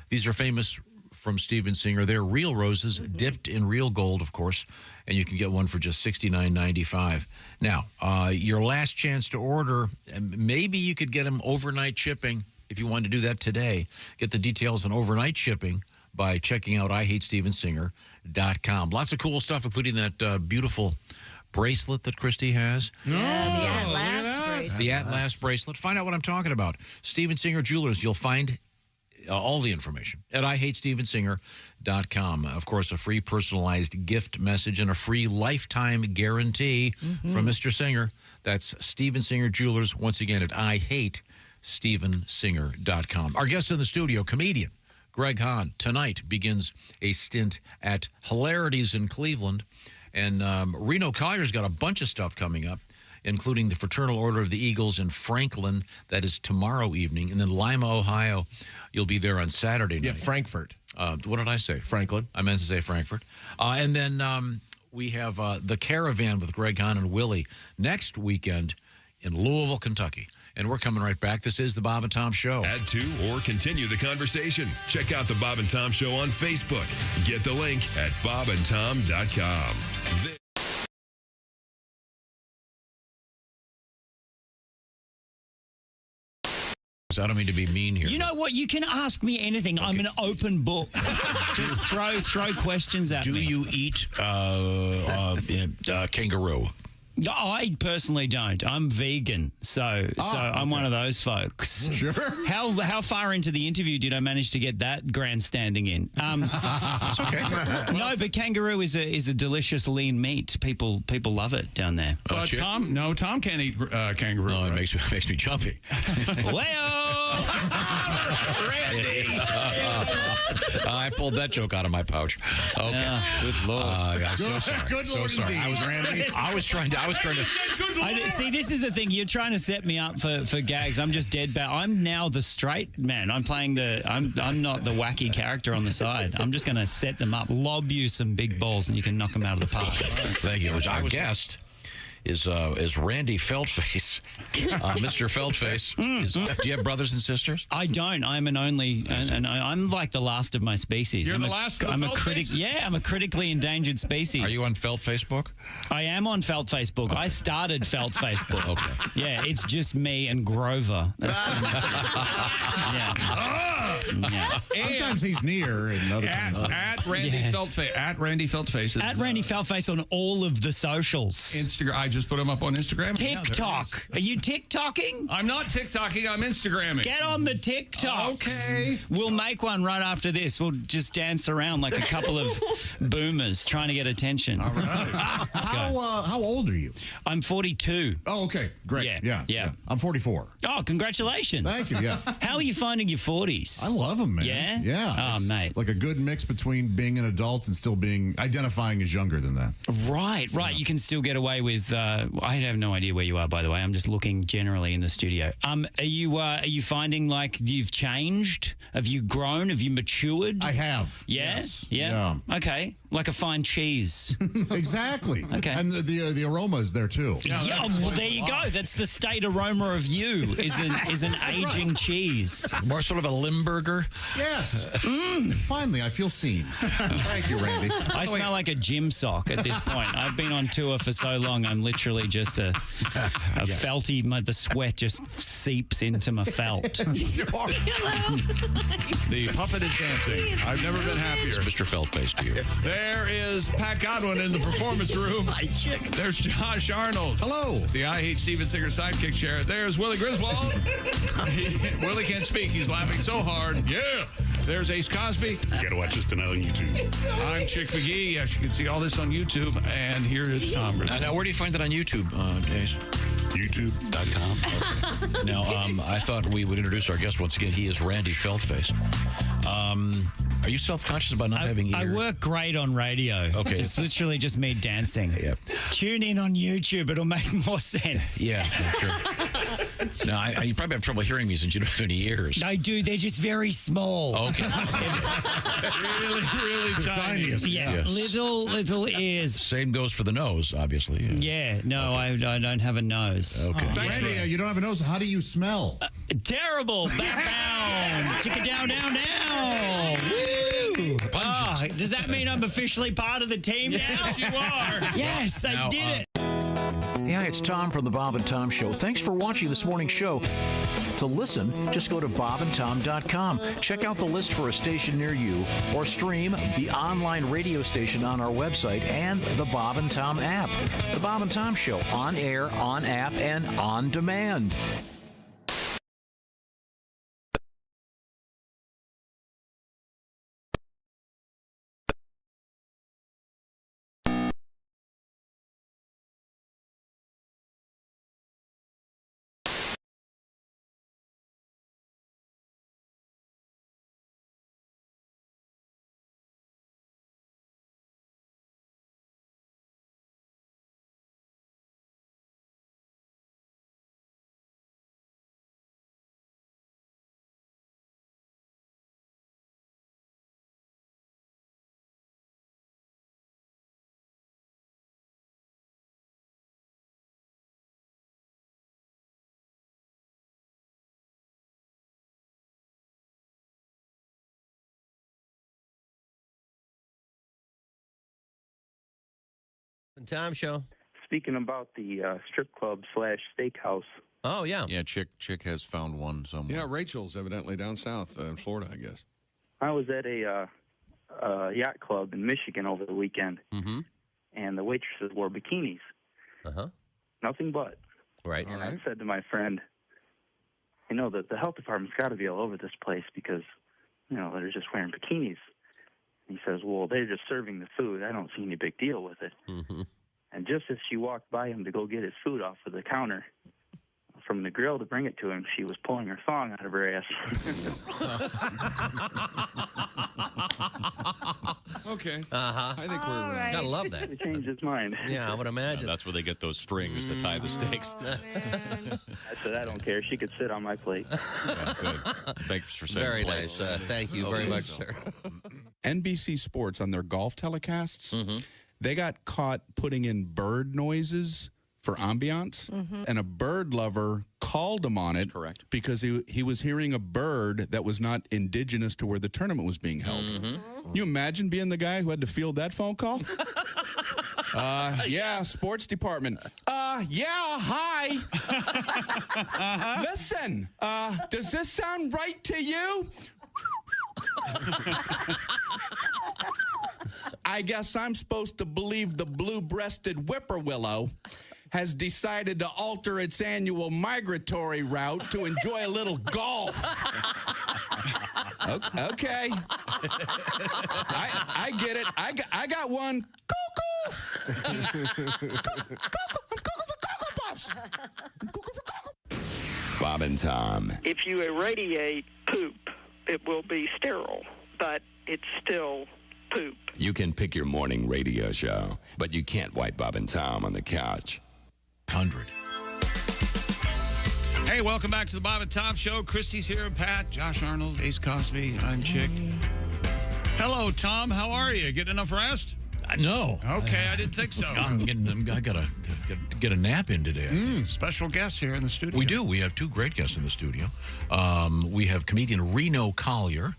These are famous from Steven Singer. They're real roses dipped in real gold, of course, and you can get one for just $69.95. Now, your last chance to order, and maybe you could get them overnight shipping. If you want to do that today, get the details on overnight shipping by checking out IHateStevenSinger.com. Lots of cool stuff, including that beautiful bracelet that Christy has. Yeah, the At-Last bracelet. The At-Last bracelet. Find out what I'm talking about. Steven Singer Jewelers. You'll find all the information at IHateStevenSinger.com. Of course, a free personalized gift message and a free lifetime guarantee from Mr. Singer. That's Steven Singer Jewelers. Once again, at IHateStevenSinger.com. Our guest in the studio, comedian Greg Hahn, tonight begins a stint at Hilarities in Cleveland. And Reno Collier's got a bunch of stuff coming up, including the Fraternal Order of the Eagles in Franklin. That is tomorrow evening. And then Lima, Ohio, you'll be there on Saturday night. Yeah, Frankfurt. What did I say? Franklin. I meant to say Frankfurt. And then we have the Caravan with Greg Hahn and Willie next weekend in Louisville, Kentucky. And we're coming right back. This is the Bob and Tom Show. Add to or continue the conversation. Check out the Bob and Tom Show on Facebook. Get the link at bobandtom.com. I don't mean to be mean here. You know what? You can ask me anything. I'm an open book. Just throw questions at me. Do you eat kangaroo? I personally don't. I'm vegan, so I'm one of those folks. Sure. How far into the interview did I manage to get that grandstanding in? It's okay. No, but kangaroo is a delicious lean meat. People love it down there. Tom can't eat kangaroo. No, right? it makes me jumpy. Randy. I pulled that joke out of my pouch. Okay. Good Lord. I'm so sorry. Good Lord sorry. indeed, Randy. I was trying to. See, this is the thing. You're trying to set me up for gags. I'm just dead bad. I'm now the straight man. I'm playing I'm not the wacky character on the side. I'm just going to set them up, lob you some big balls, and you can knock them out of the park. Thank you. Our guest is Randy Feltface. Mr. Feltface. Do you have brothers and sisters? I don't. I'm an only, and I'm like the last of my species. You're the last of the Feltfaces? Yeah, I'm a critically endangered species. Are you on Felt Facebook? I am on Felt Facebook. Okay. I started Felt Facebook. Okay. Yeah, it's just me and Grover. That's pretty much it. Yeah. Yeah. Sometimes he's near, and other times at Randy Feltface. At Randy Feltface. At Randy Feltface on all of the socials. Instagram. I just put him up on Instagram. TikTok. Are you TikToking? I'm not TikToking. I'm Instagramming. Get on the TikTok. Okay. We'll make one right after this. We'll just dance around like a couple of boomers trying to get attention. All right. How old are you? I'm 42. Oh, okay. Great. Yeah. I'm 44. Oh, congratulations. Thank you, yeah. How are you finding your 40s? I love them, man. Yeah? Yeah. Oh, It's mate. like a good mix between being an adult and still identifying as younger than that. Right. You can still get away with. I have no idea where you are, by the way. I'm just looking generally in the studio. Are you finding like you've changed? Have you grown? Have you matured? I have. Yeah. Yes. Yeah. Okay. Like a fine cheese. Exactly. Okay. And the aroma is there too. Yeah, well, there you go. That's the state aroma of you. Is an aging cheese. More sort of a Limburger. Yes. Finally, I feel seen. Thank you, Randy. I smell like a gym sock at this point. I've been on tour for so long. I'm literally just a felty. The sweat just seeps into my felt. The puppet is dancing. I've never been happier. Mr. Feltface to you. There is Pat Godwin in the performance room. Hi, chick. There's Josh Arnold. Hello. The I Hate Steven Singer sidekick chair. There's Willie Griswold. Willie can't speak. He's laughing so hard. Yeah. There's Ace Cosby. You gotta watch this tonight on YouTube. I'm Chick McGee. Yes, you can see all this on YouTube. And here is Tom. Now, where do you find that on YouTube, Ace? YouTube.com. Now, I thought we would introduce our guest once again. He is Randy Feltface. Are you self-conscious about not having ears? I work great on radio. Okay. It's literally just me dancing. Yep. Tune in on YouTube. It'll make more sense. Yeah, sure. Now, you probably have trouble hearing me since you don't have any ears. I do. They're just very small. Okay. really tiny. Yeah, Yes. little ears. Same goes for the nose, obviously. Yeah, no, I don't have a nose. Okay. Randy, you don't have a nose. How do you smell? Terrible. Bound. Chicka down. Woo. Oh, does that mean I'm officially part of the team now? Yes, you are. Yes, I did it. Hi, it's Tom from the Bob and Tom Show. Thanks for watching this morning's show. To listen, just go to bobandtom.com. Check out the list for a station near you, or stream the online radio station on our website and the Bob and Tom app. The Bob and Tom Show, on air, on app, and on demand. Tom Show. Speaking about the strip club / steakhouse. Oh, yeah. Yeah, Chick has found one somewhere. Yeah, Rachel's evidently down south in Florida, I guess. I was at a yacht club in Michigan over the weekend, and the waitresses wore bikinis. Uh-huh. Nothing but. Right. And I said to my friend, the health department's got to be all over this place because, they're just wearing bikinis. He says, well, they're just serving the food. I don't see any big deal with it. Mm-hmm. And just as she walked by him to go get his food off of the counter, from the grill to bring it to him, she was pulling her thong out of her ass. Okay. Uh-huh. I think we're right. Gotta love that. He changed his mind. Yeah, I would imagine. That's where they get those strings to tie the stakes. I said, I don't care. She could sit on my plate. Yeah, good. Thanks for saying Very place. nice. Thank you very much, sir. NBC Sports on their golf telecasts, they got caught putting in bird noises for ambiance, and a bird lover called him on it because he was hearing a bird that was not indigenous to where the tournament was being held. You imagine being the guy who had to field that phone call? Yeah, sports department. Yeah, hi. Listen, does this sound right to you? I guess I'm supposed to believe the blue-breasted whippoorwillow has decided to alter its annual migratory route to enjoy a little golf. Okay. I get it. I got one. Bob and Tom. If you irradiate poop, it will be sterile, but it's still poop. You can pick your morning radio show, but you can't wipe Bob and Tom on the couch. 100. Hey, welcome back to the Bob and Tom Show. Christy's here, Pat, Josh Arnold, Ace Cosby. I'm Chick. Hello, Tom. How are you? Getting enough rest? No. Okay, I didn't think so. I gotta get a nap in today. Special guests here in the studio. We do. We have two great guests in the studio. We have comedian Reno Collier,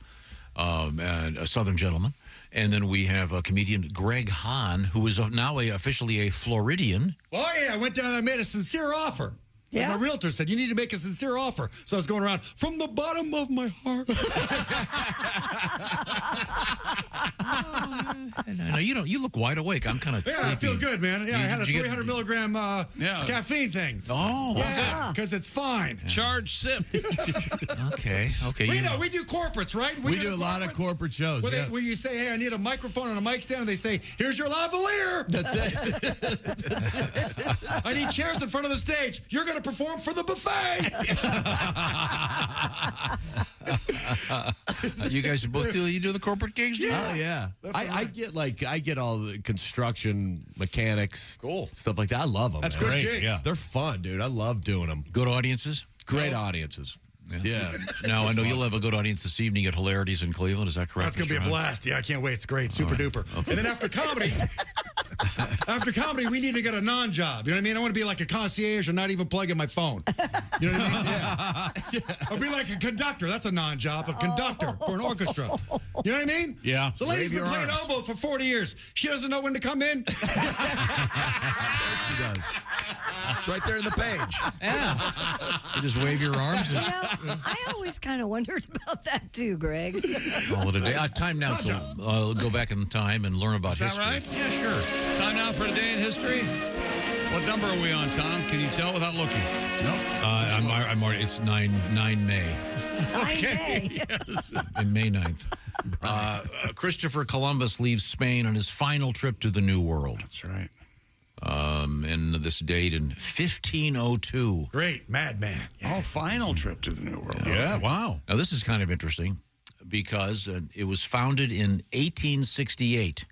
a Southern gentleman. And then we have comedian Greg Hahn, who is now officially a Floridian. Oh, yeah. I went down and I made a sincere offer. Yeah. My realtor said, you need to make a sincere offer. So I was going around, from the bottom of my heart. No, you look wide awake. I'm kind of sleepy. I feel good, man. Yeah, I had a 300 milligram caffeine thing. Oh. Yeah, because it's fine. Charge sip. Okay. We do corporates, right? We do a lot of corporate shows. Where you say, hey, I need a microphone and a mic stand, and they say, here's your lavalier. That's it. I need chairs in front of the stage. You're going to perform for the buffet. You guys both do the corporate gigs? Oh yeah. I get all the construction mechanics, stuff like that. I love them. That's great gigs. Yeah, they're fun, dude. I love doing them. Good audiences. Great audiences. Yeah. Now, I know you'll have a good audience this evening at Hilarities in Cleveland. Is that correct? That's going to be a blast. Yeah, I can't wait. It's great. Super duper. Okay. And then after comedy, we need to get a non-job. You know what I mean? I want to be like a concierge and not even plug in my phone. You know what I mean? Yeah. I'll be like a conductor. That's a non-job. A conductor for an orchestra. You know what I mean? Yeah. The lady's been playing oboe for 40 years. She doesn't know when to come in. She does. It's right there in the page. Yeah. You just wave your arms. You know, I always kind of wondered about that too, Greg. Call it a day. Time now to go back in time and learn about history. Is that right? Yeah, sure. Time now for a day in history. What number are we on, Tom? Can you tell without looking? No. I'm already. It's 9 May. Okay. Yes. In May 9th. Christopher Columbus leaves Spain on his final trip to the New World. That's right. And this date in 1502. Great, madman. Yeah. Oh, final trip to the New World. Yeah, wow. Now, this is kind of interesting because it was founded in 1868.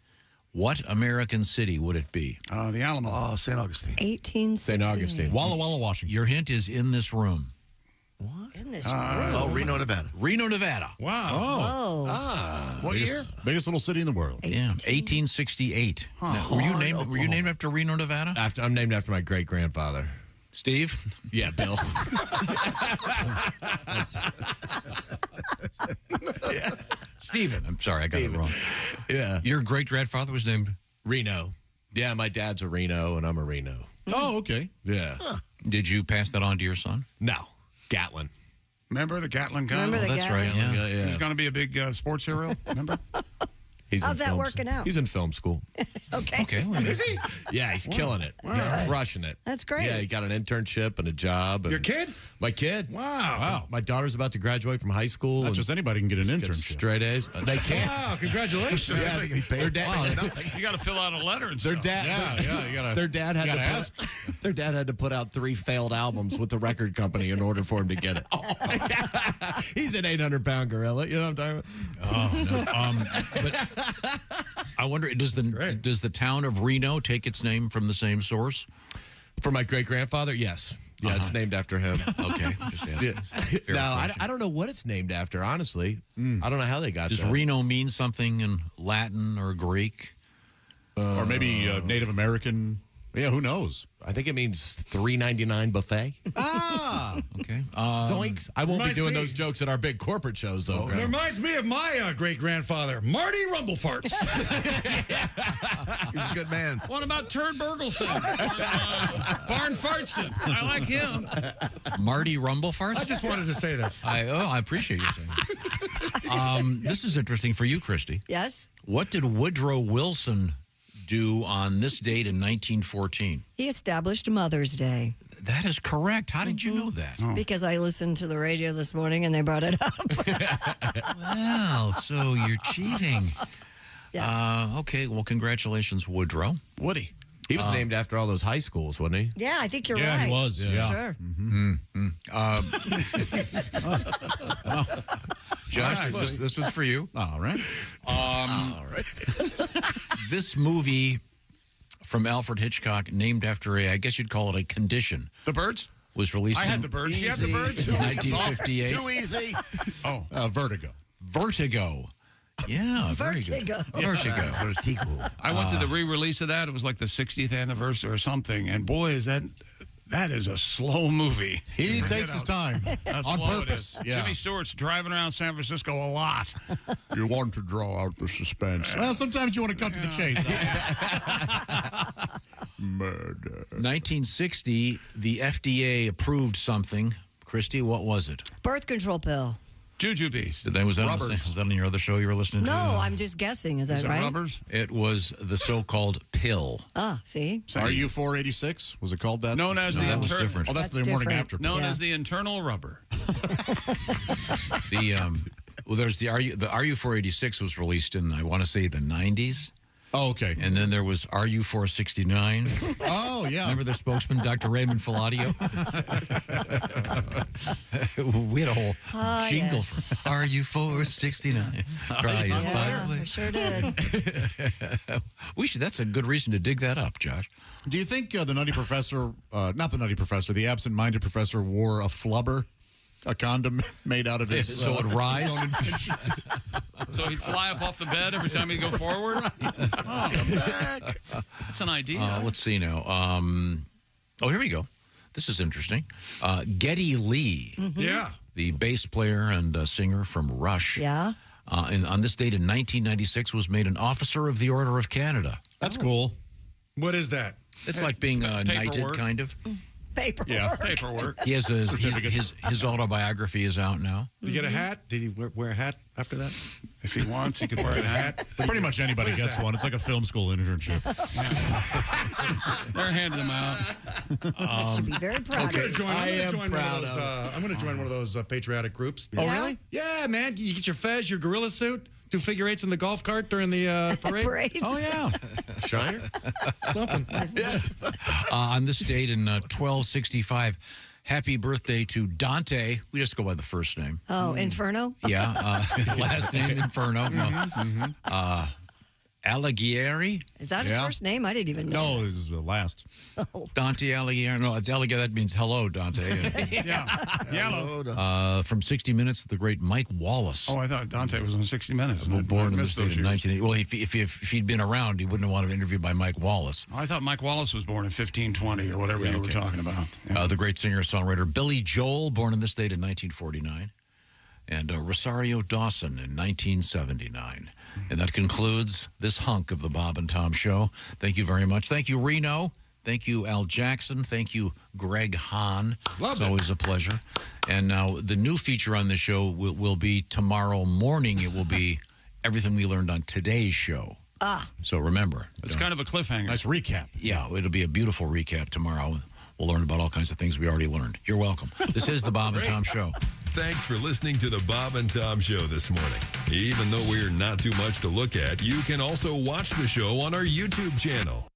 What American city would it be? The Alamo. Oh, St. Augustine. 1868. St. Augustine. Walla Walla, Washington. Your hint is in this room. What? In this room? Oh, Reno, Nevada. Reno, Nevada. Wow. Oh. What year? Biggest little city in the world. Yeah, 1868. Huh. Now, were you named after Reno, Nevada? I'm named after my great grandfather. Steve? Yeah, Bill. Yeah. Stephen. I'm sorry, I got it wrong. Yeah. Your great grandfather was named Reno. Yeah, my dad's a Reno and I'm a Reno. Oh, okay. Yeah. Huh. Did you pass that on to your son? No. Gatlin. Remember the Gatlin guy? Remember the that's Gatlin? right. Yeah. He's going to be a big sports hero. Remember? How's that working out? He's in film school. Okay. Is he? Yeah, he's killing it. Wow. He's crushing it. That's great. Yeah, he got an internship and a job. And Your kid? My kid. Wow. My daughter's about to graduate from high school. Not just anybody can get an internship. Straight A's. They can't. Wow, congratulations. Yeah, their dad. You got to fill out a letter and Their stuff. dad. You gotta. Their dad had to ask. Their dad had to put out 3 failed albums with the record company in order for him to get it. He's an 800-pound gorilla. You know what I'm talking about? But I wonder, does the town of Reno take its name from the same source? For my great-grandfather, yes. Yeah, it's named after him. Okay. Now, I don't know what it's named after, honestly. I don't know how they got Does that. Reno mean something in Latin or Greek? Or maybe Native American. Yeah, who knows? I think it means $3.99 buffet. Okay. Zoinks. I won't be Reminds doing me- those jokes at our big corporate shows, though. It reminds me of my great-grandfather, Marty Rumblefarts. He's a good man. What about Turd Bergelson? Barn Fartson. I like him. Marty Rumblefarts? I just wanted to say that. I appreciate you saying that. This is interesting for you, Christy. Yes? What did Woodrow Wilson do on this date in 1914? He established Mother's Day. That is correct. How did you know that? Because I listened to the radio this morning and they brought it up. Well, so you're cheating. Okay, well, congratulations, Woodrow. Woody. He was named after all those high schools, wasn't he? Yeah, I think you're right. Yeah, he was. Yeah. Sure. Josh, this was for you. All right. All right. This movie from Alfred Hitchcock, named after I guess you'd call it a condition. The Birds? Was released I had the Birds. You had the Birds? 1958. Too easy. Vertigo. Vertigo. Yeah, very good. Vertigo. I went to the re-release of that. It was like the 60th anniversary or something. And boy, is that is a slow movie. He takes his time That's on slow purpose. it is. Yeah. Jimmy Stewart's driving around San Francisco a lot. You want to draw out the suspense. Well, sometimes you want to cut to the chase. Murder. 1960, the FDA approved something. Christy, what was it? Birth control pill. Jujubes. Was that on your other show you were listening to? No, I'm just guessing. Is that right? Rubbers? It was the so-called pill. See? RU 486? Was it called that? Known as that was different. Oh, that's the morning after. Known as the internal rubber. There's the RU 486 was released in, I want to say, the 90s. Oh, okay. And then there was RU 469. Oh, yeah. Remember their spokesman, Dr. Raymond Filadio? We had a whole jingle yes. for RU 469. Yeah, we sure did. That's a good reason to dig that up, Josh. Do you think the Nutty Professor, not the Nutty Professor, the absent-minded professor wore a flubber? A condom made out of his... So it rise? So he'd fly up off the bed every time he'd go forward? That's an idea. Let's see now. Here we go. This is interesting. Geddy Lee. Yeah. The bass player and singer from Rush. Yeah. And on this date in 1996 was made an Officer of the Order of Canada. That's cool. What is that? It's like being knighted, kind of. Paperwork. Yeah. Paperwork. He has his autobiography is out now. Did he get a hat? Did he wear a hat after that? If he wants, he could wear a hat. Pretty much anybody gets one. It's like a film school internship. They're handing them out. Should be very proud of you. I'm going to join one of those patriotic groups. Oh, really? Yeah, man. You get your fez, your gorilla suit, do figure eights in the golf cart during the parade. Parades? Oh, yeah. Shiner? Something. On this date in 1265, happy birthday to Dante. We just go by the first name. Oh, Inferno? Yeah. Last name Inferno. No. Alighieri? Is that his first name? I didn't even know. No, it was the last. Oh. Dante Alighieri. No, Alighieri, that means hello, Dante. Yeah. Yellow. From 60 Minutes, the great Mike Wallace. Oh, I thought Dante was on 60 Minutes. Born in the state in 1980. Well, if he'd been around, he wouldn't have wanted to be interviewed by Mike Wallace. I thought Mike Wallace was born in 1520 or whatever you were talking about. Yeah. The great singer-songwriter Billy Joel, born in this date in 1949. And Rosario Dawson in 1979. And that concludes this hunk of the Bob and Tom Show. Thank you very much. Thank you, Reno. Thank you, Al Jackson. Thank you, Greg Hahn. It's always a pleasure. And now the new feature on the show will be tomorrow morning. It will be everything we learned on today's show. So remember. It's kind of a cliffhanger. Nice recap. Yeah, it'll be a beautiful recap tomorrow. We'll learn about all kinds of things we already learned. You're welcome. This is the Bob and Tom Show. Thanks for listening to the Bob and Tom Show this morning. Even though we're not too much to look at, you can also watch the show on our YouTube channel.